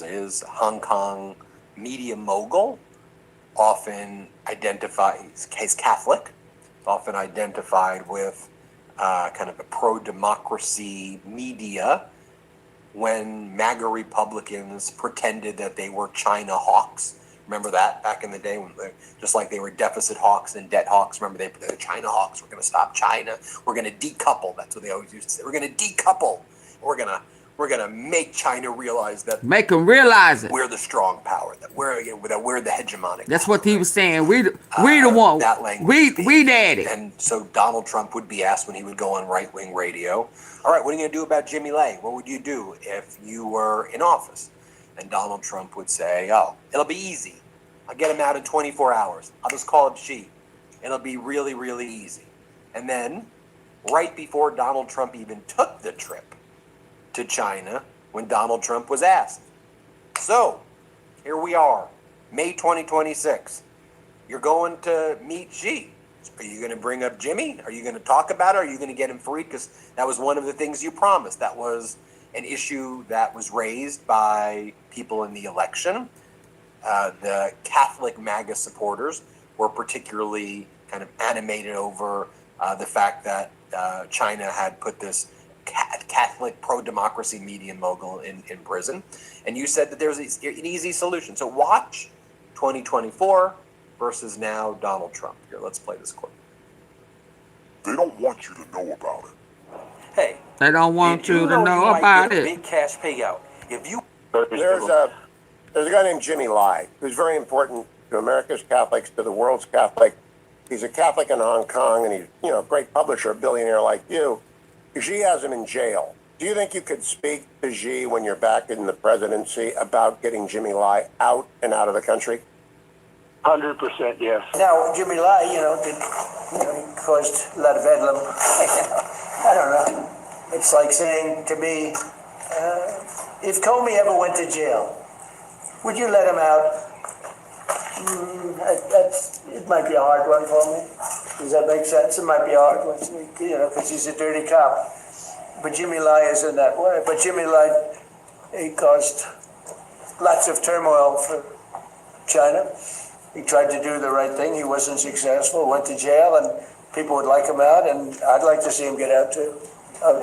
is Hong Kong media mogul, often identified, he's Catholic, often identified with kind of a pro-democracy media when MAGA Republicans pretended that they were China hawks. Remember that back in the day when just like they were deficit hawks and debt hawks. Remember they're China hawks. We're going to stop China. We're going to decouple. That's what they always used to say. We're going to decouple. We're gonna make China realize that make them realize it. We're the strong power. That we're the hegemonic. That's power, what he was saying. We the one. That language. We daddy. And so Donald Trump would be asked when he would go on right-wing radio, all right, what are you gonna do about Jimmy Lai? What would you do if you were in office? And Donald Trump would say, oh, it'll be easy. I'll get him out in 24 hours. I'll just call it Xi. It'll be really, really easy. And then, right before Donald Trump even took the trip to China, when Donald Trump was asked, so, here we are, May 2026. You're going to meet Xi. Are you going to bring up Jimmy? Are you going to talk about it? Are you going to get him freed? Because that was one of the things you promised. That was an issue that was raised by people in the election. The Catholic MAGA supporters were particularly kind of animated over the fact that China had put this Catholic pro-democracy media mogul in prison. And you said that there's an easy solution. So watch 2024 versus now Donald Trump. Here, let's play this clip. They don't want you to know about it. Hey, They don't want you to know might about get a it. big cash payout if you. There's a guy named Jimmy Lai who's very important to America's Catholics, to the world's Catholic. He's a Catholic in Hong Kong, and he's a great publisher, a billionaire like you. Xi has him in jail. Do you think you could speak to Xi when you're back in the presidency about getting Jimmy Lai out and out of the country? 100%, yes. Now, Jimmy Lai, he caused a lot of bedlam. I don't know. It's like saying to me, if Comey ever went to jail, would you let him out? It might be a hard one for me. Does that make sense? It might be a hard one, because he's a dirty cop. But Jimmy Lai isn't that way. But Jimmy Lai, he caused lots of turmoil for China. He tried to do the right thing. He wasn't successful, went to jail, and people would like him out, and I'd like to see him get out too.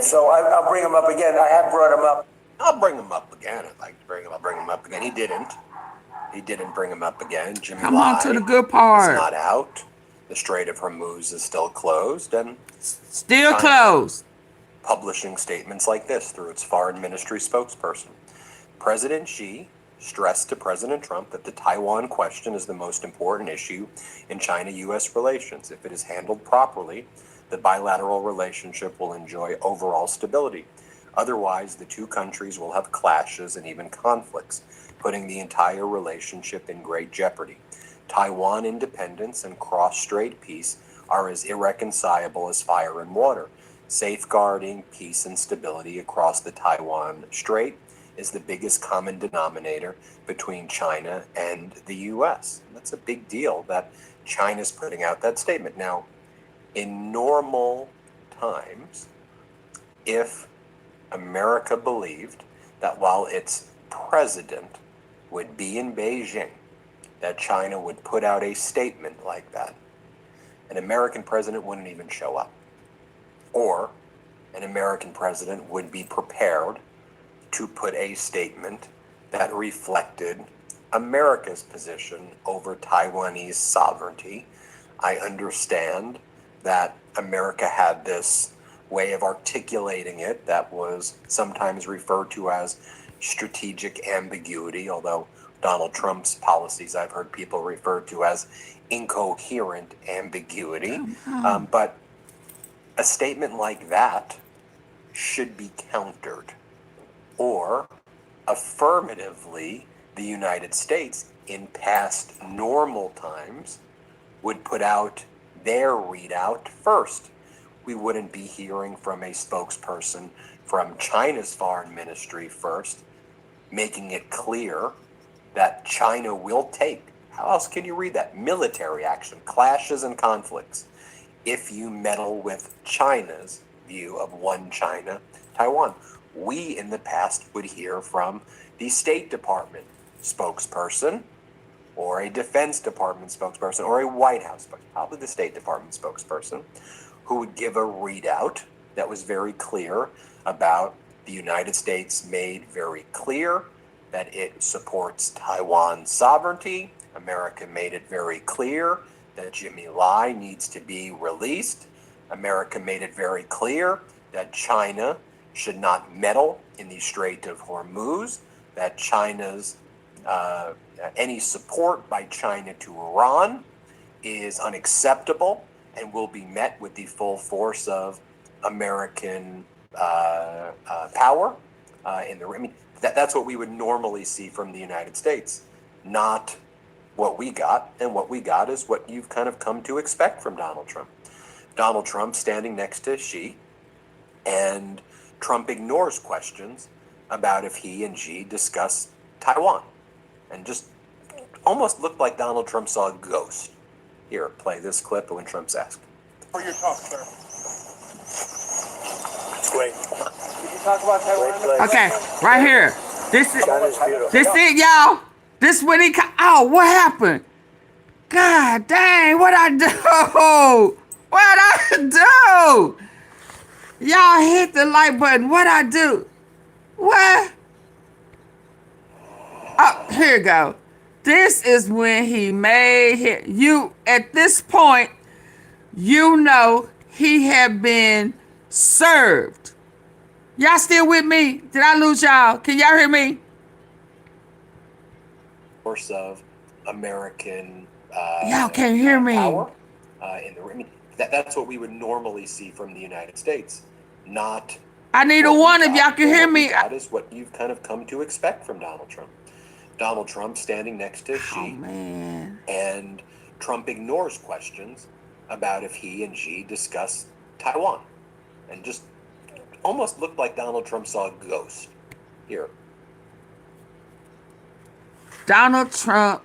So I'll bring him up again. I have brought him up. I'll bring him up again. I'd like to bring him up again. He didn't. He didn't bring him up again. Jimmy Come Lai on to the good part. is not out. The Strait of Hormuz is still closed, and Still closed. Publishing statements like this through its foreign ministry spokesperson. President Xi stressed to President Trump that the Taiwan question is the most important issue in China-U.S. relations. If it is handled properly, the bilateral relationship will enjoy overall stability. Otherwise, the two countries will have clashes and even conflicts, putting the entire relationship in great jeopardy. Taiwan independence and cross-strait peace are as irreconcilable as fire and water. Safeguarding peace and stability across the Taiwan Strait is the biggest common denominator between China and the U.S. And that's a big deal that China's putting out that statement. Now, in normal times, if America believed that while its president would be in Beijing, that China would put out a statement like that, an American president wouldn't even show up. Or an American president would be prepared to put a statement that reflected America's position over Taiwanese sovereignty. I understand that America had this way of articulating it that was sometimes referred to as strategic ambiguity, although Donald Trump's policies I've heard people refer to as incoherent ambiguity. But a statement like that should be countered, or affirmatively, the United States in past normal times would put out their readout first. We wouldn't be hearing from a spokesperson from China's foreign ministry first, making it clear that China will take, how else can you read that? Military action, clashes and conflicts, if you meddle with China's view of one China, Taiwan. We in the past would hear from the State Department spokesperson, or a Defense Department spokesperson, or a White House spokesperson, probably the State Department spokesperson, who would give a readout that was very clear about the United States made very clear that it supports Taiwan's sovereignty. America made it very clear that Jimmy Lai needs to be released. America made it very clear that China should not meddle in the Strait of Hormuz, that China's any support by China to Iran is unacceptable and will be met with the full force of American power in the. I mean, that's what we would normally see from the United States, not what we got, and what we got is what you've kind of come to expect from Donald Trump. Donald Trump standing next to Xi, and Trump ignores questions about if he and Xi discuss Taiwan, and just almost looked like Donald Trump saw a ghost. Here, play this clip of when Trump's asked. For your talk, sir. Great. Did you talk about Taiwan? Great place. Okay, right here. This is China's beautiful. this it, y'all. This when he oh, what happened? God dang, what I do? What I do? Y'all hit the like button. What I do? What? Oh, here you go. This is when he made it. You at this point, you know he had been served. Y'all still with me? Did I lose y'all? Can y'all hear me? Course of American Y'all can't hear me. power in the. I mean, that's what we would normally see from the United States, not. I need a one if y'all can hear me. That is what you've kind of come to expect from Donald Trump. Donald Trump standing next to Xi, man. and Trump ignores questions about if he and Xi discuss Taiwan, and just almost looked like Donald Trump saw a ghost. Here. Donald Trump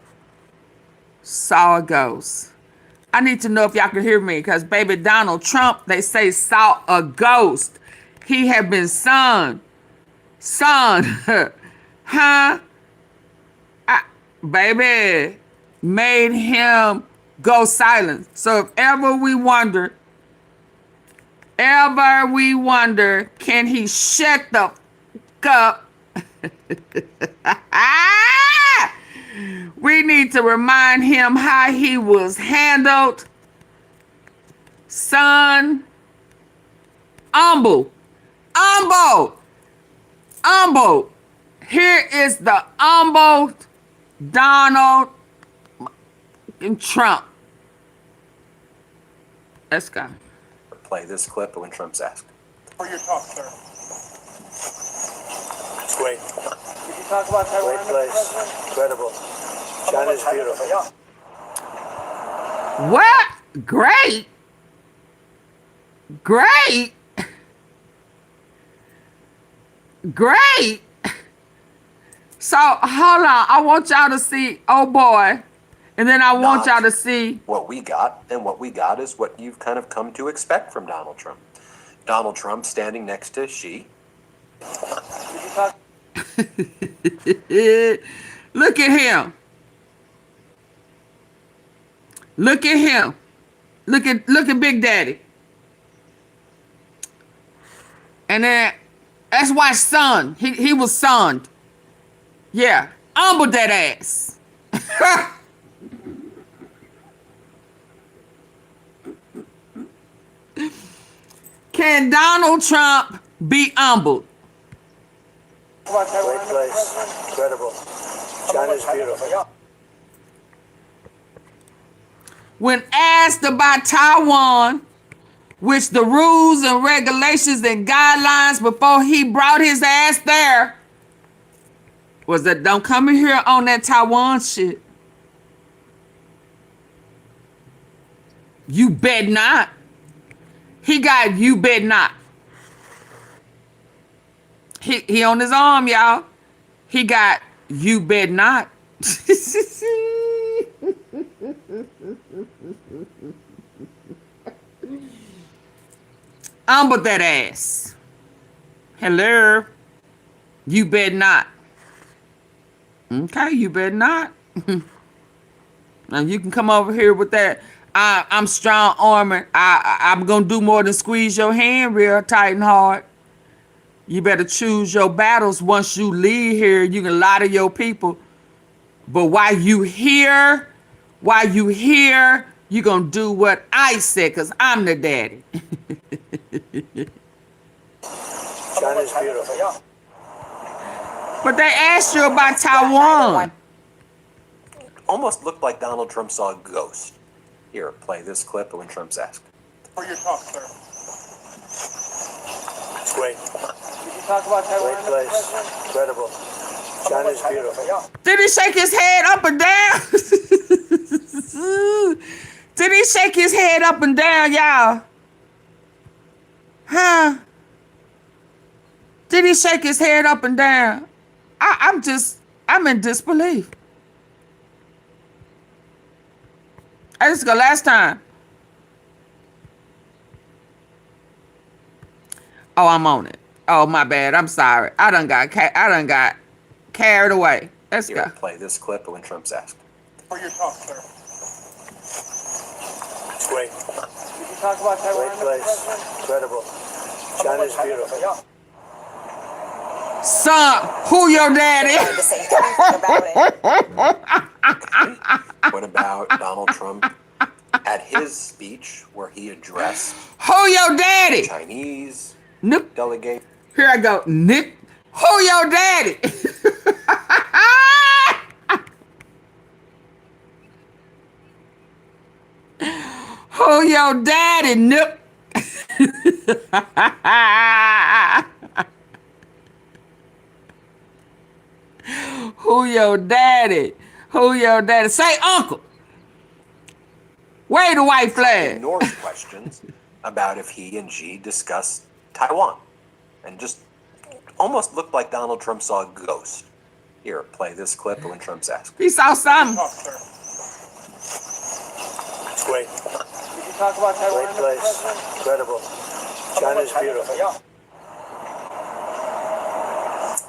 saw a ghost. I need to know if y'all can hear me, because baby Donald Trump, they say, saw a ghost. He had been son, huh? Baby, made him go silent. So if ever we wonder, can he shut the up? We need to remind him how he was handled. Son, humble. Here is the humble Donald Trump. Let's go. Play this clip of when Trump's asked. For your talk, sir. It's great. Did you talk about Taiwan? Great place. Incredible. China's beautiful. What? Great. So, hold on. I want y'all to see, oh boy. And then I want y'all to see what we got, and what we got is what you've kind of come to expect from Donald Trump. Donald Trump standing next to Xi. Look at him. Look at Big Daddy. And then that's why son. He was sonned. Yeah. Humble that ass. Can Donald Trump be humbled? Great place. Incredible. China's beautiful. When asked about Taiwan, which the rules and regulations and guidelines before he brought his ass there was that don't come in here on that Taiwan shit. You bet not. He got you bet not. He on his arm, y'all. He got you bet not. Humble that ass. Hello. You bet not. Okay, you bet not. Now you can come over here with that. I'm strong armor. I'm gonna do more than squeeze your hand real tight and hard. You better choose your battles. Once you leave here, you can lie to your people. But while you here, you gonna do what I said, because I'm the daddy. China's beautiful. But they asked you about Taiwan. Almost looked like Donald Trump saw a ghost. Here, play this clip of when Trump's asked. For your talk, sir. It's great. Did you talk about Taiwan? Great place. Incredible. China's beautiful. Did he shake his head up and down? Did he shake his head up and down, y'all? Huh? Did he shake his head up and down? I'm in disbelief. Hey, this is the last time. Oh, I'm on it. Oh, my bad. I'm sorry. I done got carried away. Let's Here, go. play this clip when Trump's asked. For your talk, sir. It's great. Did you talk about Taiwan? Great place. Incredible. China's beautiful. Son, who your daddy? What about Donald Trump at his speech where he addressed Who your daddy? Chinese Nope. delegate? Here I go. Nick, who your daddy? Who your daddy? Nope. Who your daddy? Who your daddy? Say uncle. Wave the white flag. Ignores questions about if he and Xi discussed Taiwan, and just almost looked like Donald Trump saw a ghost. Here, play this clip when Trump's asked. He saw something. It's great. Did you talk about Taiwan? Great place. Incredible. China's beautiful.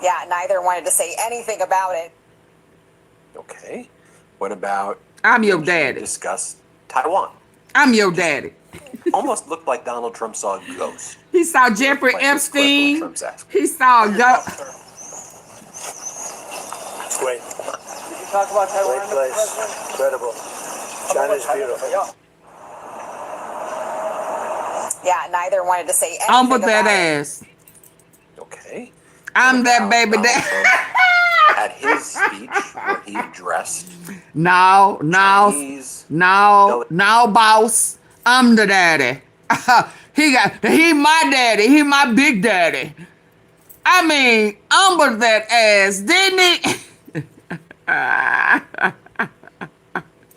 Yeah, neither wanted to say anything about it. Okay. What about I'm your Xi daddy. discussed Taiwan? I'm your daddy. Almost looked like Donald Trump saw a ghost. He saw Jeffrey Play this clip when Epstein. Trump's asked. He saw a ghost. It's great. Did you talk about Taiwan? Great place. Incredible. China's beautiful. Yeah, neither wanted to say anything I'm with that about it. ass. Okay. I'm that baby Donald dad. Trump at his speech where he addressed No, Chinese boss. I'm the daddy. He my daddy. He my big daddy. I mean, umbered that ass, didn't he?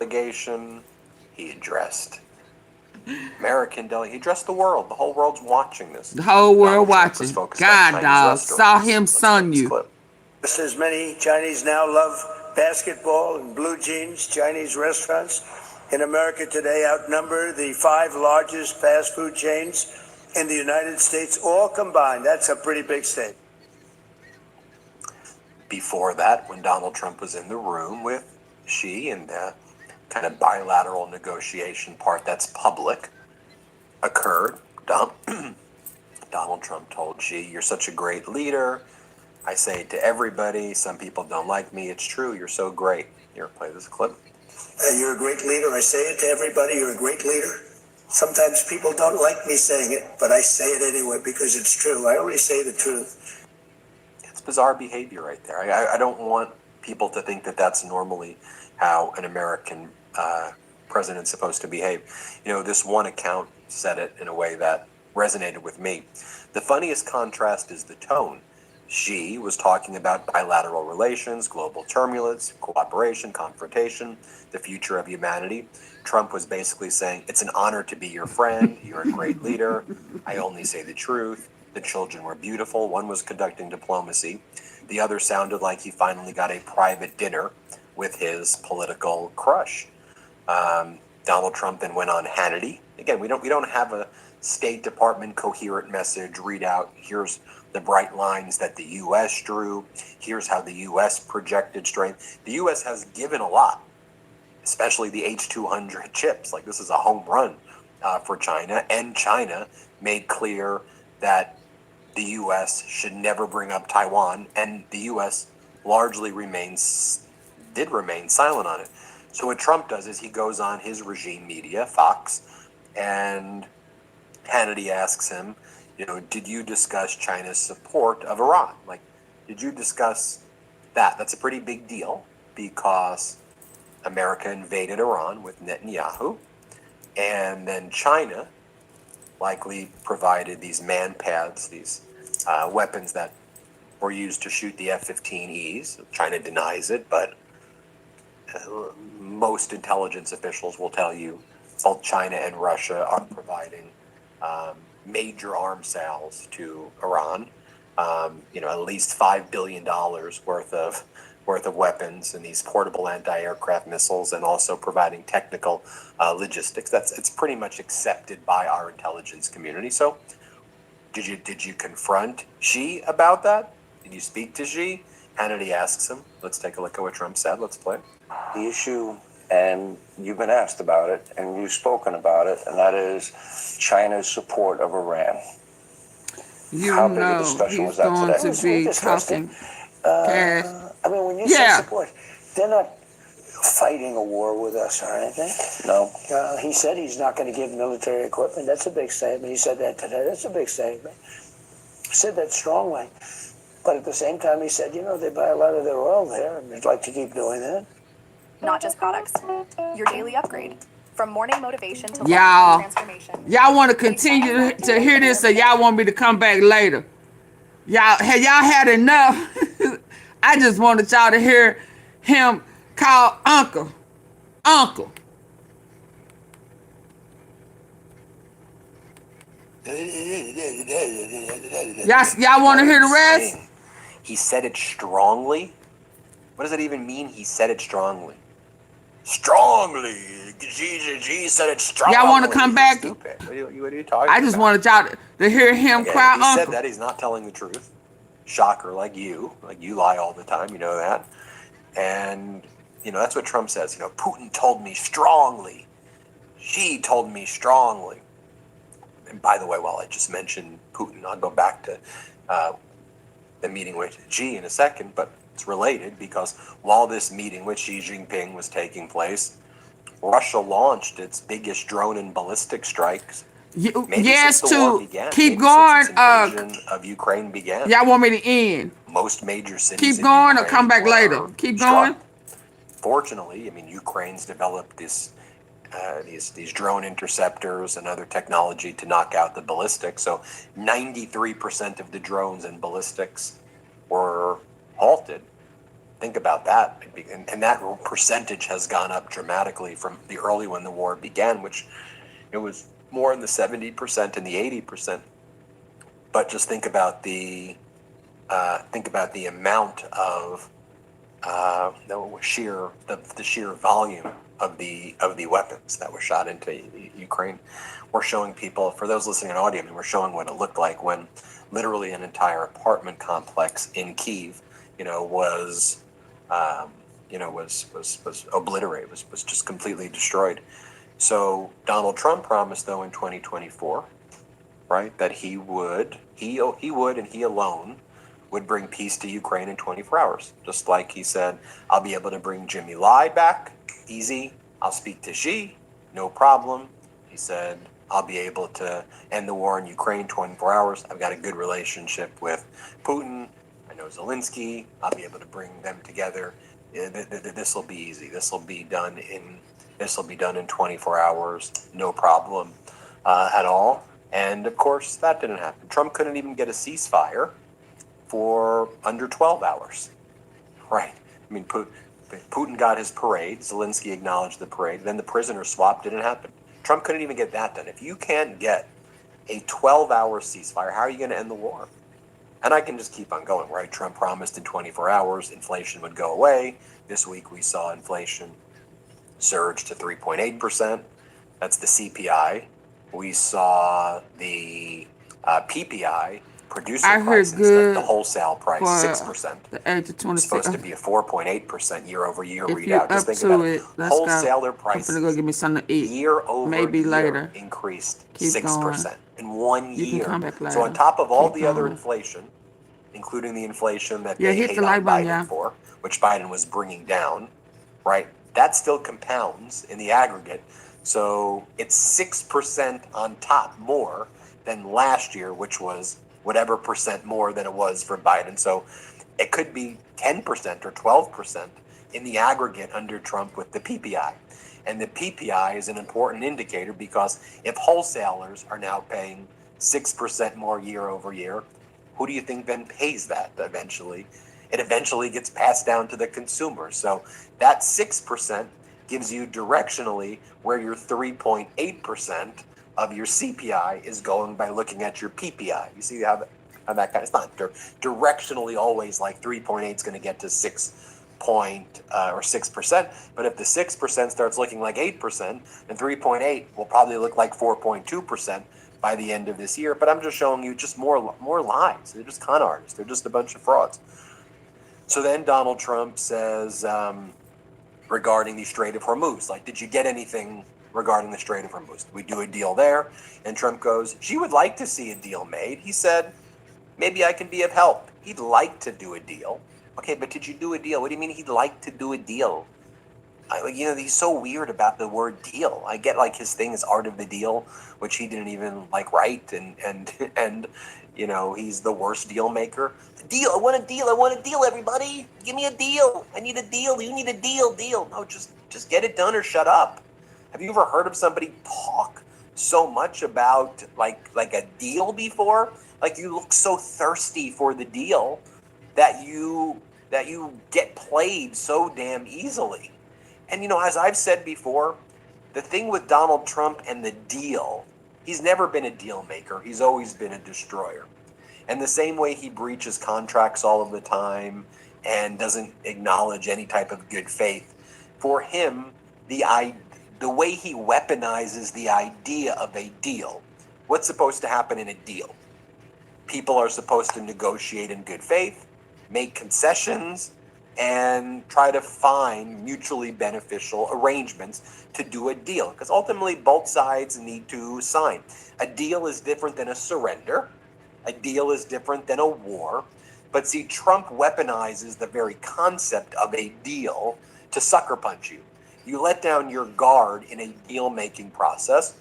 delegation. He addressed American delegation. He addressed the world. The whole world's watching this. The whole world Donald Trump was watching. focused on God, Chinese dog. restaurants. Saw him Let's son play this you. clip. Just as many Chinese now love basketball and blue jeans, Chinese restaurants in America today outnumber the 5 largest fast food chains in the United States, all combined. That's a pretty big state. Before that, when Donald Trump was in the room with Xi and the kind of bilateral negotiation part that's public occurred, Donald Trump told Xi, "You're such a great leader. I say it to everybody. Some people don't like me. It's true. You're so great." Here, play this clip. You're a great leader. I say it to everybody. You're a great leader. Sometimes people don't like me saying it, but I say it anyway because it's true. I only say the truth. It's bizarre behavior right there. I don't want people to think that that's normally how an American president's supposed to behave. You know, this one account said it in a way that resonated with me. The funniest contrast is the tone. Xi was talking about bilateral relations, global turbulence, cooperation, confrontation, the future of humanity. Trump was basically saying, "It's an honor to be your friend. You're a great leader. I only say the truth. The children were beautiful." One was conducting diplomacy. The other sounded like he finally got a private dinner with his political crush. Donald Trump then went on Hannity. Again, we don't have a State Department coherent message readout. Here's the bright lines that the U.S. drew. Here's how the U.S. projected strength. The U.S. has given a lot, especially the H-200 chips. Like, this is a home run for China. And China made clear that the U.S. should never bring up Taiwan. And the U.S. largely did remain silent on it. So what Trump does is he goes on his regime media, Fox, and Hannity asks him, you know, did you discuss China's support of Iran? Like, did you discuss that? That's a pretty big deal because America invaded Iran with Netanyahu, and then China likely provided these man pads, these weapons that were used to shoot the F-15Es. China denies it, but most intelligence officials will tell you both China and Russia are providing major arms sales to Iran. At least $5 billion worth of weapons and these portable anti-aircraft missiles, and also providing technical logistics. It's pretty much accepted by our intelligence community. So, did you confront Xi about that? Did you speak to Xi? Hannity asks him. Let's take a look at what Trump said. Let's play. The issue, and you've been asked about it, and you've spoken about it, and that is China's support of Iran. How big a discussion was that today? To be talking. I mean, when you say support, they're not fighting a war with us or anything. No. He said he's not going to give military equipment. That's a big statement. He said that today. That's a big statement. He said that strongly. But at the same time, he said, they buy a lot of their oil there, and they'd like to keep doing that. Not just products, your daily upgrade. From morning motivation to y'all transformation. Y'all want to continue to hear this, or y'all want me to come back later? Y'all had enough? I just wanted y'all to hear him call Uncle. Y'all want to hear the rest? He said it strongly. What does that even mean? He said it strongly. Strongly. G said it strongly. Y'all want to come back? Stupid. What are you talking about? I just wanted y'all to hear him cry he Uncle. Said that. He's not telling the truth. Shocker, like you lie all the time. You know that. And, that's what Trump says. Putin told me strongly. Xi told me strongly. And by the way, while I just mentioned Putin, I'll go back to the meeting with Xi in a second, but it's related because while this meeting with Xi Jinping was taking place, Russia launched its biggest drone and ballistic strikes. Yes, to Maybe keep going. Since its invasion of Ukraine began. Y'all want me to end? Most major cities. Keep going or come back later. Keep going. Fortunately, Ukraine's developed these drone interceptors and other technology to knock out the ballistics. So 93% of the drones and ballistics were halted. Think about that. And that percentage has gone up dramatically from the early when the war began, which it was more in the 70% and the 80%. But just think about the amount of the sheer volume of the weapons that were shot into Ukraine. We're showing people, for those listening in audio, we're showing what it looked like when literally an entire apartment complex in Kyiv, was obliterated, was just completely destroyed. So Donald Trump promised, though, in 2024, right, that he would and he alone would bring peace to Ukraine in 24 hours. Just like he said, I'll be able to bring Jimmy Lai back, easy. I'll speak to Xi, no problem. He said, I'll be able to end the war in Ukraine 24 hours. I've got a good relationship with Putin. I know Zelensky. I'll be able to bring them together. This will be easy. This will be done in 24 hours, no problem at all. And of course, that didn't happen. Trump couldn't even get a ceasefire for under 12 hours, right? Putin got his parade. Zelensky acknowledged the parade. Then the prisoner swap didn't happen. Trump couldn't even get that done. If you can't get a 12-hour ceasefire, how are you going to end the war? And I can just keep on going, right? Trump promised in 24 hours inflation would go away. This week we saw inflation surge to 3.8%. That's the CPI. We saw the PPI, producer prices, the wholesale price, 6%. The 8 to 20. It's supposed to be a 4.8% year-over-year readout. Just think about it. Wholesaler prices, I'm gonna go get me something to eat. Maybe later, increased 6% in 1 year. You can come back later. So on top of all the other inflation, including the inflation that they hate on Biden for, which Biden was bringing down, right? That still compounds in the aggregate. So it's 6% on top more than last year, which was whatever percent more than it was for Biden. So it could be 10% or 12% in the aggregate under Trump with the PPI. And the PPI is an important indicator because if wholesalers are now paying 6% more year over year, Who do you think then pays that eventually? It eventually gets passed down to the consumer. So that 6% gives you directionally where your 3.8% of your CPI is going by looking at your PPI. You see how that kind of, it's not directionally always like 3.8 is going to get to 6%, but if the 6% starts looking like 8%, then 3.8 will probably look like 4.2% by the end of this year. But I'm just showing you just more lies. They're just con artists. They're just a bunch of frauds. So then Donald Trump says regarding the Strait of Hormuz, like, did you get anything regarding the Strait of Hormuz? Did we do a deal there? And Trump goes, she would like to see a deal made. He said, maybe I can be of help. He'd like to do a deal. Okay, but did you do a deal? What do you mean he'd like to do a deal? He's so weird about the word deal. I get like his thing is art of the deal, which he didn't even like write, and he's the worst deal maker. Deal, I want a deal, everybody. Give me a deal. I need a deal. You need a deal. No, just get it done or shut up. Have you ever heard of somebody talk so much about like a deal before? Like you look so thirsty for the deal that you get played so damn easily. And as I've said before, the thing with Donald Trump and the deal, he's never been a deal maker. He's always been a destroyer. And the same way he breaches contracts all of the time and doesn't acknowledge any type of good faith, for him, the way he weaponizes the idea of a deal, what's supposed to happen in a deal? People are supposed to negotiate in good faith, make concessions, and try to find mutually beneficial arrangements to do a deal. Because ultimately, both sides need to sign. A deal is different than a surrender. A deal is different than a war. But see, Trump weaponizes the very concept of a deal to sucker punch you. You let down your guard in a deal-making process,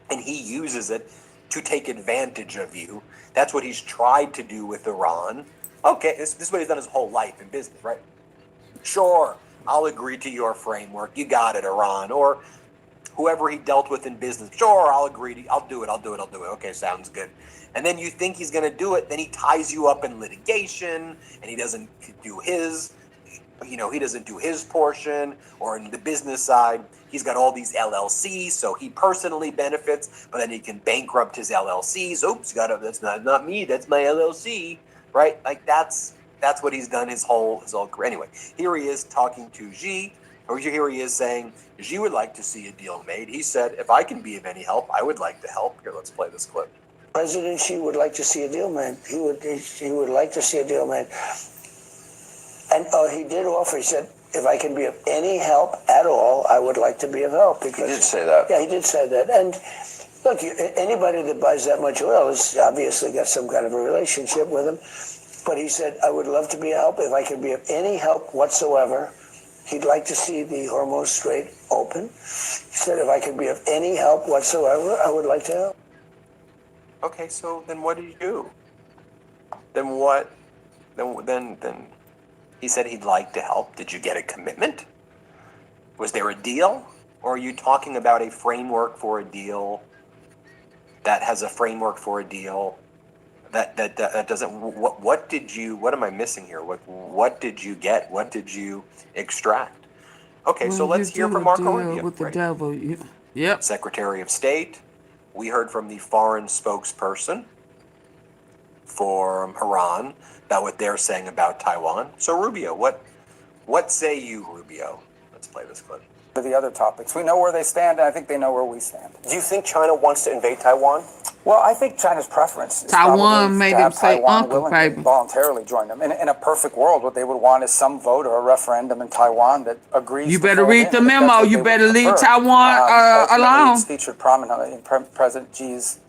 and he uses it to take advantage of you. That's what he's tried to do with Iran. Okay, this is what he's done his whole life in business, right? Sure, I'll agree to your framework. You got it, Iran. Or whoever he dealt with in business. Sure, I'll agree. I'll do it. Okay, sounds good. And then you think he's going to do it. Then he ties you up in litigation, and he doesn't do his. He doesn't do his portion. Or in the business side, he's got all these LLCs, so he personally benefits, but then he can bankrupt his LLCs. Oops, that's not me. That's my LLC, right? Like that's what he's done his whole career. Anyway, here he is talking to Xi, or here he is saying Xi would like to see a deal made. He said, if I can be of any help, I would like to help. Here, let's play this clip. President Xi would like to see a deal made. He would like to see a deal made. And he did offer, he said, if I can be of any help at all, I would like to be of help. Because, he did say that. Yeah, he did say that. And look, anybody that buys that much oil has obviously got some kind of a relationship with him. But he said, I would love to be of help. If I can be of any help whatsoever, he'd like to see the Hormuz Strait open. He said, if I could be of any help whatsoever, I would like to help. Okay, so then what did you do? Then what? Then he said he'd like to help. Did you get a commitment? Was there a deal? Or are you talking about a framework for a deal that has a framework for a deal that doesn't? What am I missing here? What did you get? What did you extract? Okay, so let's hear from Marco Rubio. With the devil. Yep. Secretary of State. We heard from the foreign spokesperson from Iran about what they're saying about Taiwan. So Rubio, what say you, Rubio? Let's play this clip. For the other topics, we know where they stand, and I think they know where we stand. Do you think China wants to invade Taiwan? Well, I think China's preference is Taiwan made him say Taiwan uncle, baby. Voluntarily join them. In a perfect world, what they would want is some vote or a referendum in Taiwan that agrees. You better read the memo. You better leave Taiwan alone. It's featured prominently in President Xi's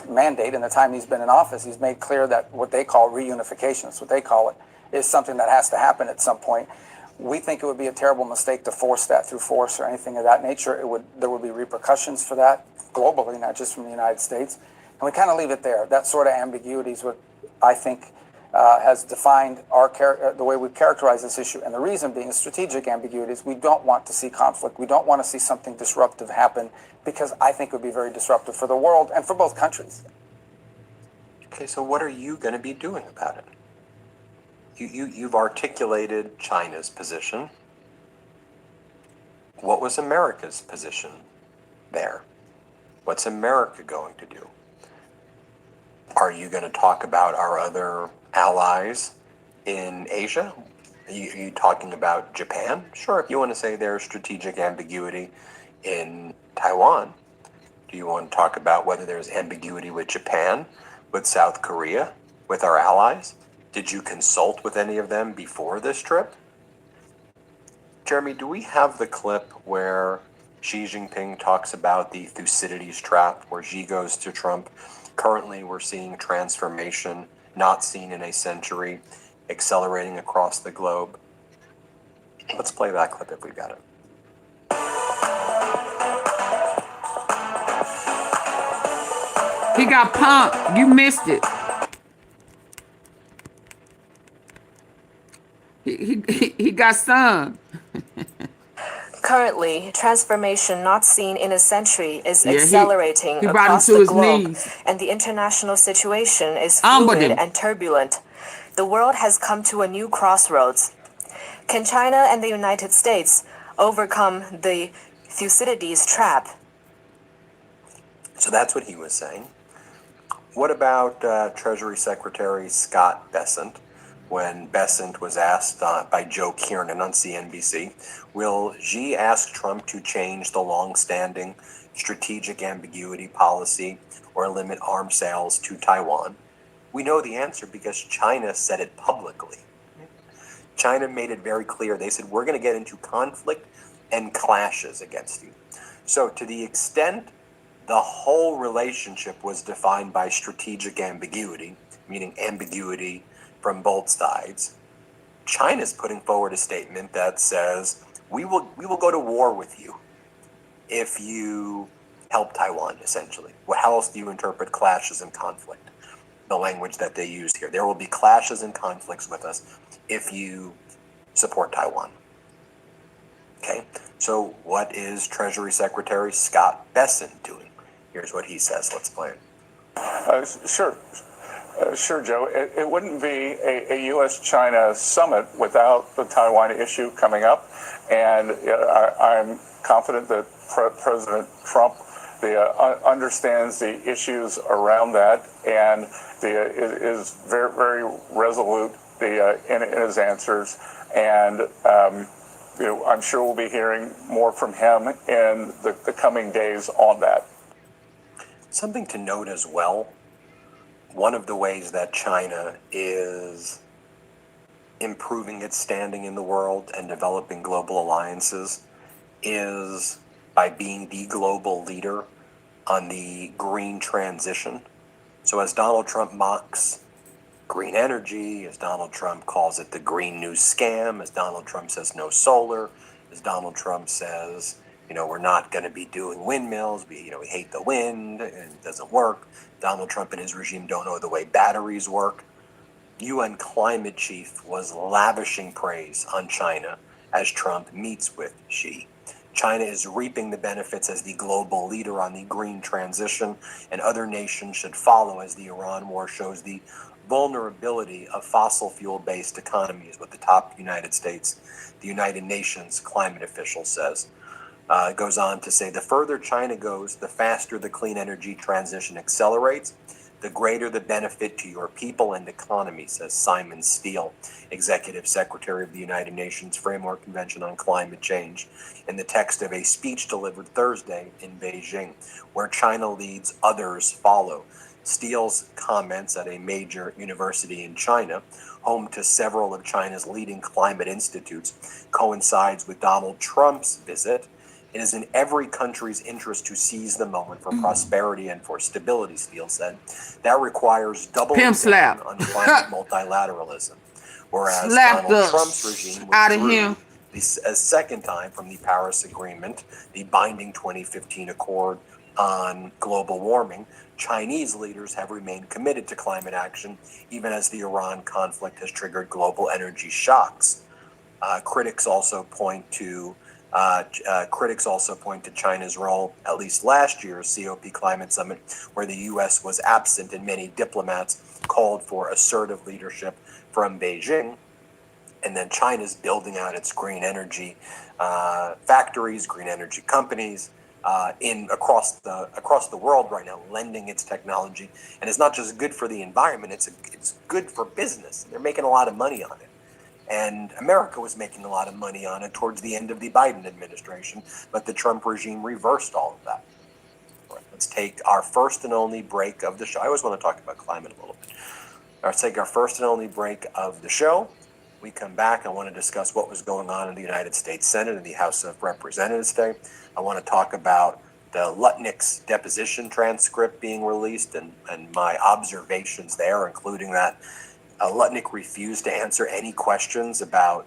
mandate in the time he's been in office. He's made clear that what they call reunification, that's what they call it, is something that has to happen at some point. We think it would be a terrible mistake to force that through force or anything of that nature. There would be repercussions for that globally, not just from the United States. And we kind of leave it there. That sort of ambiguity is what I think has defined the way we characterize this issue. And the reason being strategic ambiguities. We don't want to see conflict. We don't want to see something disruptive happen because I think it would be very disruptive for the world and for both countries. Okay, so what are you going to be doing about it? You've articulated China's position. What was America's position there? What's America going to do? Are you going to talk about our other allies in Asia? Are you talking about Japan? Sure, if you want to say there's strategic ambiguity in Taiwan. Do you want to talk about whether there's ambiguity with Japan, with South Korea, with our allies? Did you consult with any of them before this trip? Jeremy, do we have the clip where Xi Jinping talks about the Thucydides trap, where Xi goes to Trump? Currently, we're seeing transformation not seen in a century, accelerating across the globe. Let's play that clip if we've got it. He got punked. You missed it. He got stung. Currently, transformation not seen in a century is Yeah, accelerating he brought him across to the his globe, knees. and the international situation is Humbled fluid him. and turbulent. The world has come to a new crossroads. Can China and the United States overcome the Thucydides trap? So that's what he was saying. What about Treasury Secretary Scott Bessent? When Bessent was asked by Joe Kiernan on CNBC, will Xi ask Trump to change the long-standing strategic ambiguity policy or limit arms sales to Taiwan? We know the answer because China said it publicly. China made it very clear. They said, we're going to get into conflict and clashes against you. So to the extent the whole relationship was defined by strategic ambiguity, meaning ambiguity from both sides, China's putting forward a statement that says, we will go to war with you if you help Taiwan, essentially. Well, how else do you interpret clashes and conflict? The language that they use here. There will be clashes and conflicts with us if you support Taiwan. Okay, so what is Treasury Secretary Scott Bessent doing? Here's what he says. Let's play it. Sure, Joe. It wouldn't be a U.S.-China summit without the Taiwan issue coming up, and I'm confident that President Trump understands the issues around that and is very, very resolute in his answers, and I'm sure we'll be hearing more from him in the coming days on that. Something to note as well, one of the ways that China is improving its standing in the world and developing global alliances is by being the global leader on the green transition. So as Donald Trump mocks green energy, as Donald Trump calls it the Green New Scam, as Donald Trump says no solar, as Donald Trump says, we're not going to be doing windmills. We hate the wind and it doesn't work. Donald Trump and his regime don't know the way batteries work. UN climate chief was lavishing praise on China as Trump meets with Xi. China is reaping the benefits as the global leader on the green transition, and other nations should follow as the Iran war shows the vulnerability of fossil fuel-based economies, what the top United Nations climate official says. It goes on to say, the further China goes, the faster the clean energy transition accelerates, the greater the benefit to your people and economy, says Simon Steele, Executive Secretary of the United Nations Framework Convention on Climate Change, in the text of a speech delivered Thursday in Beijing, where China leads, others follow. Steele's comments at a major university in China, home to several of China's leading climate institutes, coincides with Donald Trump's visit. It is in every country's interest to seize the moment for prosperity and for stability, Steele said. That requires doubling down on climate multilateralism. Whereas Donald Trump's regime withdrew a second time from the Paris Agreement, the binding 2015 accord on global warming, Chinese leaders have remained committed to climate action, even as the Iran conflict has triggered global energy shocks. Critics also point to Critics also point to China's role, at least last year's COP climate summit, where the U.S. was absent and many diplomats called for assertive leadership from Beijing. And then China's building out its green energy factories, green energy companies across the world right now, lending its technology. And it's not just good for the environment; it's good for business. They're making a lot of money on it. And America was making a lot of money on it towards the end of the Biden administration, but the Trump regime reversed all of that. All right, let's take our first and only break of the show. I always want to talk about climate a little bit. Let's take our first and only break of the show. We come back. I want to discuss what was going on in the United States Senate and the House of Representatives today. I want to talk about the Lutnick's deposition transcript being released and my observations there, including that Lutnick refused to answer any questions about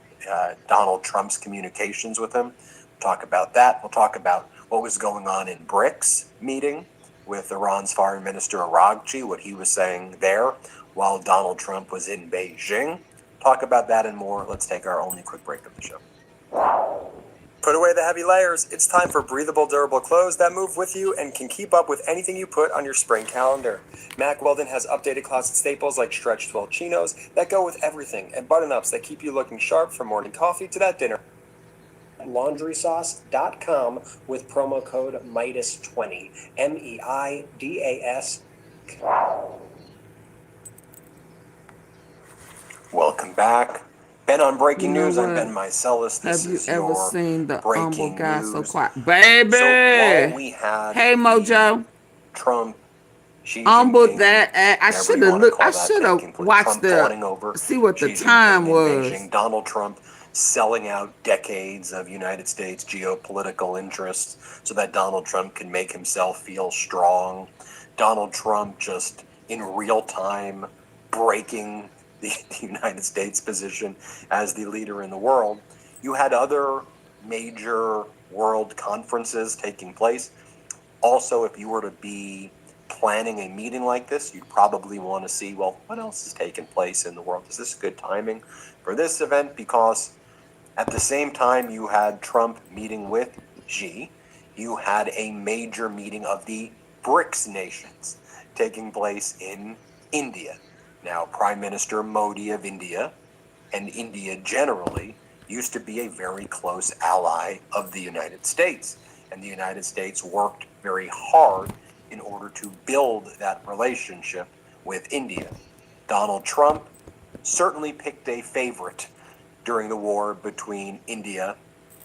Donald Trump's communications with him. We'll talk about that. We'll talk about what was going on in BRICS meeting with Iran's Foreign Minister Araghchi, what he was saying there while Donald Trump was in Beijing. Talk about that and more. Let's take our only quick break of the show. Put away the heavy layers. It's time for breathable, durable clothes that move with you and can keep up with anything you put on your spring calendar. Mack Weldon has updated closet staples like stretch 12 chinos that go with everything and button-ups that keep you looking sharp from morning coffee to that dinner. LaundrySauce.com with promo code MIDAS20. MEIDAS. Welcome back. Ben on Breaking News. I'm Ben Meiselas. This Have you is ever your seen the humble breaking guy news. so quiet? Baby! So while we had Hey, Mojo. Trump, Xi Humble Jinping, that. I whatever should you have wanna looked. call I that, should have taking place. watched Trump fawning the over see what Xi the Jinping time in was. Beijing. Donald Trump selling out decades of United States geopolitical interests so that Donald Trump can make himself feel strong. Donald Trump just in real time breaking the United States position as the leader in the world. You had other major world conferences taking place. Also, if you were to be planning a meeting like this, you'd probably want to see, well, what else is taking place in the world? Is this good timing for this event? Because at the same time you had Trump meeting with Xi, you had a major meeting of the BRICS nations taking place in India. Now, Prime Minister Modi of India and India generally used to be a very close ally of the United States. And the United States worked very hard in order to build that relationship with India. Donald Trump certainly picked a favorite during the war between India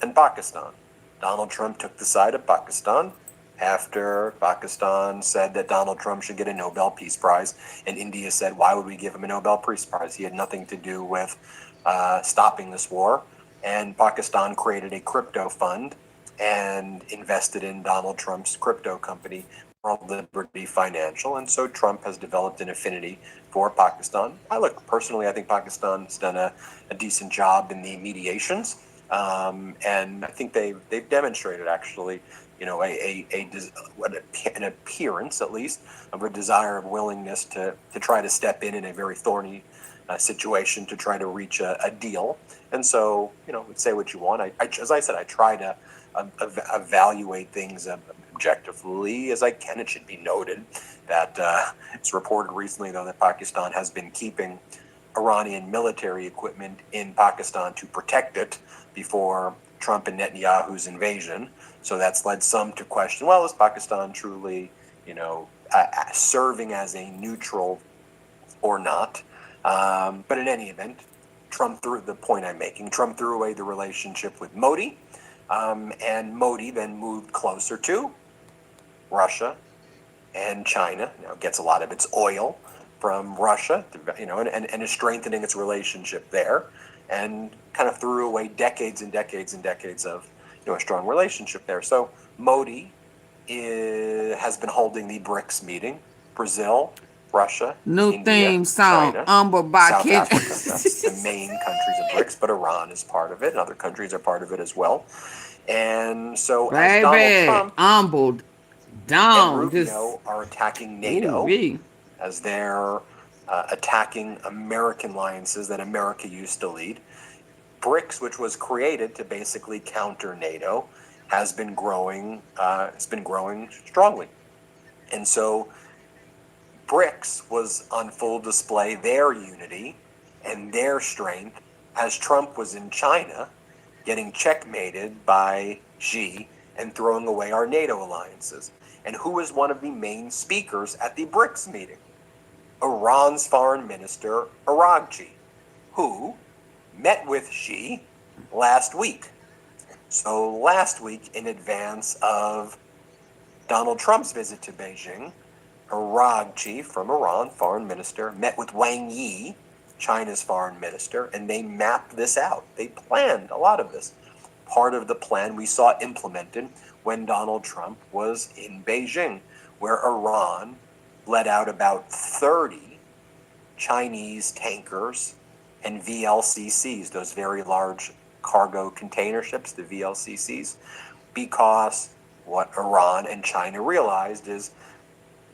and Pakistan. Donald Trump took the side of Pakistan after Pakistan said that Donald Trump should get a Nobel Peace Prize, and India said, why would we give him a Nobel Peace Prize? He had nothing to do with stopping this war. And Pakistan created a crypto fund and invested in Donald Trump's crypto company, World Liberty Financial. And so Trump has developed an affinity for Pakistan. Personally, I think Pakistan's done a decent job in the mediations. And I think they've demonstrated actually, an appearance at least of a desire of willingness to try to step in a very thorny situation to try to reach a deal. And so, say what you want. As I said, I try to evaluate things objectively as I can. It should be noted that it's reported recently, though, that Pakistan has been keeping Iranian military equipment in Pakistan to protect it before Trump and Netanyahu's invasion. So that's led some to question, well, is Pakistan truly, serving as a neutral or not? But in any event, Trump threw away the relationship with Modi, and Modi then moved closer to Russia and China. Now gets a lot of its oil from Russia, and is strengthening its relationship there, and kind of threw away decades and decades and decades of a strong relationship there. So Modi has been holding the BRICS meeting. Brazil, Russia, New India, theme song, China, Humble by South Ken. Africa. That's the main countries of BRICS, but Iran is part of it, and other countries are part of it as well. And so as Donald Trump humbled down. and Rubio are attacking NATO, as they're attacking American alliances that America used to lead, BRICS, which was created to basically counter NATO, has been growing. It's been growing strongly, and so BRICS was on full display their unity and their strength as Trump was in China, getting checkmated by Xi and throwing away our NATO alliances. And who was one of the main speakers at the BRICS meeting? Iran's foreign minister, Araghchi, who met with Xi last week. So last week, in advance of Donald Trump's visit to Beijing, Araghchi from Iran, foreign minister, met with Wang Yi, China's foreign minister, and they mapped this out. They planned a lot of this. Part of the plan we saw implemented when Donald Trump was in Beijing, where Iran let out about 30 Chinese tankers and VLCCs, those very large cargo container ships, the VLCCs, because what Iran and China realized is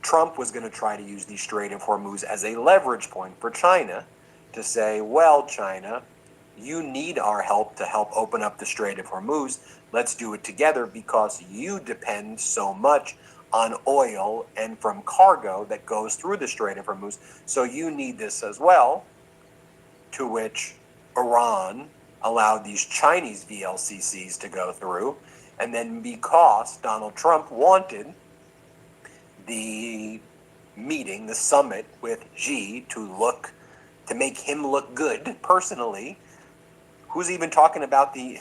Trump was going to try to use the Strait of Hormuz as a leverage point for China to say, well, China, you need our help to help open up the Strait of Hormuz. Let's do it together because you depend so much on oil and from cargo that goes through the Strait of Hormuz. So you need this as well. To which Iran allowed these Chinese VLCCs to go through. And then because Donald Trump wanted the meeting, the summit with Xi to make him look good personally, who's even talking about the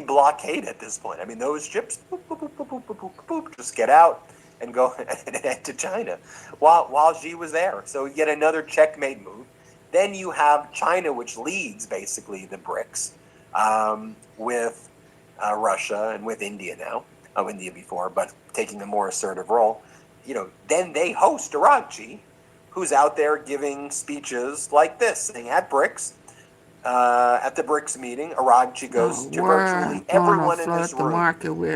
blockade at this point? I mean, those ships, boop, boop, boop, boop, boop, boop, boop, just get out and go and head to China while Xi was there. So yet another checkmate move. Then you have China, which leads basically the BRICS with Russia and with India now. India before, but taking a more assertive role. Then they host Araghchi, who's out there giving speeches like this, saying at BRICS, at the BRICS meeting, Araghchi goes to virtually everyone in this room.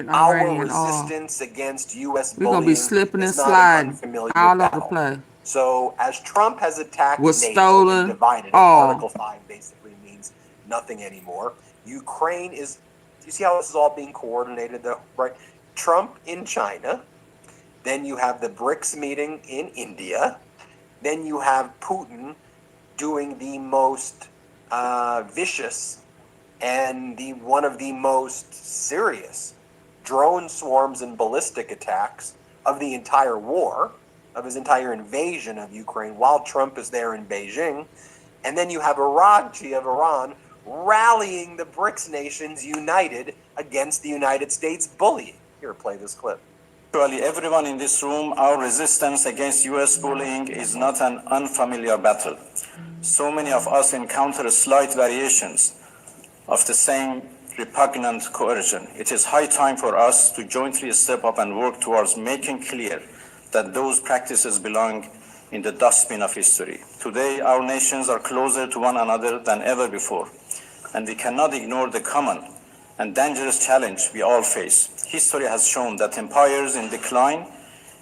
Our resistance against U.S. bullying is not an unfamiliar battle. So as Trump has attacked NATO and divided it, Article 5 basically means nothing anymore. Ukraine is, do you see how this is all being coordinated though, right? Trump in China, then you have the BRICS meeting in India, then you have Putin doing the most vicious and one of the most serious drone swarms and ballistic attacks of the entire war, of his entire invasion of Ukraine while Trump is there in Beijing. And then you have Araghchi of Iran rallying the BRICS nations united against the United States bullying. Here, play this clip. Actually, everyone in this room, our resistance against U.S. bullying is not an unfamiliar battle. So many of us encounter slight variations of the same repugnant coercion. It is high time for us to jointly step up and work towards making clear that those practices belong in the dustbin of history. Today, our nations are closer to one another than ever before, and we cannot ignore the common and dangerous challenge we all face. History has shown that empires in decline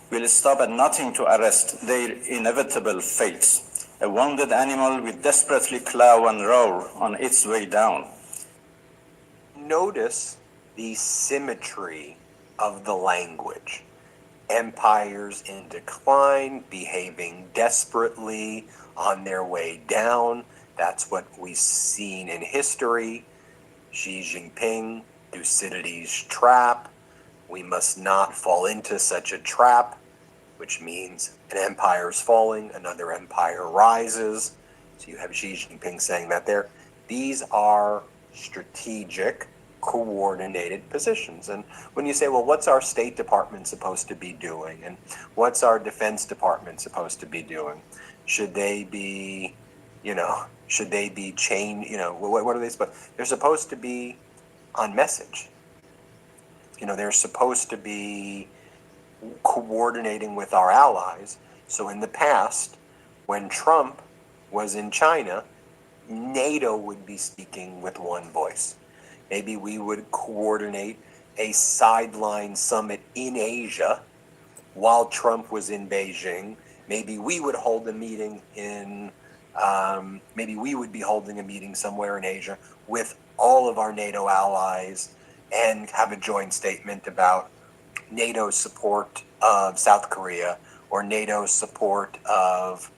will stop at nothing to arrest their inevitable fates. A wounded animal will desperately claw and roar on its way down. Notice the symmetry of the language. Empires in decline, behaving desperately on their way down. That's what we've seen in history. Xi Jinping, Thucydides' trap. We must not fall into such a trap, which means an empire is falling, another empire rises. So you have Xi Jinping saying that there. These are strategic, coordinated positions. And when you say, well, what's our State Department supposed to be doing? And what's our Defense Department supposed to be doing? Should they be, should they be chained, what are they supposed, they're supposed to be on message. They're supposed to be coordinating with our allies. So in the past, when Trump was in China, NATO would be speaking with one voice. Maybe we would coordinate a sideline summit in Asia while Trump was in Beijing. Maybe we would hold a meeting in Maybe we would be holding a meeting somewhere in Asia with all of our NATO allies and have a joint statement about NATO's support of South Korea, or NATO's support of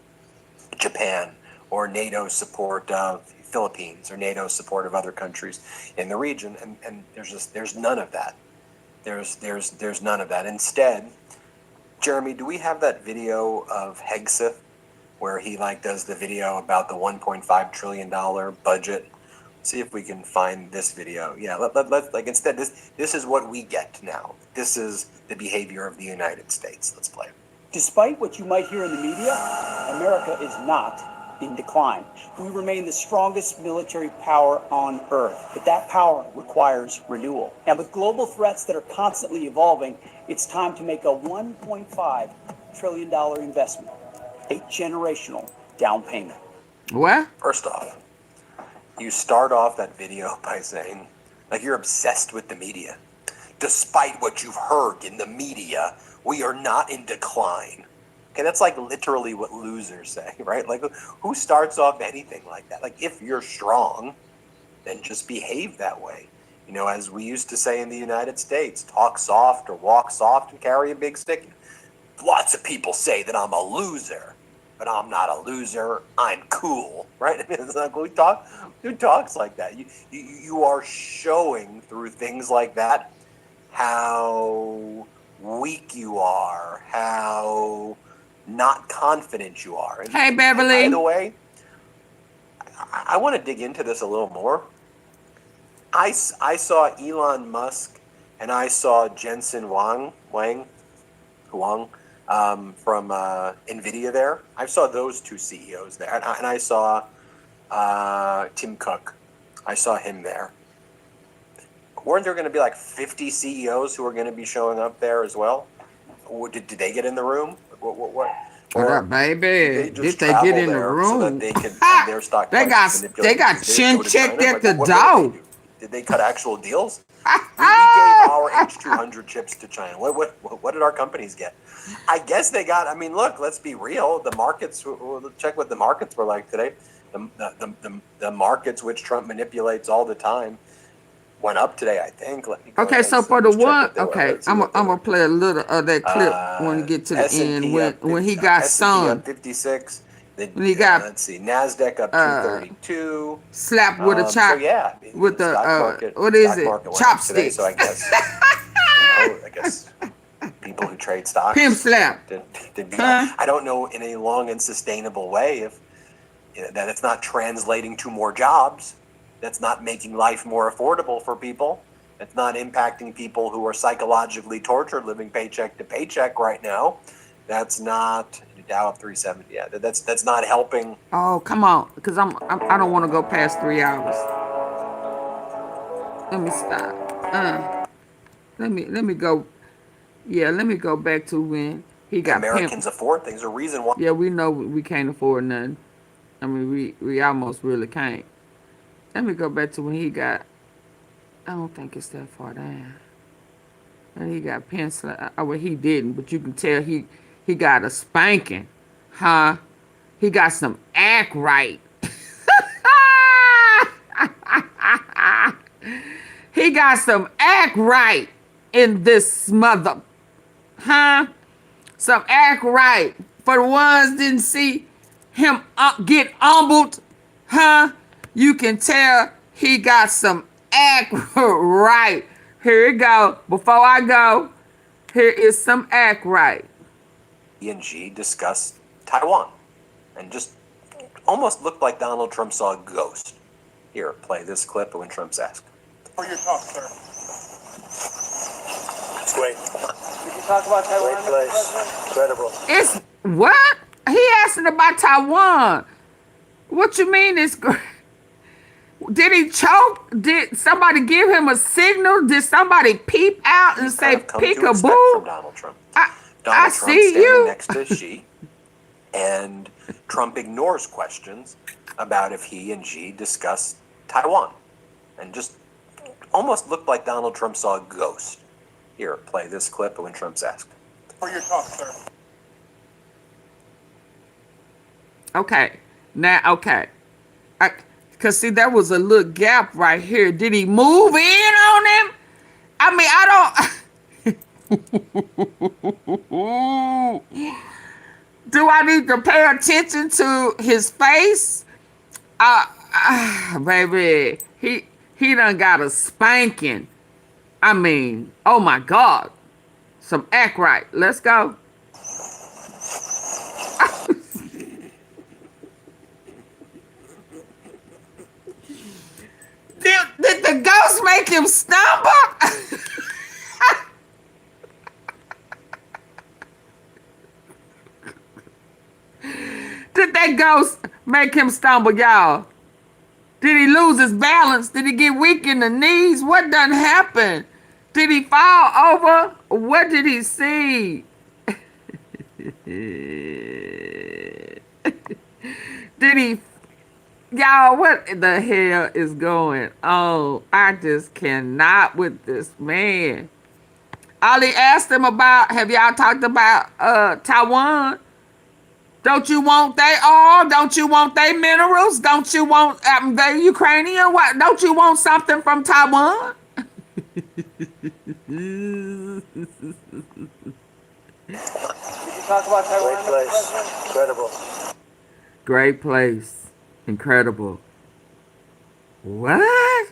Japan, or NATO's support of Philippines, or NATO's support of other countries in the region. And there's none of that. There's none of that. Instead, Jeremy, do we have that video of Hegseth where he does the video about the $1.5 trillion budget? See if we can find this video. Yeah, let's instead this is what we get now. This is the behavior of the United States. Let's play it. Despite what you might hear in the media, America is not in decline. We remain the strongest military power on Earth, but that power requires renewal. Now, with global threats that are constantly evolving, it's time to make a $1.5 trillion investment, a generational down payment. What? First off, you start off that video by saying, you're obsessed with the media. Despite what you've heard in the media, we are not in decline. Okay, that's literally what losers say, right? Who starts off anything like that? If you're strong, then just behave that way. As we used to say in the United States, talk soft or walk soft and carry a big stick. Lots of people say that I'm a loser, but I'm not a loser. I'm cool, right? It's who talks like that? You are showing through things like that how weak you are, how not confident you are. Hey, Beverly. By the way, I want to dig into this a little more. I saw Elon Musk and I saw Jensen Huang from NVIDIA there. I saw those two CEOs there. And I saw Tim Cook. I saw him there. Weren't there going to be 50 CEOs who are going to be showing up there as well? Did they get in the room? What up, baby? Did they get in the room? So that they could their stock they got chin checked at the door. Did they cut actual deals? We gave our H200 chips to China. What did our companies get? I guess they got. Look, let's be real. The markets. We'll check what the markets were like today. The markets, which Trump manipulates all the time, went up today, I think. Let me go okay, so for the one, okay, I'm gonna play a little of that clip when we get to the end when he got stung. 56. When he got let's see, Nasdaq up 232. Slapped with a chop. So yeah, with the what is it? Chopsticks. Today, so I guess people who trade stocks. Pimp slap. I don't know in a long and sustainable way if that it's not translating to more jobs. That's not making life more affordable for people. It's not impacting people who are psychologically tortured, living paycheck to paycheck right now. That's not Dow up 370. Yeah, that's not helping. Oh, come on, because I don't want to go past 3 hours. Let me stop. Let me go. Yeah, let me go back to when he got Americans afford things. A reason why. Yeah, we know we can't afford nothing. We almost really can't. Let me go back to when he got, I don't think it's that far down. And he got pencil. Well, he didn't, but you can tell he got a spanking. Huh? He got some act right. He got some act right in this mother. Huh? Some act right. For the ones didn't see him get humbled. Huh? You can tell he got some act right. Here we go. Before I go, here is some act right. E&G discussed Taiwan and just almost looked like Donald Trump saw a ghost. Here, play this clip when Trump's asked. For your talk, sir. It's great. Did you talk about Taiwan? Great place. Incredible. It's what? He asking about Taiwan. What you mean it's great? Did he choke? Did somebody give him a signal? Did somebody peep out and say peekaboo? From Donald Trump. I Trump see standing you. next to Xi, and Trump ignores questions about if he and Xi discussed Taiwan, and just almost looked like Donald Trump saw a ghost. Here, play this clip when Trump's asked. For your talk, sir. Okay. Now, okay. Because, see, there was a little gap right here. Did he move in on him? I mean, I don't... Do I need to pay attention to his face? Baby, he done got a spanking. I mean, oh my God. Some act right. Let's go. Did the ghost make him stumble? Did that ghost make him stumble, y'all? Did he lose his balance? Did he get weak in the knees? What done happened? Did he fall over? What did he see? Did he... Y'all, what the hell is going on? I just cannot with this man. Ollie asked him about, have y'all talked about Taiwan? Don't you want they oil? Don't you want they minerals? Don't you want the Ukrainian? What? Don't you want something from Taiwan? Did you talk about Taiwan? Great place. Incredible. Great place. Incredible. What?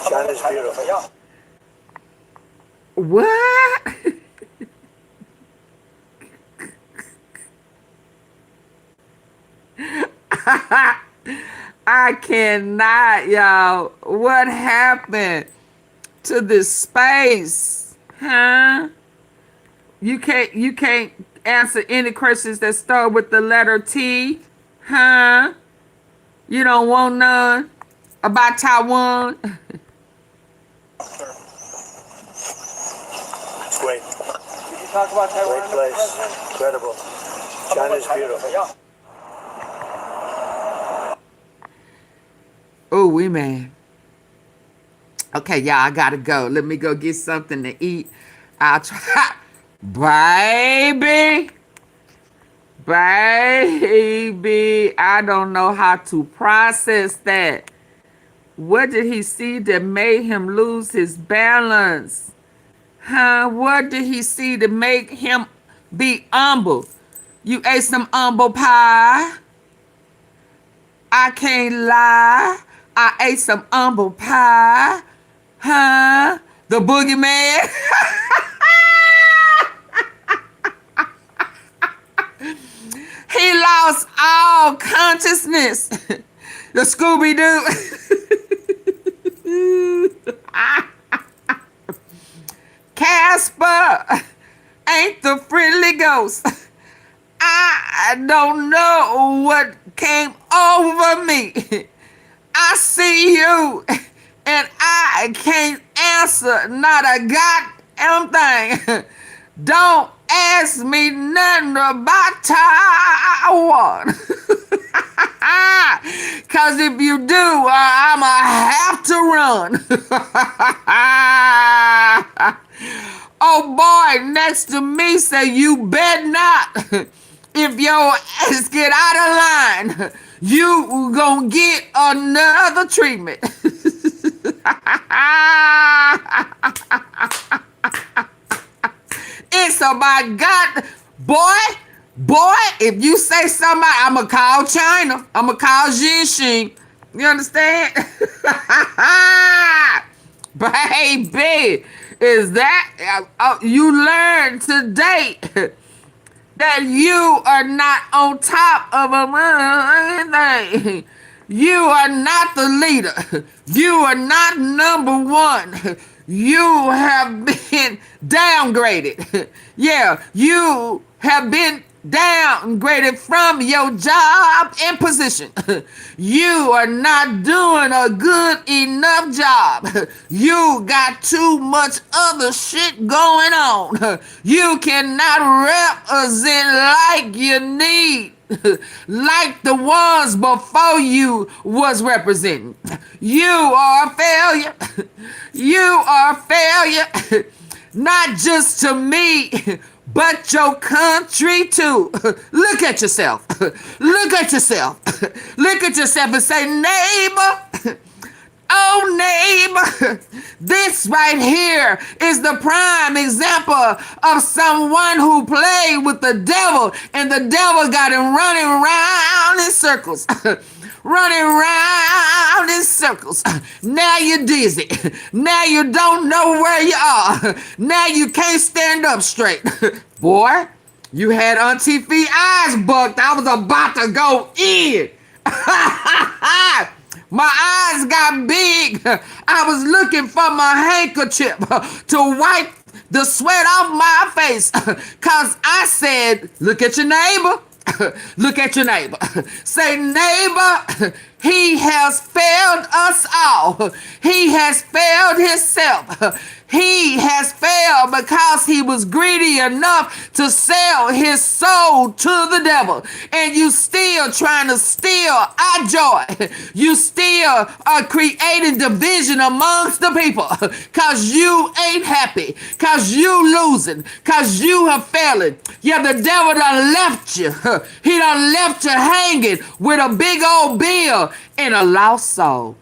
China's beautiful. What? I cannot, y'all. What happened to this space? Huh? You can't answer any questions that start with the letter T? Huh? You don't want none about Taiwan? It's great. Did you talk about Taiwan? Great place. Incredible. China's beautiful. Oh, we man. Okay, y'all, I gotta go. Let me go get something to eat. I'll try. Baby. Baby. I don't know how to process that. What did he see that made him lose his balance? Huh? What did he see to make him be humble? You ate some humble pie? I can't lie. I ate some humble pie. Huh? The boogeyman? He lost all consciousness. The Scooby-Doo. Casper ain't the friendly ghost. I don't know what came over me. I see you, and I can't answer not a goddamn thing. Don't ask me nothing about Taiwan. Because if you do, I'ma have to run. Oh boy, next to me say, you bet not. If your ass get out of line, you gonna get another treatment. It's about God. Boy, if you say something, I'ma call China. I'ma call Xi. You understand? Baby, is that, you learn today that you are not on top of anything. You are not the leader. You are not number one. You have been downgraded. Yeah, you have been downgraded from your job and position. You are not doing a good enough job. You got too much other shit going on. You cannot represent like you need, like the ones before you was representing. You are a failure. You are a failure. Not just to me, but your country too. Look at yourself. Look at yourself. Look at yourself and say, neighbor, oh neighbor, this right here is the prime example of someone who played with the devil, and the devil got him running around in circles. Running around in circles. Now you're dizzy. Now you don't know where you are. Now you can't stand up straight. Boy, you had Auntie Fee eyes bucked. I was about to go in. My eyes got big. I was looking for my handkerchief to wipe the sweat off my face. Cause I said, look at your neighbor. Look at your neighbor. Say, neighbor, he has failed us all. He has failed himself. He has failed because he was greedy enough to sell his soul to the devil. And you still trying to steal our joy. You still are creating division amongst the people because you ain't happy, because you losing, because you have failing. Yeah, the devil done left you. He done left you hanging with a big old bill and a lost soul.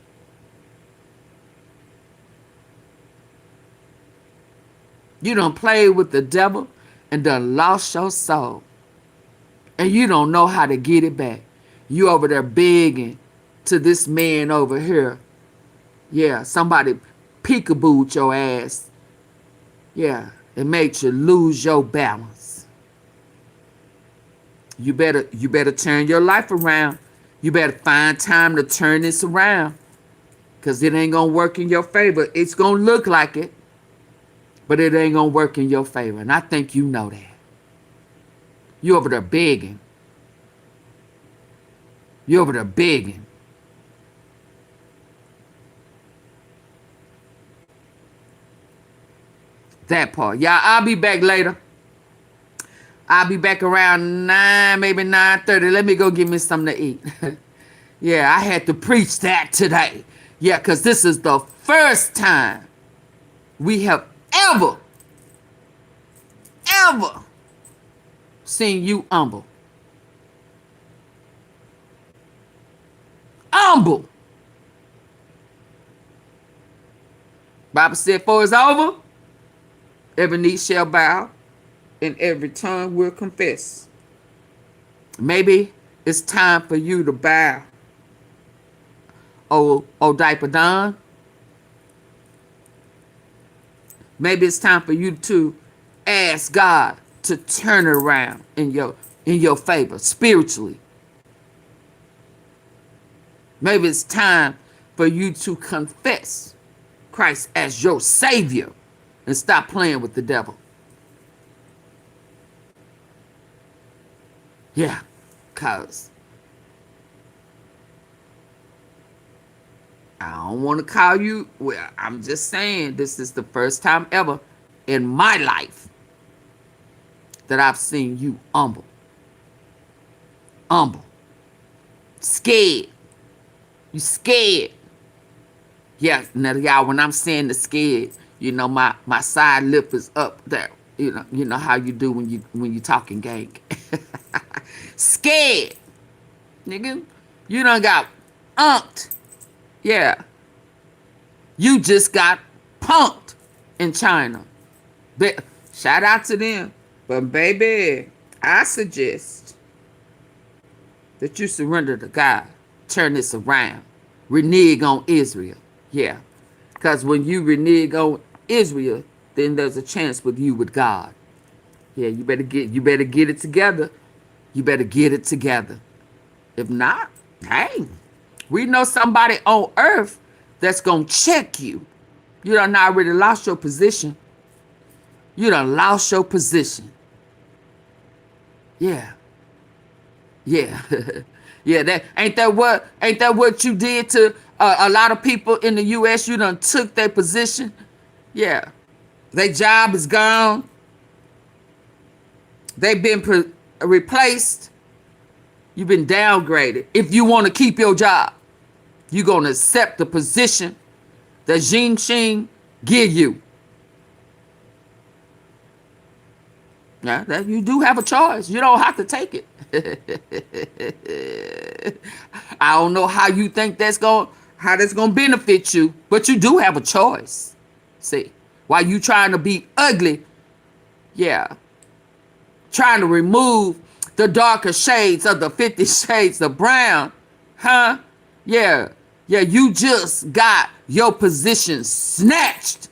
You done played with the devil and done lost your soul. And you don't know how to get it back. You over there begging to this man over here. Yeah, somebody peekabooed your ass. Yeah, it made you lose your balance. You better turn your life around. You better find time to turn this around. Because it ain't going to work in your favor. It's going to look like it. But it ain't going to work in your favor. And I think you know that. You over there begging. You over there begging. That part. Y'all, I'll be back later. I'll be back around 9, maybe 9:30. Let me go get me something to eat. Yeah, I had to preach that today. Yeah, because this is the first time we have ever seen you humble. Humble. Bible said, for it's over, every knee shall bow and every tongue will confess. Maybe it's time for you to bow. Oh, diaper Don. Maybe it's time for you to ask God to turn it around in your favor spiritually. Maybe it's time for you to confess Christ as your Savior and stop playing with the devil. Yeah, because I don't want to call you, well, I'm just saying this is the first time ever in my life that I've seen you humble. Humble. Scared. You scared. Yeah, now y'all, when I'm saying the scared, you know, my side lip is up there. You know how you do when you talking gang. Scared. Nigga, you done got umped. Yeah. You just got punked in China. But shout out to them. But baby, I suggest that you surrender to God. Turn this around. Renege on Israel. Yeah. Because when you renege on Israel, then there's a chance with you with God. Yeah, you better get it together. You better get it together. If not, hey, we know somebody on earth that's going to check you. You done already lost your position. You done lost your position. Yeah. Yeah. Yeah, ain't that what you did to a lot of people in the U.S.? You done took their position. Yeah. Their job is gone. They've been replaced. You've been downgraded. If you want to keep your job, you're going to accept the position that Xi Jinping give you. Yeah, that you do have a choice. You don't have to take it. I don't know how you think that's gonna benefit you, but you do have a choice. See, while you trying to be ugly, yeah, trying to remove the darker shades of the 50 shades of brown, huh? Yeah, you just got your position snatched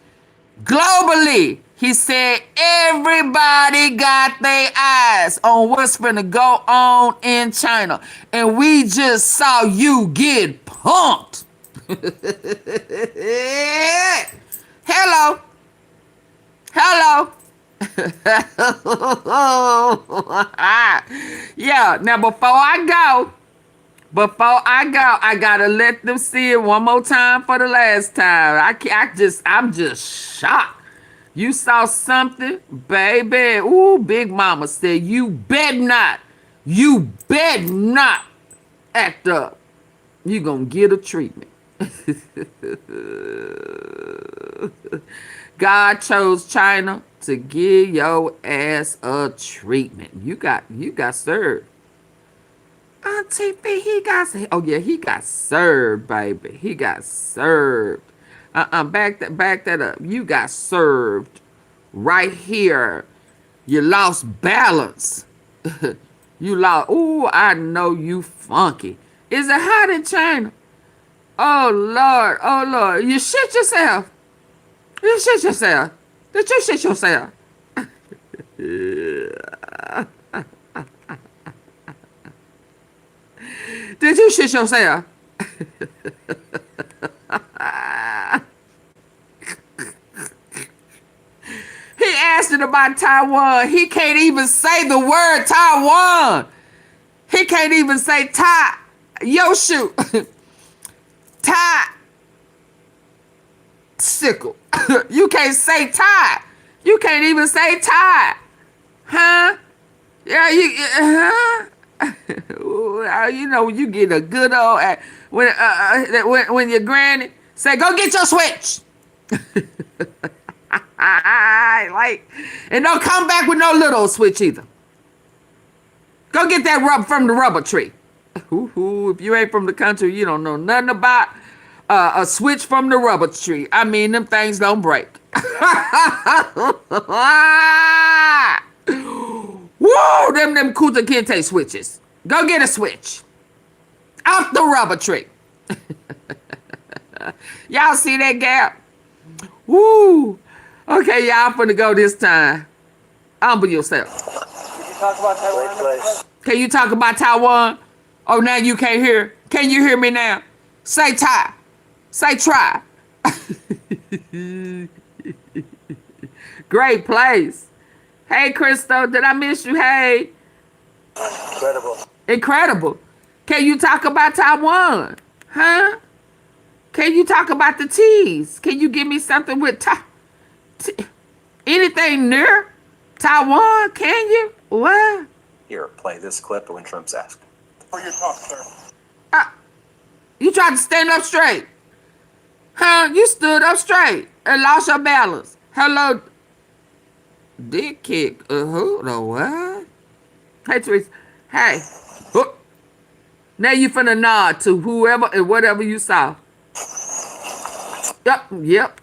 globally. He said everybody got their eyes on what's finna go on in China. And we just saw you get pumped. Hello. Yeah, now before I go, I gotta let them see it one more time for the last time. I'm just shocked. You saw something, baby. Ooh, Big Mama said, you bet not act up. You gonna get a treatment. God chose China to give your ass a treatment. You got served. Auntie B, he got served, baby. He got served. Back that up. You got served right here. You lost balance. You lost. Ooh, I know you funky. Is it hot in China? Oh Lord. You shit yourself. Did you shit yourself? Did you shit yourself? He asked it about Taiwan. He can't even say the word Taiwan. He can't even say Tai. Yoshu. Tai. Sickle. You can't say Thai. You can't even say Thai. Huh? Yeah, you know, when you get a good old when your granny say, go get your switch. And don't come back with no little switch either. Go get that rub from the rubber tree. If you ain't from the country, you don't know nothing about a switch from the rubber tree. I mean, them things don't break. Whoa, them Kuta Kinte switches. Go get a switch. Off the rubber tree. Y'all see that gap? Woo. Okay, y'all finna go this time. Humble yourself. Did you talk about Taiwan? Can you talk about Taiwan? Oh, now you can't hear. Can you hear me now? Say Thai. Say try. Great place. Hey, Crystal, did I miss you? Hey. Incredible. Can you talk about Taiwan? Huh? Can you talk about the teas? Can you give me something with anything near Taiwan? Can you? What? Here, play this clip when Trump's asked. For your talk, sir. You tried to stand up straight. Huh? You stood up straight and lost your balance. Hello. Dick kick. Who the what? Hey, Teresa. Hey. Now you finna nod to whoever and whatever you saw. Yep. Yep.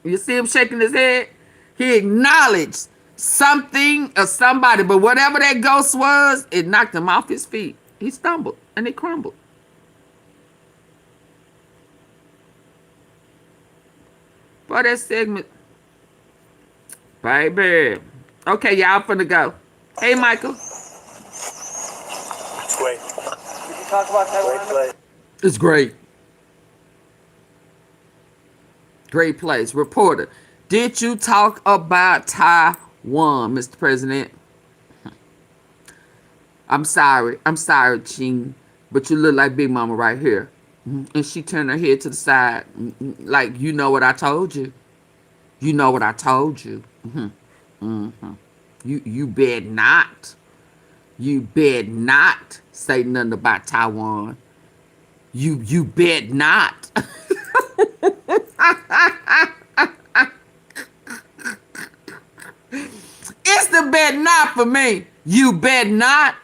You see him shaking his head? He acknowledged something or somebody, but whatever that ghost was, it knocked him off his feet. He stumbled and he crumbled. For that segment. Baby. Okay, y'all finna go. Hey, Michael. Great. Did you talk about Taiwan? It's great. Great place. Reporter, did you talk about Taiwan, Mr. President? I'm sorry, Ching, but you look like Big Mama right here. And she turned her head to the side, like, you know what I told you. You know what I told you. You bet not. You bet not say nothing about Taiwan. You bet not. bet not for me. You bet not.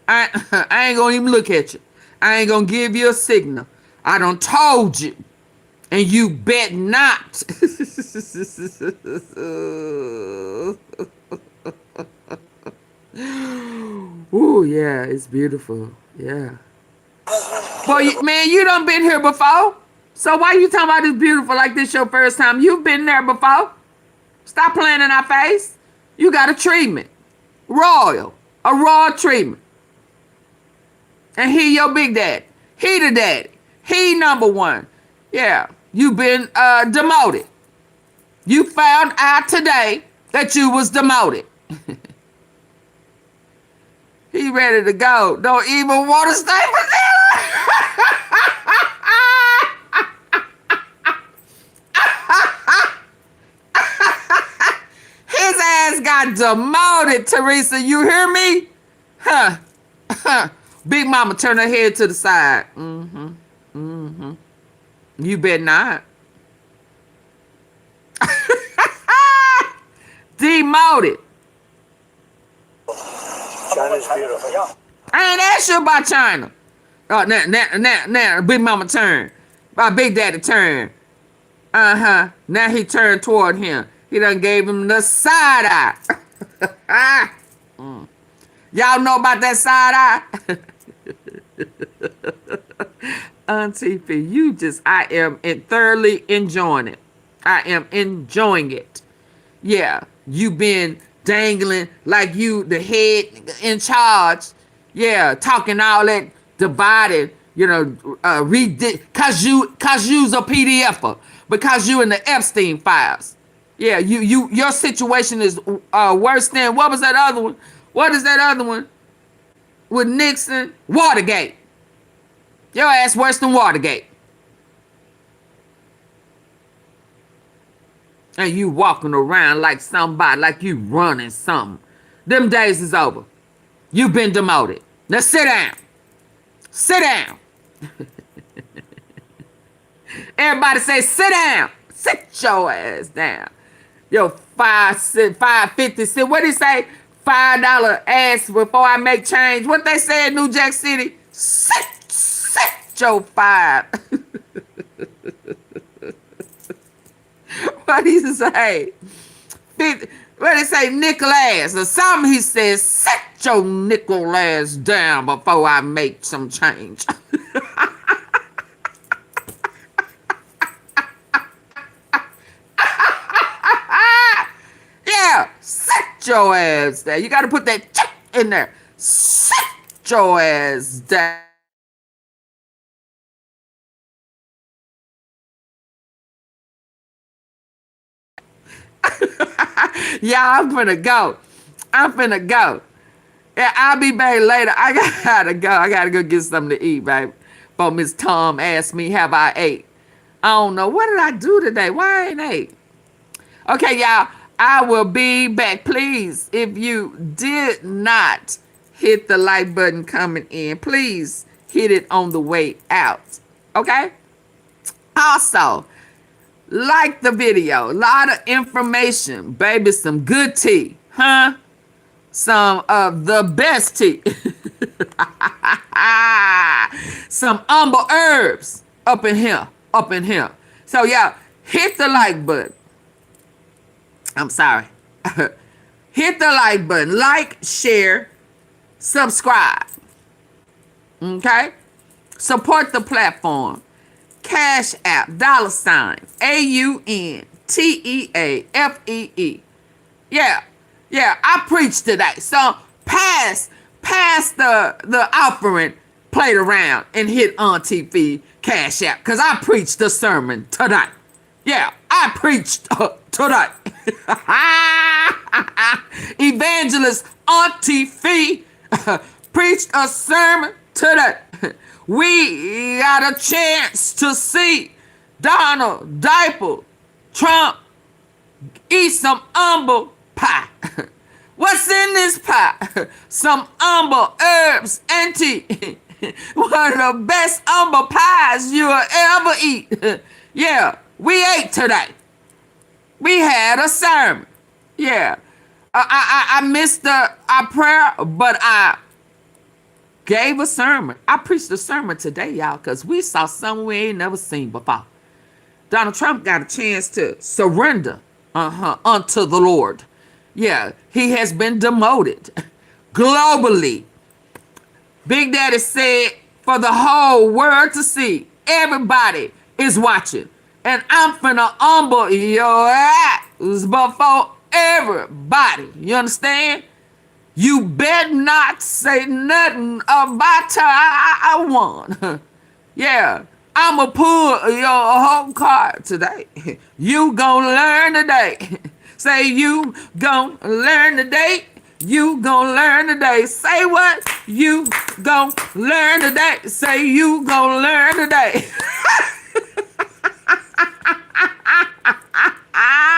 I ain't gonna even look at you. I ain't gonna give you a signal. I done told you. And you bet not. Ooh, yeah, it's beautiful. Yeah. Boy, man, you done been here before. So why you talking about this beautiful like this your first time? You've been there before. Stop playing in our face. You got a treatment. Royal. A royal treatment. And he your big daddy. He the daddy. He number one. Yeah. You been demoted. You found out today that you was demoted. He ready to go. Don't even want to stay for dinner. His ass got demoted, Teresa. You hear me? Huh. Big mama turn her head to the side. Mm-hmm. Mm-hmm. You bet not. Demoted. China's beautiful. I ain't asked you about China. Oh, now, Big Mama turn. My Big Daddy turn. Uh-huh. Now he turned toward him. He done gave him the side eye. Y'all know about that side eye? Auntie P, I am thoroughly enjoying it. I am enjoying it. Yeah, you been dangling like you the head in charge. Yeah, talking all that divided, cause you's a PDFer, because you in the Epstein files. Yeah, your situation is worse than, what was that other one? What is that other one? With Nixon? Watergate. Your ass worse than Watergate. And you walking around like somebody, like you running something. Them days is over. You've been demoted. Now sit down. Sit down. Everybody say, sit down. Sit your ass down. Yo, 5.50 cent. What did he say? $5 ass before I make change. What they say in New Jack City? Sit your five. What he say? What did he say? Nickel ass or something. He says, sit your nickel ass down before I make some change. Yeah, sit your ass down. You got to put that check in there. Sit your ass down. Yeah, I'm finna go. Yeah, I'll be back later. I gotta go. I gotta go get something to eat, baby. But Miss Tom asked me, have I ate? I don't know. What did I do today? Why I ain't ate? Okay, y'all. I will be back. Please, if you did not hit the like button coming in, please hit it on the way out. Okay? Also, like the video. A lot of information. Baby, some good tea. Huh? Some of the best tea. Some humble herbs up in here. So, y'all, hit the like button. I'm sorry. Hit the like button. Like, share, subscribe. Okay? Support the platform. Cash App, $, AUNTEAFEE. Yeah, I preached today. So pass the offering plate around and hit Auntie Fee Cash App, because I preached the sermon today. Yeah, I preached today. Evangelist Auntie Fee preached a sermon today. We got a chance to see Donald Trump eat some humble pie. What's in this pie? Some humble herbs, auntie. One of the best humble pies you'll ever eat. Yeah, we ate today. We had a sermon. Yeah. I missed our prayer, but I gave a sermon. I preached a sermon today, y'all, because we saw something we ain't never seen before. Donald Trump got a chance to surrender unto the Lord. Yeah, he has been demoted globally. Big Daddy said for the whole world to see. Everybody is watching. And I'm finna humble your ass before everybody. You understand? You better not say nothing about I won. Yeah, I'ma pull your whole card today. You gonna learn today. Say you gonna learn today. You gonna learn today. Say what? You gonna learn today. Say you gonna learn today.